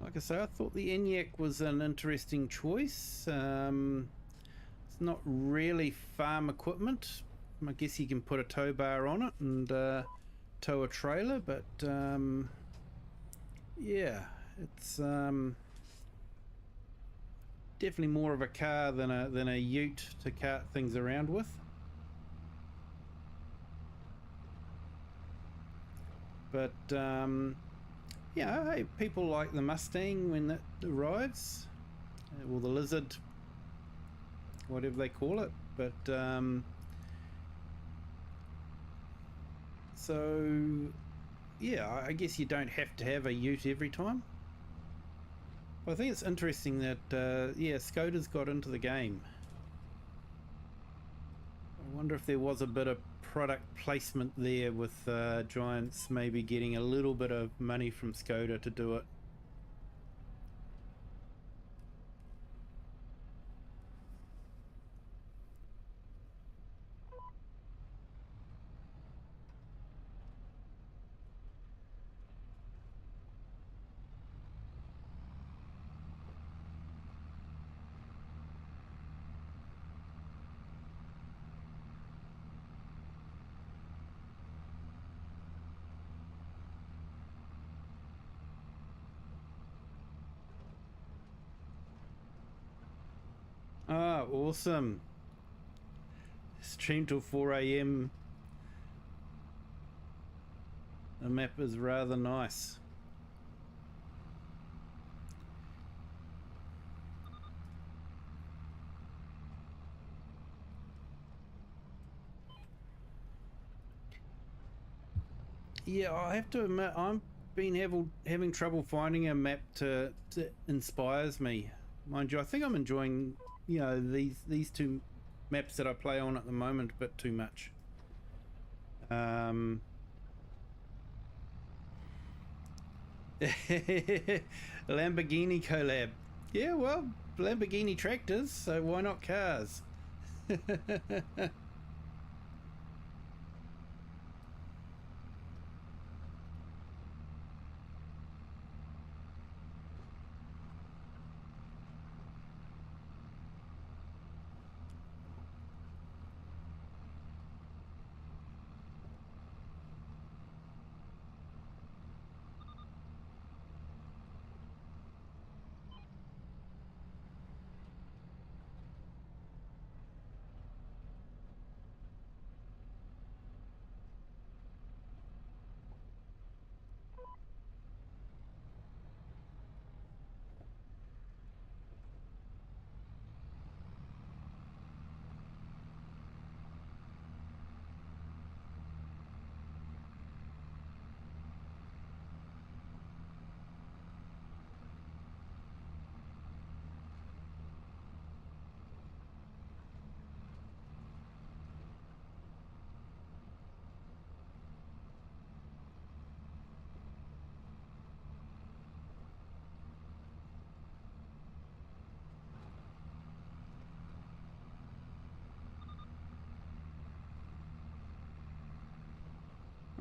Like I say, I thought the ENIAC was an interesting choice. It's not really farm equipment. I guess you can put a tow bar on it and tow a trailer, but yeah, it's definitely more of a car than a ute to cart things around with. But yeah, hey, people like the Mustang when it arrives, or the Lizard, whatever they call it. But so yeah, I guess you don't have to have a ute every time. But I think it's interesting that yeah, Skoda's got into the game. I wonder if there was a bit of product placement there with Giants maybe getting a little bit of money from Skoda to do it. Ah, awesome. Stream till 4 AM. The map is rather nice. Yeah, I have to admit, I'm been having trouble finding a map to inspires me. Mind you, I think I'm enjoying, you know, these two maps that I play on at the moment a bit too much. Lamborghini collab. Yeah, well, Lamborghini tractors, so why not cars?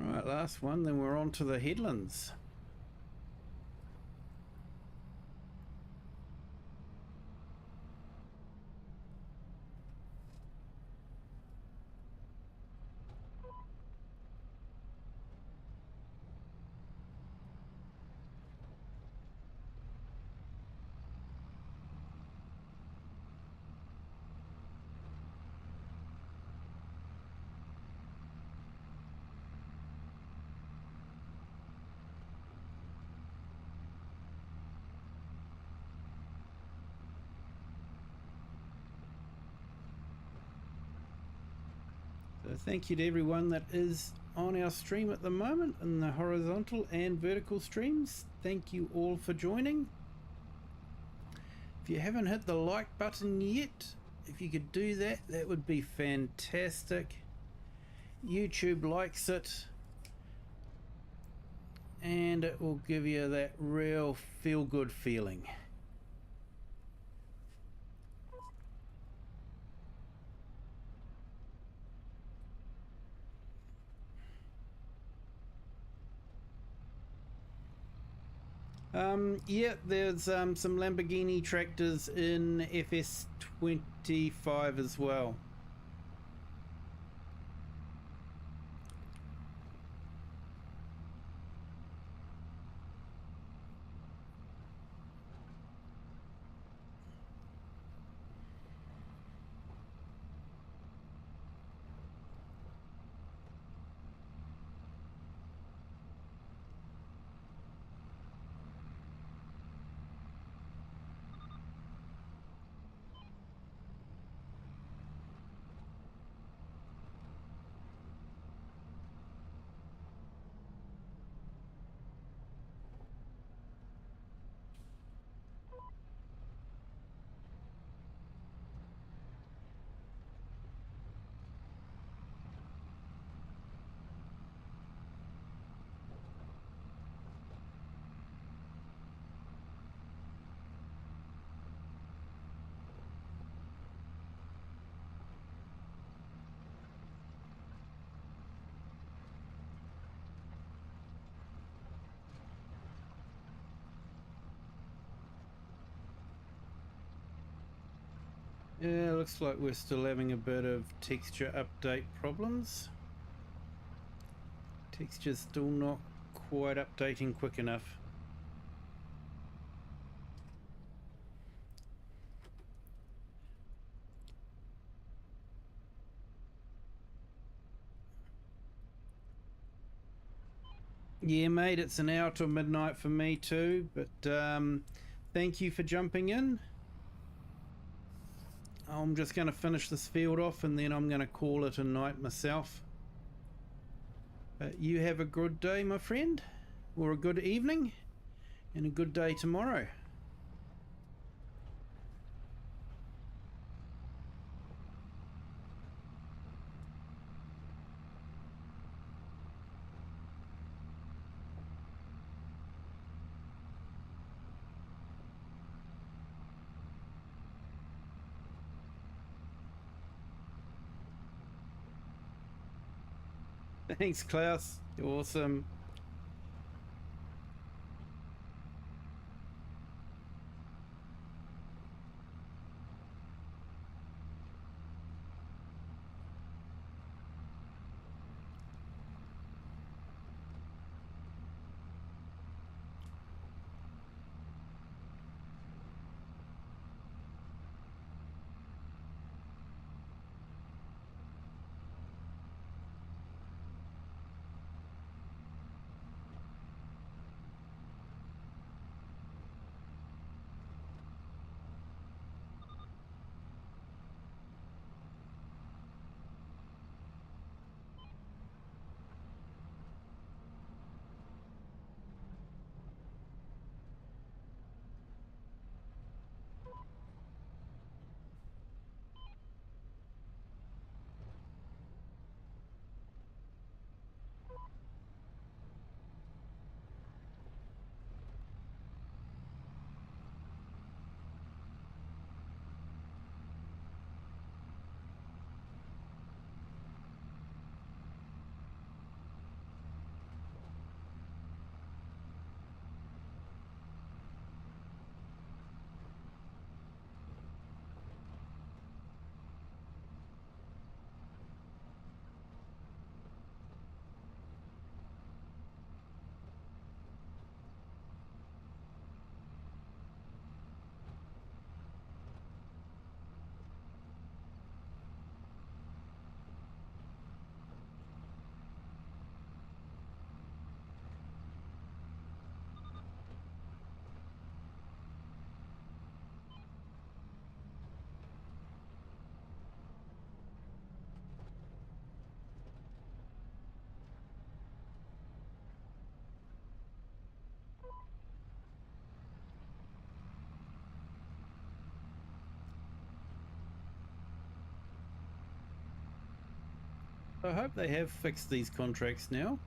Right, last one, then we're on to the headlands. thank you to everyone that is on our stream at the moment in the horizontal and vertical streams. Thank you all for joining. If you haven't hit the like button yet, if you could do that, that would be fantastic. YouTube likes it, and it will give you that real feel-good feeling. Yeah, there's some Lamborghini tractors in FS25 as well. Yeah, looks like we're still having a bit of texture update problems. Texture's still not quite updating quick enough. Yeah, mate, it's an hour till midnight for me too, but thank you for jumping in. I'm just going to finish this field off and then I'm going to call it a night myself. But you have a good day, my friend, or a good evening, and a good day tomorrow. Thanks, Klaus. You're awesome. I hope they have fixed these contracts now.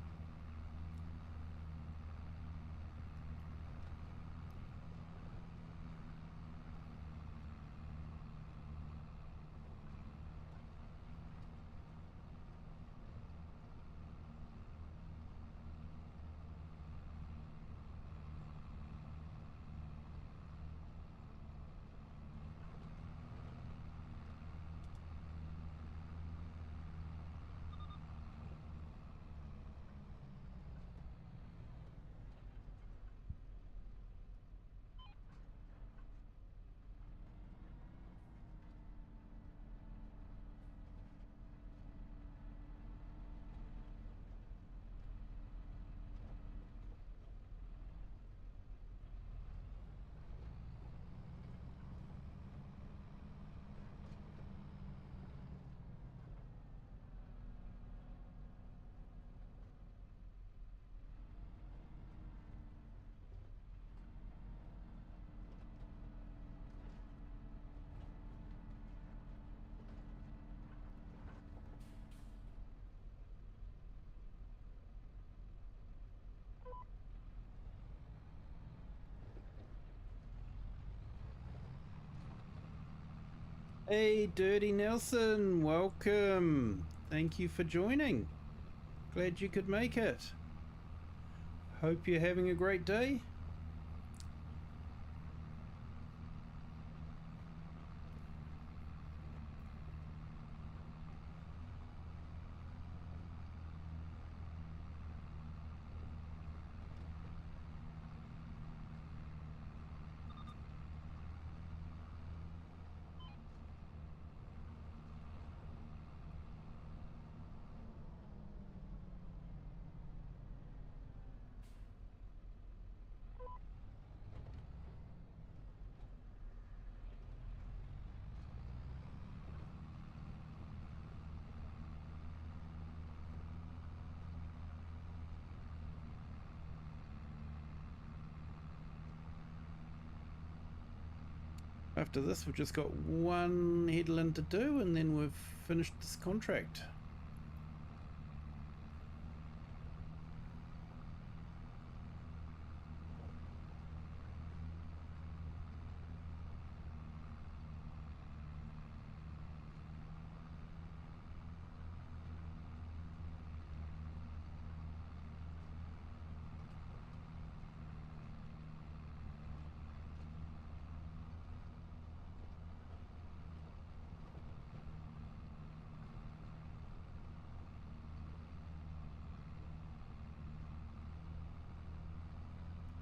Hey, Dirty Nelson, welcome. Thank you for joining. Glad you could make it. Hope you're having a great day. After this, we've just got one headland to do, and then we've finished this contract.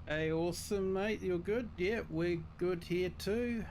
Hey, awesome, mate. You're good? Yeah, we're good here too.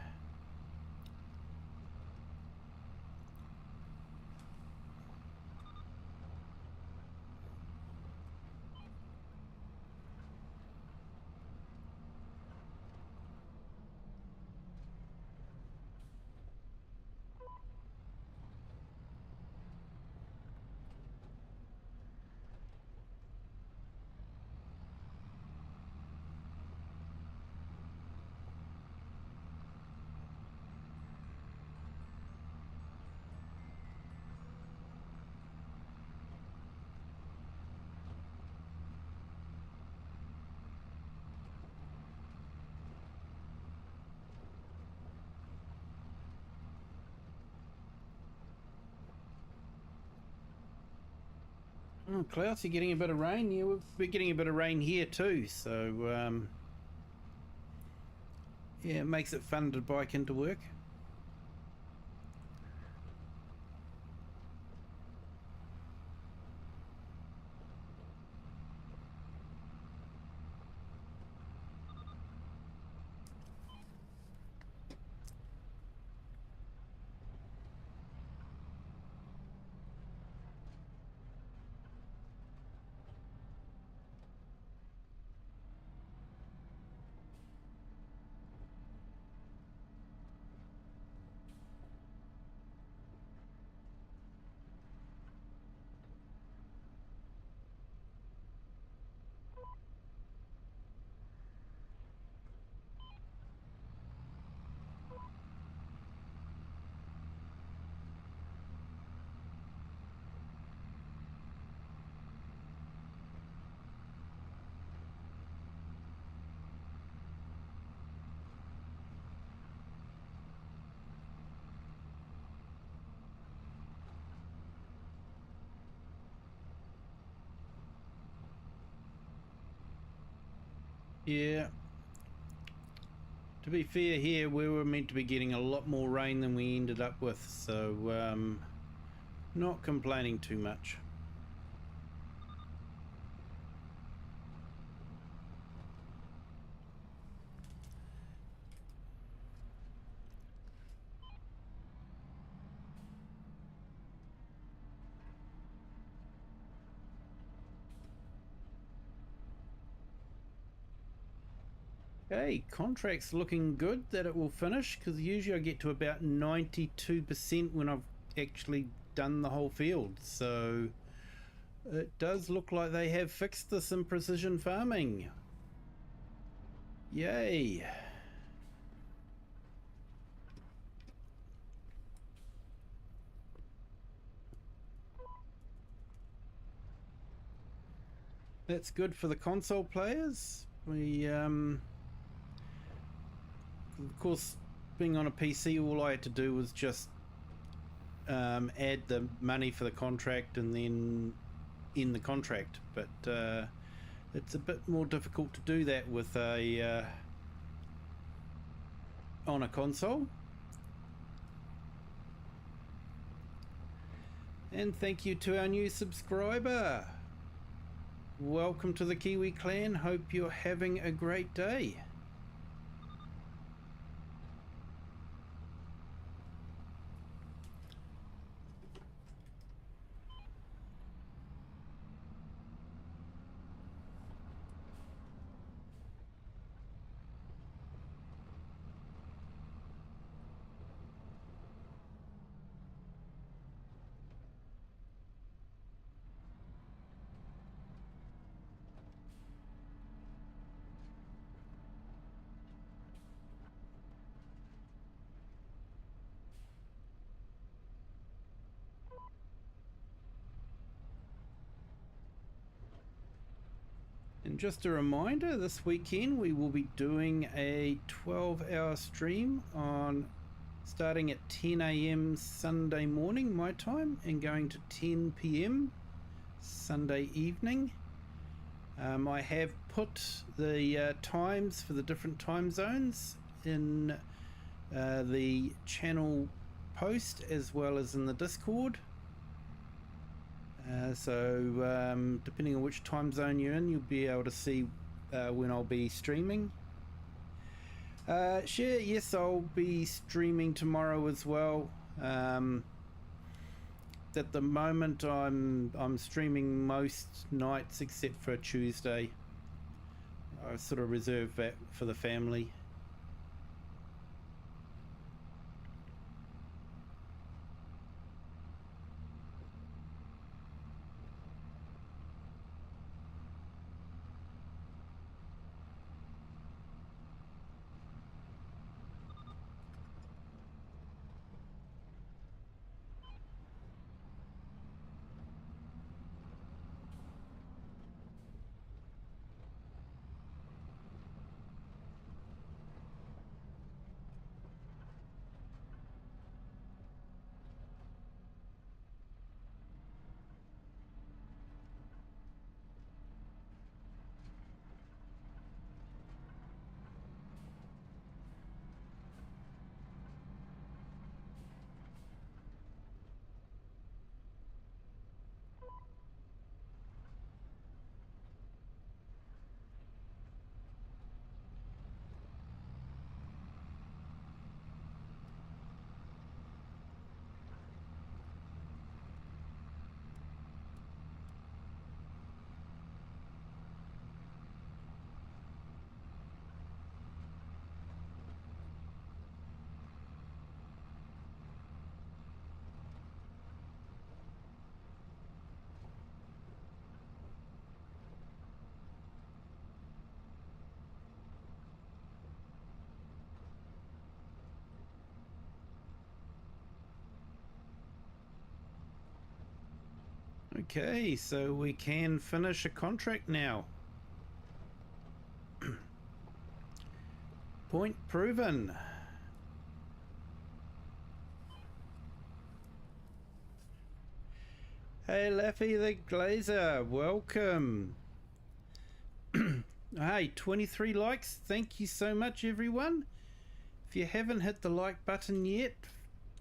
Oh, Klaus, you're getting a bit of rain. Yeah, we're getting a bit of rain here too. So, yeah, it makes it fun to bike into work. Yeah. To be fair, here we were meant to be getting a lot more rain than we ended up with, so not complaining too much. Okay, contract's looking good that it will finish, because usually I get to about 92% when I've actually done the whole field. So it does look like they have fixed this in precision farming. Yay. That's good for the console players. We of course, being on a PC, all I had to do was just add the money for the contract and then end the contract. But it's a bit more difficult to do that with a on a console. And thank you to our new subscriber. Welcome to the Kiwi clan. Hope you're having a great day. And just a reminder, this weekend we will be doing a 12-hour stream on starting at 10 AM Sunday morning my time and going to 10 PM Sunday evening. I have put the times for the different time zones in the channel post as well as in the Discord. So depending on which time zone you're in, you'll be able to see when I'll be streaming. Share, yes, I'll be streaming tomorrow as well. At the moment, I'm streaming most nights except for Tuesday. I sort of reserve that for the family. Okay, so we can finish a contract now. Point proven. Hey Laffy the Glazer, welcome. Hey, 23 likes. Thank you so much, everyone. If you haven't hit the like button yet,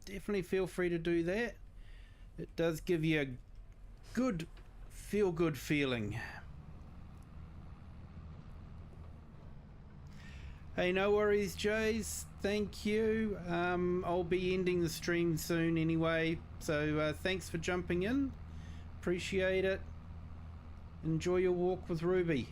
definitely feel free to do that. It does give you a good, feel-good feeling. Hey, no worries, Jays. Thank you. I'll be ending the stream soon anyway, so thanks for jumping in. Appreciate it. Enjoy your walk with Ruby.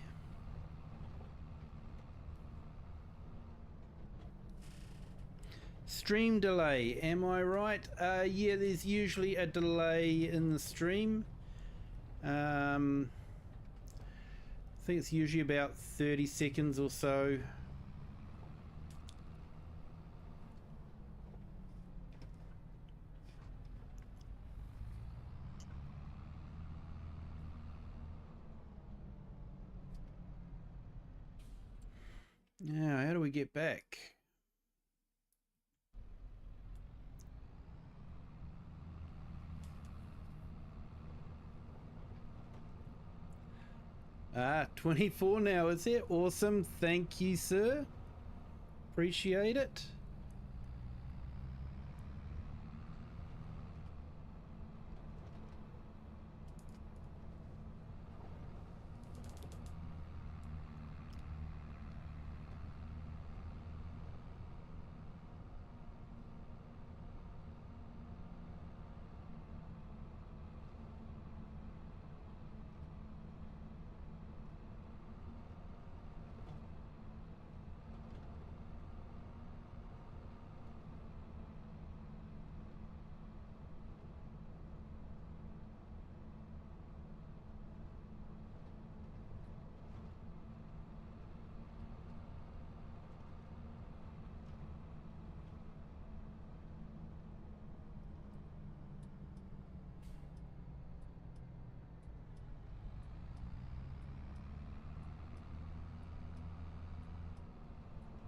Stream delay, am I right? Yeah, there's usually a delay in the stream. I think it's usually about 30 seconds or so. Now, how do we get back? Ah, 24 now, is it? Awesome. Thank you, sir. Appreciate it.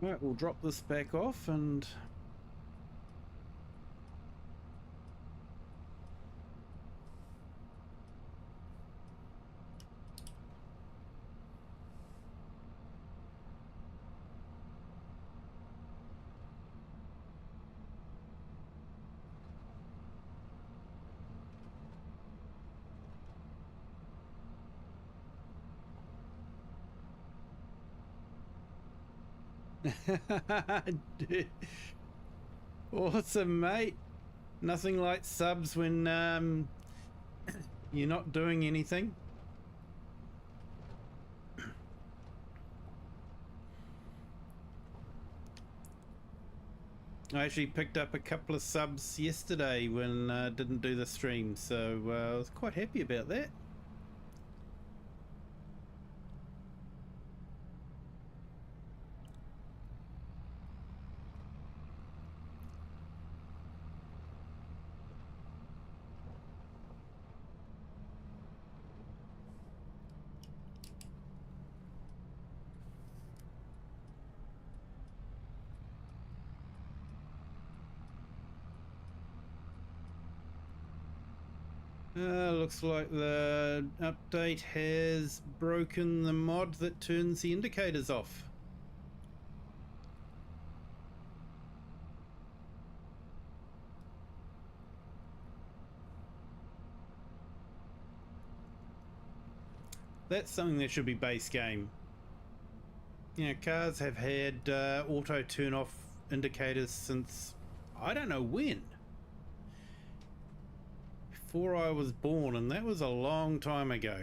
Right, we'll drop this back off and awesome, mate. Nothing like subs when you're not doing anything. I actually picked up a couple of subs yesterday when I didn't do the stream, so I was quite happy about that. Looks like the update has broken the mod that turns the indicators off. That's something that should be base game. You know, cars have had auto turn off indicators since I don't know when. Before I was born, and that was a long time ago.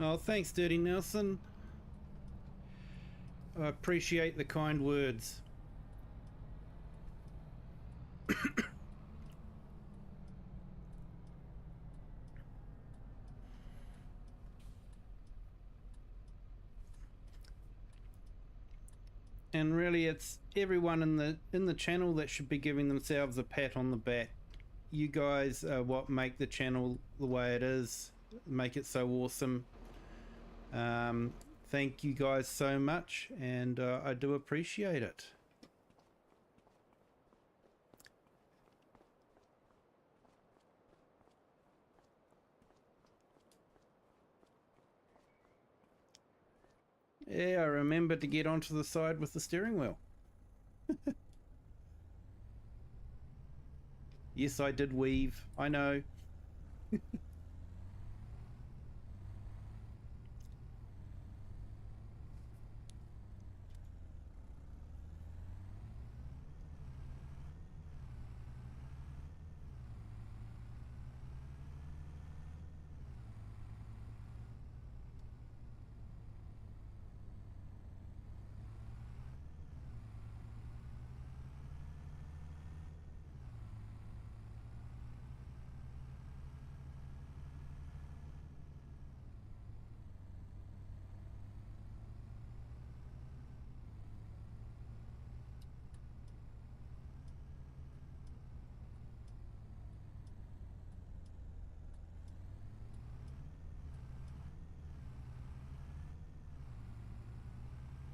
Oh, thanks, Dirty Nelson. I appreciate the kind words. And really, it's everyone in the channel that should be giving themselves a pat on the back you guys are what make the channel the way it is, make it so awesome. Thank you guys so much, and I do appreciate it. Yeah, I remembered to get onto the side with the steering wheel. Yes, I did weave. I know.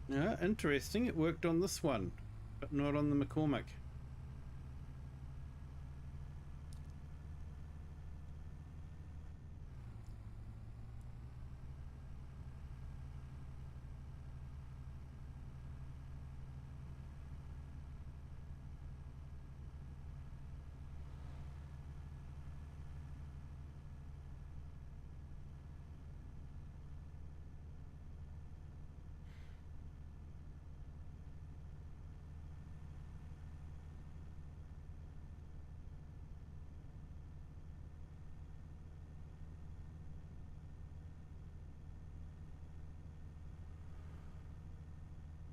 Yeah, interesting. It worked on this one, but not on the McCormick.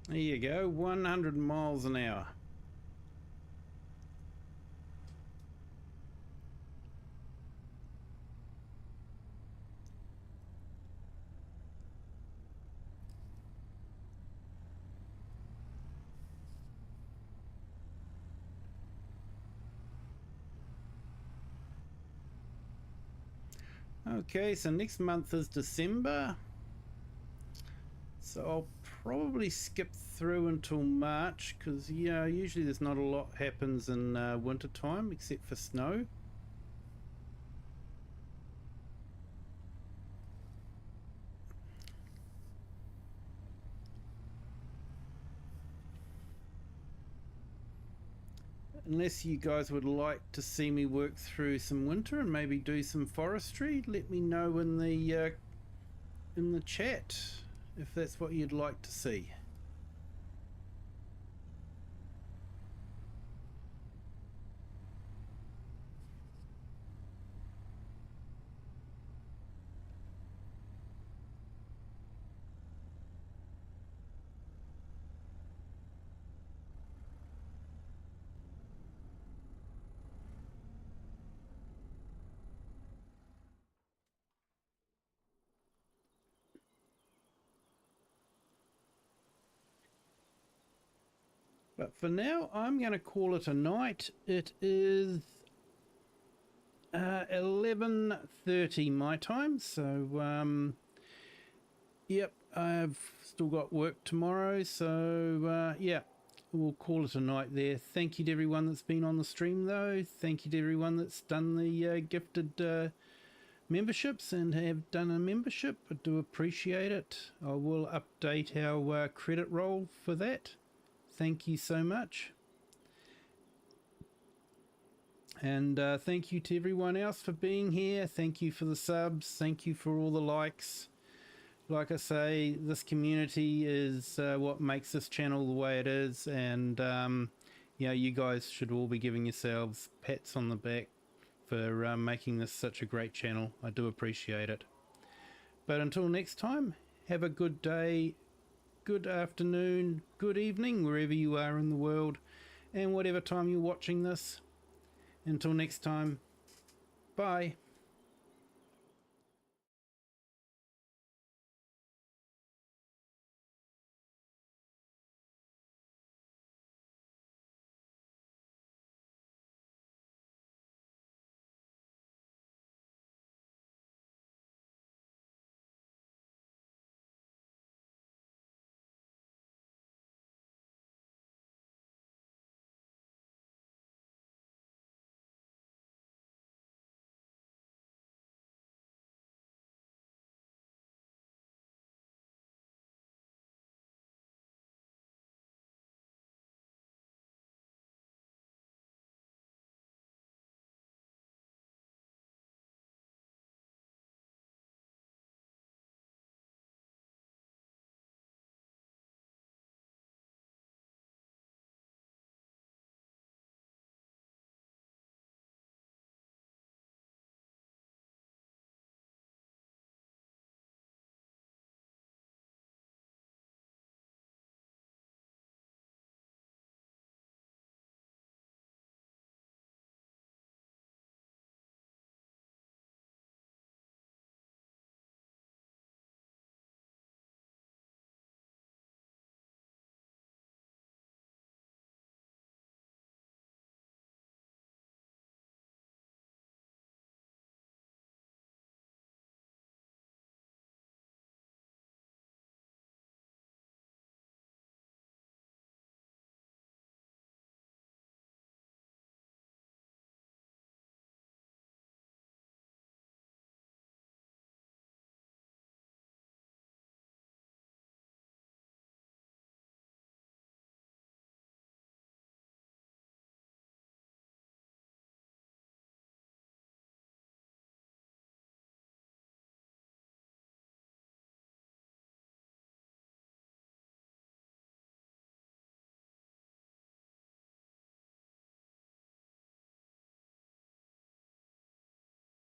There you go, 100 miles an hour. Okay, so next month is December. So I'll probably skip through until March, because yeah, usually there's not a lot happens in winter time except for snow. Unless you guys would like to see me work through some winter and maybe do some forestry, let me know in the chat if that's what you'd like to see. But for now, I'm going to call it a night. It is 11:30 my time, so yep, I've still got work tomorrow, so yeah, we'll call it a night there. Thank you to everyone that's been on the stream, though. Thank you to everyone that's done the gifted memberships and have done a membership. I do appreciate it. I will update our credit roll for that. Thank you so much. And thank you to everyone else for being here. Thank you for the subs. Thank you for all the likes. Like I say, this community is what makes this channel the way it is. And, you know, you guys should all be giving yourselves pats on the back for making this such a great channel. I do appreciate it. But until next time, have a good day, good afternoon, good evening, wherever you are in the world, and whatever time you're watching this. Until next time, bye.